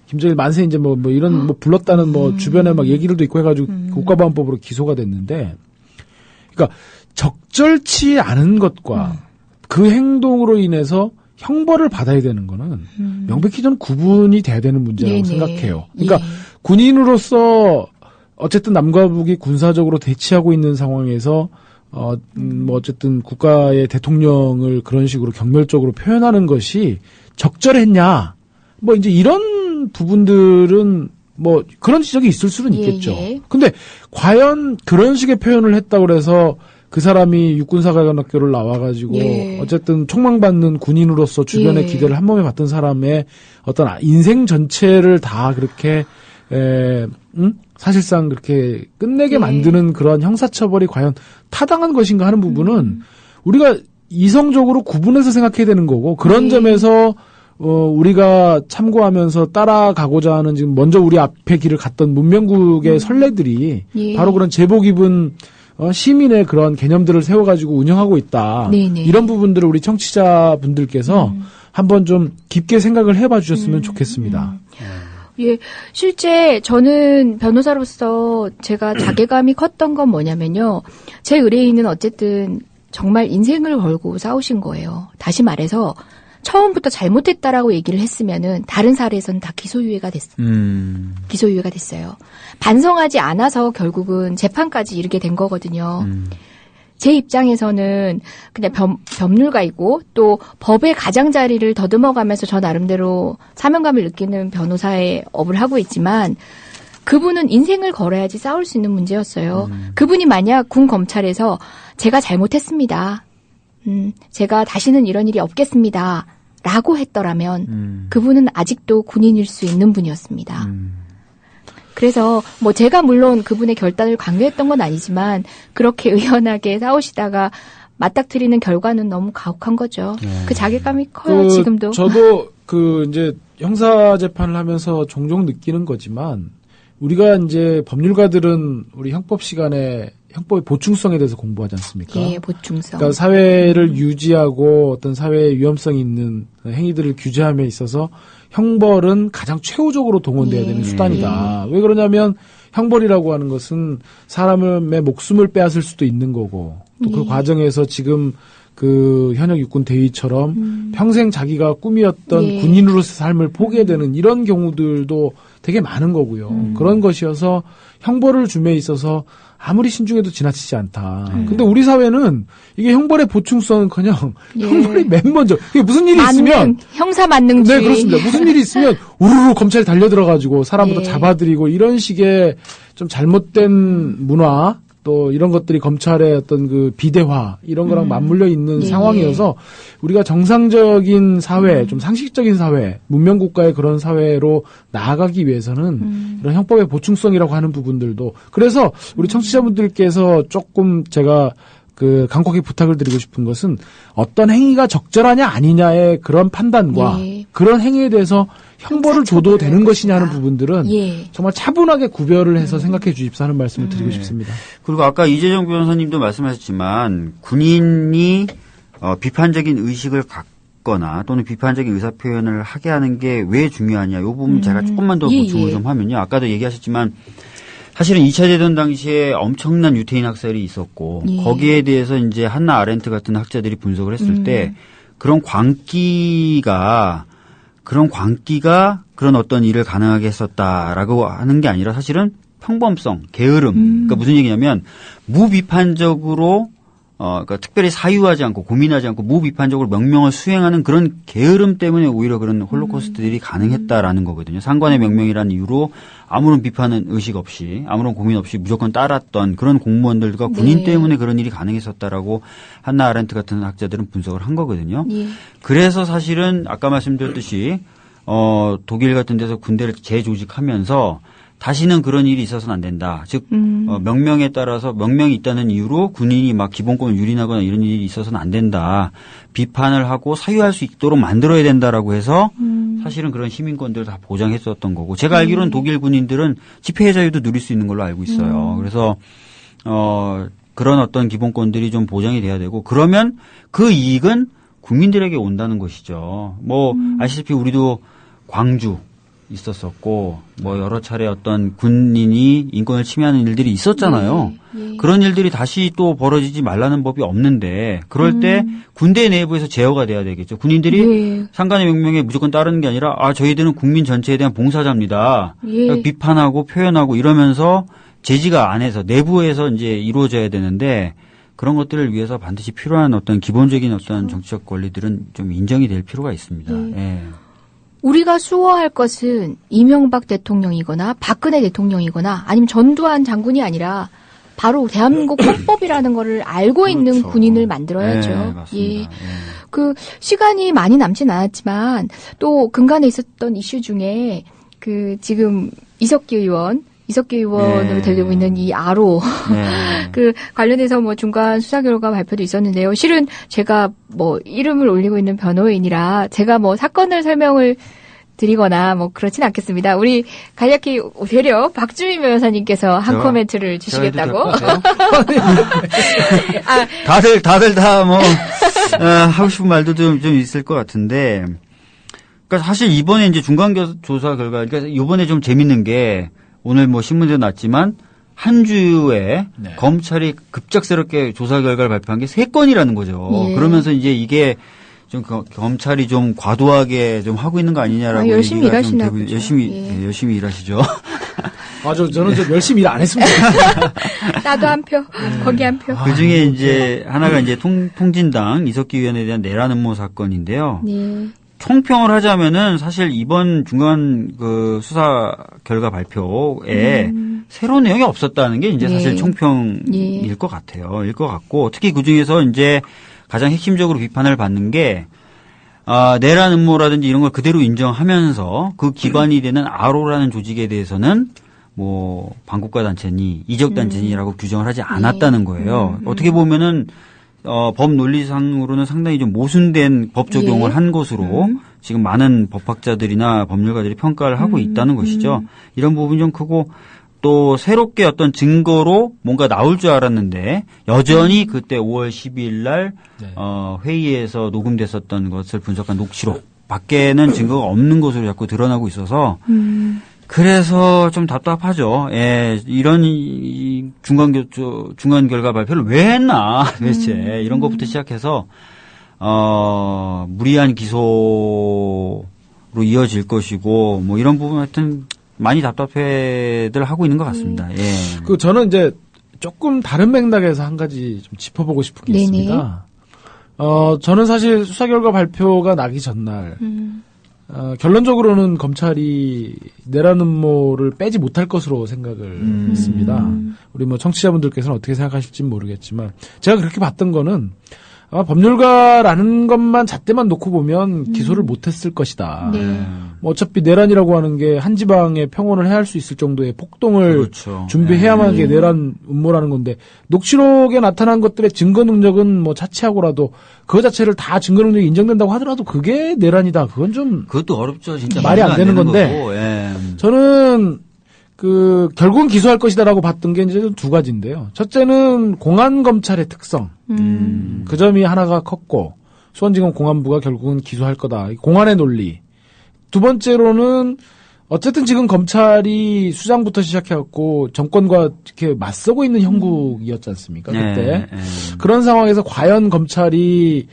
[SPEAKER 3] 김정일 만세 이제 뭐 이런 불렀다는 뭐 주변에 막 얘기들도 있고 해가지고 국가보안법으로 기소가 됐는데, 그러니까 적절치 않은 것과 그 행동으로 인해서 형벌을 받아야 되는 거는 명백히 전 구분이 돼야 되는 문제라고
[SPEAKER 1] 네네.
[SPEAKER 3] 생각해요. 그러니까
[SPEAKER 1] 예.
[SPEAKER 3] 군인으로서 어쨌든 남과 북이 군사적으로 대치하고 있는 상황에서 뭐 어쨌든 국가의 대통령을 그런 식으로 경멸적으로 표현하는 것이 적절했냐? 뭐 이제 이런 부분들은 뭐 그런 지적이 있을 수는 있겠죠.
[SPEAKER 1] 예.
[SPEAKER 3] 근데 과연 그런 식의 표현을 했다고 그래서 그 사람이 육군사관학교를 나와가지고
[SPEAKER 1] 예.
[SPEAKER 3] 어쨌든 총망받는 군인으로서 주변의
[SPEAKER 1] 예.
[SPEAKER 3] 기대를 한 몸에 받던 사람의 어떤 인생 전체를 다 그렇게 사실상 그렇게 끝내게 만드는 그런 형사처벌이 과연 타당한 것인가 하는 부분은 우리가 이성적으로 구분해서 생각해야 되는 거고 그런 점에서 우리가 참고하면서 따라가고자 하는 지금 먼저 우리 앞에 길을 갔던 문명국의 선례들이
[SPEAKER 1] 예.
[SPEAKER 3] 바로 그런 제복 입은 시민의 그런 개념들을 세워가지고 운영하고 있다.
[SPEAKER 1] 네네.
[SPEAKER 3] 이런 부분들을 우리 청취자분들께서 한번 좀 깊게 생각을 해봐 주셨으면 좋겠습니다.
[SPEAKER 1] 예, 실제 저는 변호사로서 제가 자괴감이 컸던 건 뭐냐면요. 제 의뢰인은 어쨌든 정말 인생을 걸고 싸우신 거예요. 다시 말해서 처음부터 잘못했다라고 얘기를 했으면은 다른 사례에서는 다 기소유예가 됐어요. 기소유예가 됐어요. 반성하지 않아서 결국은 재판까지 이르게 된 거거든요. 제 입장에서는 그냥 법률가이고 또 법의 가장자리를 더듬어가면서 저 나름대로 사명감을 느끼는 변호사의 업을 하고 있지만 그분은 인생을 걸어야지 싸울 수 있는 문제였어요. 그분이 만약 군 검찰에서 제가 잘못했습니다. 제가 다시는 이런 일이 없겠습니다. 라고 했더라면 그분은 아직도 군인일 수 있는 분이었습니다. 그래서 뭐 제가 물론 그분의 결단을 강요했던 건 아니지만 그렇게 의연하게 싸우시다가 맞닥뜨리는 결과는 너무 가혹한 거죠. 그 자괴감이 커요, 지금도.
[SPEAKER 3] 저도 이제 형사 재판을 하면서 종종 느끼는 거지만 우리가 이제 법률가들은 우리 형법 시간에 형법의 보충성에 대해서 공부하지 않습니까?
[SPEAKER 1] 예, 보충성.
[SPEAKER 3] 그러니까 사회를 유지하고 어떤 사회의 위험성이 있는 행위들을 규제함에 있어서 형벌은 가장 최후적으로 동원돼야 되는 수단이다. 왜 그러냐면 형벌이라고 하는 것은 사람의 목숨을 빼앗을 수도 있는 거고 또 그 과정에서 지금 그 현역 육군 대위처럼 평생 자기가 꿈이었던 군인으로서의 삶을 포기해야 되는 이런 경우들도 되게 많은 거고요. 그런 것이어서 형벌을 줌에 있어서 아무리 신중해도 지나치지 않다. 근데 우리 사회는 이게 형벌의 보충성은커녕 형벌이 맨 먼저. 이게 무슨 일이 있으면
[SPEAKER 1] 형사 만능주의.
[SPEAKER 3] 네, 그렇습니다. 무슨 일이 있으면 우르르 검찰이 달려들어가지고 사람부터 잡아들이고 이런 식의 좀 잘못된 문화 또 이런 것들이 검찰의 어떤 그 비대화 이런 거랑 맞물려 있는 상황이어서 우리가 정상적인 사회, 좀 상식적인 사회, 문명국가의 그런 사회로 나아가기 위해서는 이런 형법의 보충성이라고 하는 부분들도 그래서 우리 청취자분들께서 조금 제가 그 간곡히 부탁을 드리고 싶은 것은 어떤 행위가 적절하냐 아니냐의 그런 판단과 그런 행위에 대해서 형벌을 줘도 되는 것이냐 하는 부분들은 정말 차분하게 구별을 해서 생각해 주십사 하는 말씀을 드리고 싶습니다.
[SPEAKER 4] 그리고 아까 이재정 변호사님도 말씀하셨지만 군인이 비판적인 의식을 갖거나 또는 비판적인 의사표현을 하게 하는 게 왜 중요하냐. 이 부분 제가 조금만 더 보충을 좀 하면요. 아까도 얘기하셨지만 사실은 2차 대전 당시에 엄청난 유태인 학살이 있었고 거기에 대해서 이제 한나 아렌트 같은 학자들이 분석을 했을 때 그런 광기가 그런 어떤 일을 가능하게 했었다라고 하는 게 아니라 사실은 평범성, 게으름. 그러니까 무슨 얘기냐면 무비판적으로 그러니까 특별히 사유하지 않고 고민하지 않고 무비판적으로 명령을 수행하는 그런 게으름 때문에 오히려 그런 홀로코스트들이 가능했다라는 거거든요. 상관의 명령이라는 이유로 아무런 비판은 의식 없이 아무런 고민 없이 무조건 따랐던 그런 공무원들과 군인 때문에 그런 일이 가능했었다라고 한나 아렌트 같은 학자들은 분석을 한 거거든요. 그래서 사실은 아까 말씀드렸듯이 독일 같은 데서 군대를 재조직하면서 다시는 그런 일이 있어서는 안 된다. 즉 명령에 따라서 명령이 있다는 이유로 군인이 막 기본권을 유린하거나 이런 일이 있어서는 안 된다. 비판을 하고 사유할 수 있도록 만들어야 된다라고 해서 사실은 그런 시민권들을 다 보장했었던 거고 제가 알기로는 독일 군인들은 집회의 자유도 누릴 수 있는 걸로 알고 있어요. 그래서 그런 어떤 기본권들이 좀 보장이 돼야 되고 그러면 그 이익은 국민들에게 온다는 것이죠. 뭐 아시다시피 우리도 광주 있었었고 뭐 여러 차례 어떤 군인이 인권을 침해하는 일들이 있었잖아요. 그런 일들이 다시 또 벌어지지 말라는 법이 없는데 그럴 때 군대 내부에서 제어가 돼야 되겠죠. 군인들이 상관의 명령에 무조건 따르는 게 아니라 저희들은 국민 전체에 대한 봉사자입니다. 비판하고 표현하고 이러면서 제지가 안에서 내부에서 이제 이루어져야 되는데 그런 것들을 위해서 반드시 필요한 어떤 기본적인 어떤 정치적 권리들은 좀 인정이 될 필요가 있습니다.
[SPEAKER 1] 우리가 수호할 것은 이명박 대통령이거나 박근혜 대통령이거나 아니면 전두환 장군이 아니라 바로 대한민국 헌법이라는 거를 알고 있는 군인을 만들어야죠.
[SPEAKER 4] 네, 맞습니다.
[SPEAKER 1] 그 시간이 많이 남진 않았지만 또 근간에 있었던 이슈 중에 그 지금 이석기 의원으로 되고 있는 이 아로 그 관련해서 뭐 중간 수사 결과 발표도 있었는데요. 실은 제가 뭐 이름을 올리고 있는 변호인이라 제가 뭐 사건을 설명을 드리거나 뭐 그렇진 않겠습니다. 우리 간략히 되려 박주민 변호사님께서 한 코멘트를 주시겠다고.
[SPEAKER 4] 다들 다 뭐 하고 싶은 말도 좀 있을 것 같은데. 그러니까 사실 이번에 이제 중간 조사 결과 그러니까 이번에 좀 재밌는 게 오늘 뭐 신문에도 났지만 한 주에 검찰이 급작스럽게 조사 결과를 발표한 게 3건이라는 거죠. 그러면서 이제 이게 좀 검찰이 좀 과도하게 좀 하고 있는 거 아니냐라고
[SPEAKER 1] 열심히 일하시나 보죠.
[SPEAKER 4] 열심히 일하시죠.
[SPEAKER 3] 저는 좀 열심히 일 안 했으면
[SPEAKER 1] 나도 한 표, 거기 한 표.
[SPEAKER 4] 그 중에 이제 하나가 이제 통진당 이석기 의원에 대한 내란 음모 사건인데요. 총평을 하자면은 사실 이번 중간 그 수사 결과 발표에 새로운 내용이 없었다는 게 이제 사실 총평일 것 같아요. 일 것 같고 특히 그 중에서 이제 가장 핵심적으로 비판을 받는 게 내란 음모라든지 이런 걸 그대로 인정하면서 그 기반이 되는 아로라는 조직에 대해서는 뭐 반국가 단체니 이적 단체니라고 규정을 하지 않았다는 거예요. 어떻게 보면은 법 논리상으로는 상당히 좀 모순된 법 적용을 한 것으로 지금 많은 법학자들이나 법률가들이 평가를 하고 있다는 것이죠. 이런 부분이 좀 크고 또 새롭게 어떤 증거로 뭔가 나올 줄 알았는데 여전히 그때 5월 12일 날 회의에서 녹음됐었던 것을 분석한 녹취록 밖에는 증거가 없는 것으로 자꾸 드러나고 있어서 그래서 좀 답답하죠. 이런 중간 결과 발표를 왜 했나 도대체 이런 것부터 시작해서 무리한 기소로 이어질 것이고 뭐 이런 부분 하여튼 많이 답답해들 하고 있는 것 같습니다. 예.
[SPEAKER 3] 저는 이제 조금 다른 맥락에서 한 가지 좀 짚어보고 싶은 게
[SPEAKER 1] 네네.
[SPEAKER 3] 있습니다. 저는 사실 수사 결과 발표가 나기 전날, 결론적으로는 검찰이 내란 음모를 빼지 못할 것으로 생각을 했습니다. 우리 뭐 청취자분들께서는 어떻게 생각하실지 모르겠지만, 제가 그렇게 봤던 거는, 아마 법률가라는 것만 잣대만 놓고 보면 기소를 못했을 것이다.
[SPEAKER 1] 네.
[SPEAKER 3] 뭐 어차피 내란이라고 하는 게 한 지방에 평온을 해할 수 있을 정도의 폭동을
[SPEAKER 4] 그렇죠.
[SPEAKER 3] 준비해야만 게 내란 음모라는 건데 녹취록에 나타난 것들의 증거 능력은 뭐 차치하고라도 그 자체를 다 증거 능력이 인정된다고 하더라도 그게 내란이다. 그건 좀
[SPEAKER 4] 그것도 어렵죠. 진짜
[SPEAKER 3] 말이 안 되는 건데
[SPEAKER 4] 거고. 예.
[SPEAKER 3] 저는 결국은 기소할 것이다라고 봤던 게 이제 두 가지인데요. 첫째는 공안 검찰의 특성. 그 점이 하나가 컸고 수원지검 공안부가 결국은 기소할 거다. 공안의 논리. 두 번째로는 어쨌든 지금 검찰이 수장부터 시작해갖고 정권과 이렇게 맞서고 있는 형국이었지 않습니까? 그때. 그런 상황에서 과연 검찰이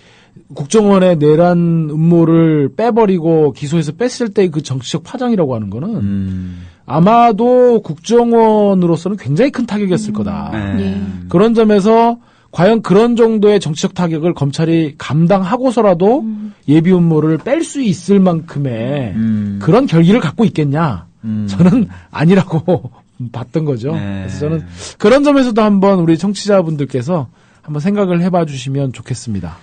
[SPEAKER 3] 국정원의 내란 음모를 빼버리고 기소해서 뺐을 때의 그 정치적 파장이라고 하는 거는 아마도 국정원으로서는 굉장히 큰 타격이었을 거다.
[SPEAKER 1] 예.
[SPEAKER 3] 그런 점에서 과연 그런 정도의 정치적 타격을 검찰이 감당하고서라도 예비 음모를 뺄 수 있을 만큼의 그런 결기를 갖고 있겠냐? 저는 아니라고 봤던 거죠. 그래서 저는 그런 점에서도 한번 우리 청취자분들께서 한번 생각을 해봐 주시면 좋겠습니다.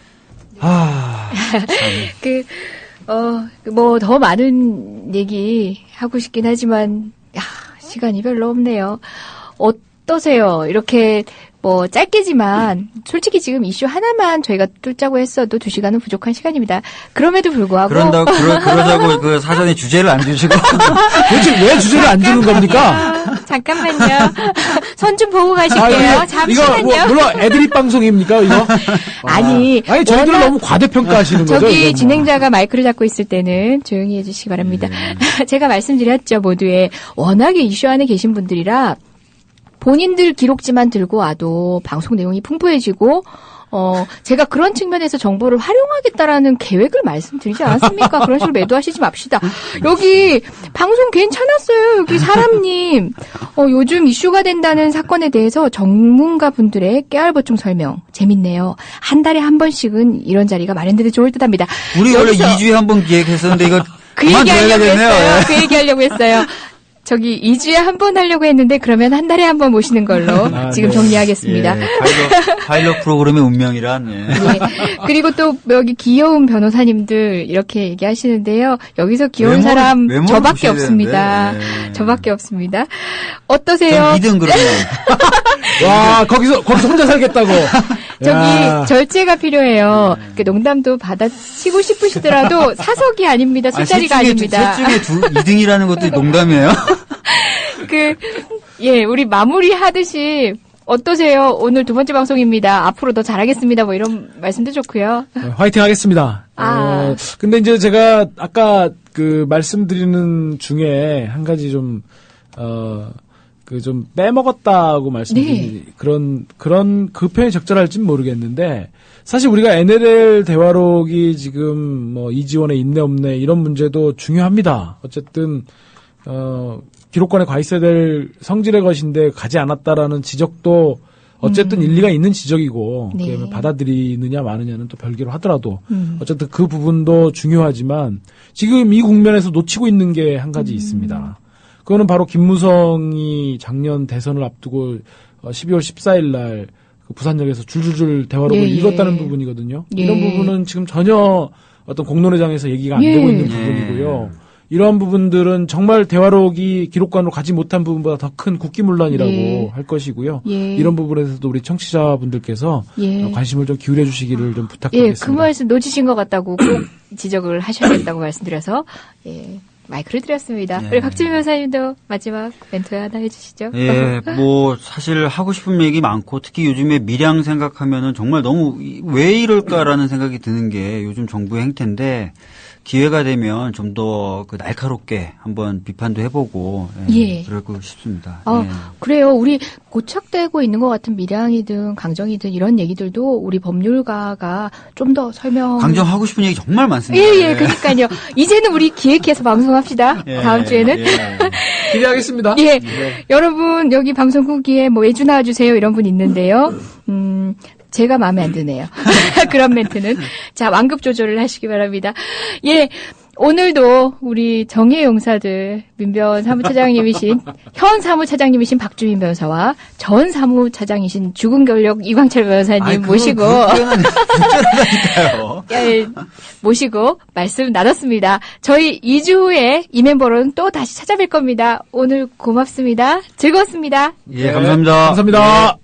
[SPEAKER 1] 뭐 더 많은 얘기 하고 싶긴 하지만 시간이 별로 없네요. 어떠세요? 이렇게 뭐 짧게지만 솔직히 지금 이슈 하나만 저희가 뚫자고 했어도 2시간은 부족한 시간입니다. 그럼에도 불구하고
[SPEAKER 4] 그러자고 그 사전에 주제를 안 주시고
[SPEAKER 3] 도대체 왜 주제를 안 주는 겁니까?
[SPEAKER 1] 잠깐만요. 손 좀 보고 가실게요. 잠시만요.
[SPEAKER 3] 이거 물론 애드립 방송입니까 이거?
[SPEAKER 1] 아니
[SPEAKER 3] 저희들 너무 과대평가하시는 거죠?
[SPEAKER 1] 저기
[SPEAKER 3] 이건
[SPEAKER 1] 진행자가 마이크를 잡고 있을 때는 조용히 해주시기 바랍니다. 제가 말씀드렸죠 모두에 워낙에 이슈 안에 계신 분들이라 본인들 기록지만 들고 와도 방송 내용이 풍부해지고 제가 그런 측면에서 정보를 활용하겠다라는 계획을 말씀드리지 않았습니까? 그런 식으로 매도하시지 맙시다. 여기 방송 괜찮았어요. 여기 사람님 요즘 이슈가 된다는 사건에 대해서 전문가분들의 깨알보충 설명 재밌네요. 한 달에 한 번씩은 이런 자리가 마련돼도 좋을 듯합니다.
[SPEAKER 4] 우리 원래 2주에 한 번 기획했었는데 이거
[SPEAKER 1] 그
[SPEAKER 4] 그만
[SPEAKER 1] 얘기하려고
[SPEAKER 4] 들어야겠네요.
[SPEAKER 1] 했어요. 그 얘기하려고 했어요. 저기 2주에 한 번 하려고 했는데 그러면 한 달에 한 번 모시는 걸로 지금 정리하겠습니다.
[SPEAKER 4] 예, 파일럿 프로그램의 운명이란. 예.
[SPEAKER 1] 네. 그리고 또 여기 귀여운 변호사님들 이렇게 얘기하시는데요. 여기서 귀여운 사람 저밖에 없습니다.
[SPEAKER 4] 네.
[SPEAKER 1] 저밖에 없습니다. 어떠세요?
[SPEAKER 4] 2등 그러면.
[SPEAKER 3] 와 거기서 혼자 살겠다고.
[SPEAKER 1] 저기 절제가 필요해요. 농담도 받아치고 싶으시더라도 사석이 아닙니다. 술자리가 아닙니다.
[SPEAKER 4] 셋 중에 2등이라는 것도 농담이에요?
[SPEAKER 1] 우리 마무리 하듯이 어떠세요? 오늘 2번째 방송입니다. 앞으로 더 잘하겠습니다. 뭐 이런 말씀도 좋고요.
[SPEAKER 3] 화이팅 하겠습니다. 근데 이제 제가 아까 말씀드리는 중에 한 가지 좀 빼먹었다고 말씀드린 그런 그 표현이 적절할지는 모르겠는데 사실 우리가 NLL 대화록이 지금 뭐 이지원의 있네 없네 이런 문제도 중요합니다. 어쨌든 기록관에 가 있어야 될 성질의 것인데 가지 않았다라는 지적도 어쨌든 일리가 있는 지적이고 그게 받아들이느냐 마느냐는 또 별개로 하더라도 어쨌든 그 부분도 중요하지만 지금 이 국면에서 놓치고 있는 게 한 가지 있습니다. 그거는 바로 김무성이 작년 대선을 앞두고 12월 14일 날 부산역에서 줄줄줄 대화록을 읽었다는 부분이거든요. 이런 부분은 지금 전혀 어떤 공론회장에서 얘기가 안 되고 있는 부분이고요. 이러한 부분들은 정말 대화록이 기록관으로 가지 못한 부분보다 더 큰 국기문란이라고 할 것이고요. 이런 부분에서도 우리 청취자분들께서 관심을 좀 기울여 주시기를 좀 부탁드리겠습니다.
[SPEAKER 1] 그 말씀 놓치신 것 같다고 꼭 지적을 하셔야겠다고 말씀드려서 마이크를 드렸습니다. 우리 박지민 변호사님도 마지막 멘트 하나 해주시죠.
[SPEAKER 4] 뭐 사실 하고 싶은 얘기 많고 특히 요즘에 밀양 생각하면은 정말 너무 왜 이럴까라는 생각이 드는 게 요즘 정부의 행태인데 기회가 되면 좀 더 날카롭게 한번 비판도 해보고 그러고 싶습니다.
[SPEAKER 1] 그래요. 우리 고착되고 있는 것 같은 밀양이든 강정이든 이런 얘기들도 우리 법률가가 좀 더 설명.
[SPEAKER 4] 강정하고 싶은 얘기 정말 많습니다.
[SPEAKER 1] 그러니까요. 이제는 우리 기획해서 방송합시다. 다음 주에는.
[SPEAKER 3] 기대하겠습니다.
[SPEAKER 1] 예. 여러분, 여기 방송 후기에 뭐 외주 나와주세요. 이런 분 있는데요. 제가 마음에 안 드네요. 그런 멘트는. 자, 완급 조절을 하시기 바랍니다. 예. 오늘도 우리 정의의 용사들 민변 사무차장님이신 현 사무차장님이신 박주민 변호사와 전 사무차장이신 죽은 권력 이광철 변호사님 모시고 예, 모시고 말씀 나눴습니다. 저희 2주 후에 이 멤버로는 또 다시 찾아뵐 겁니다. 오늘 고맙습니다. 즐거웠습니다.
[SPEAKER 4] 예, 감사합니다.
[SPEAKER 3] 감사합니다.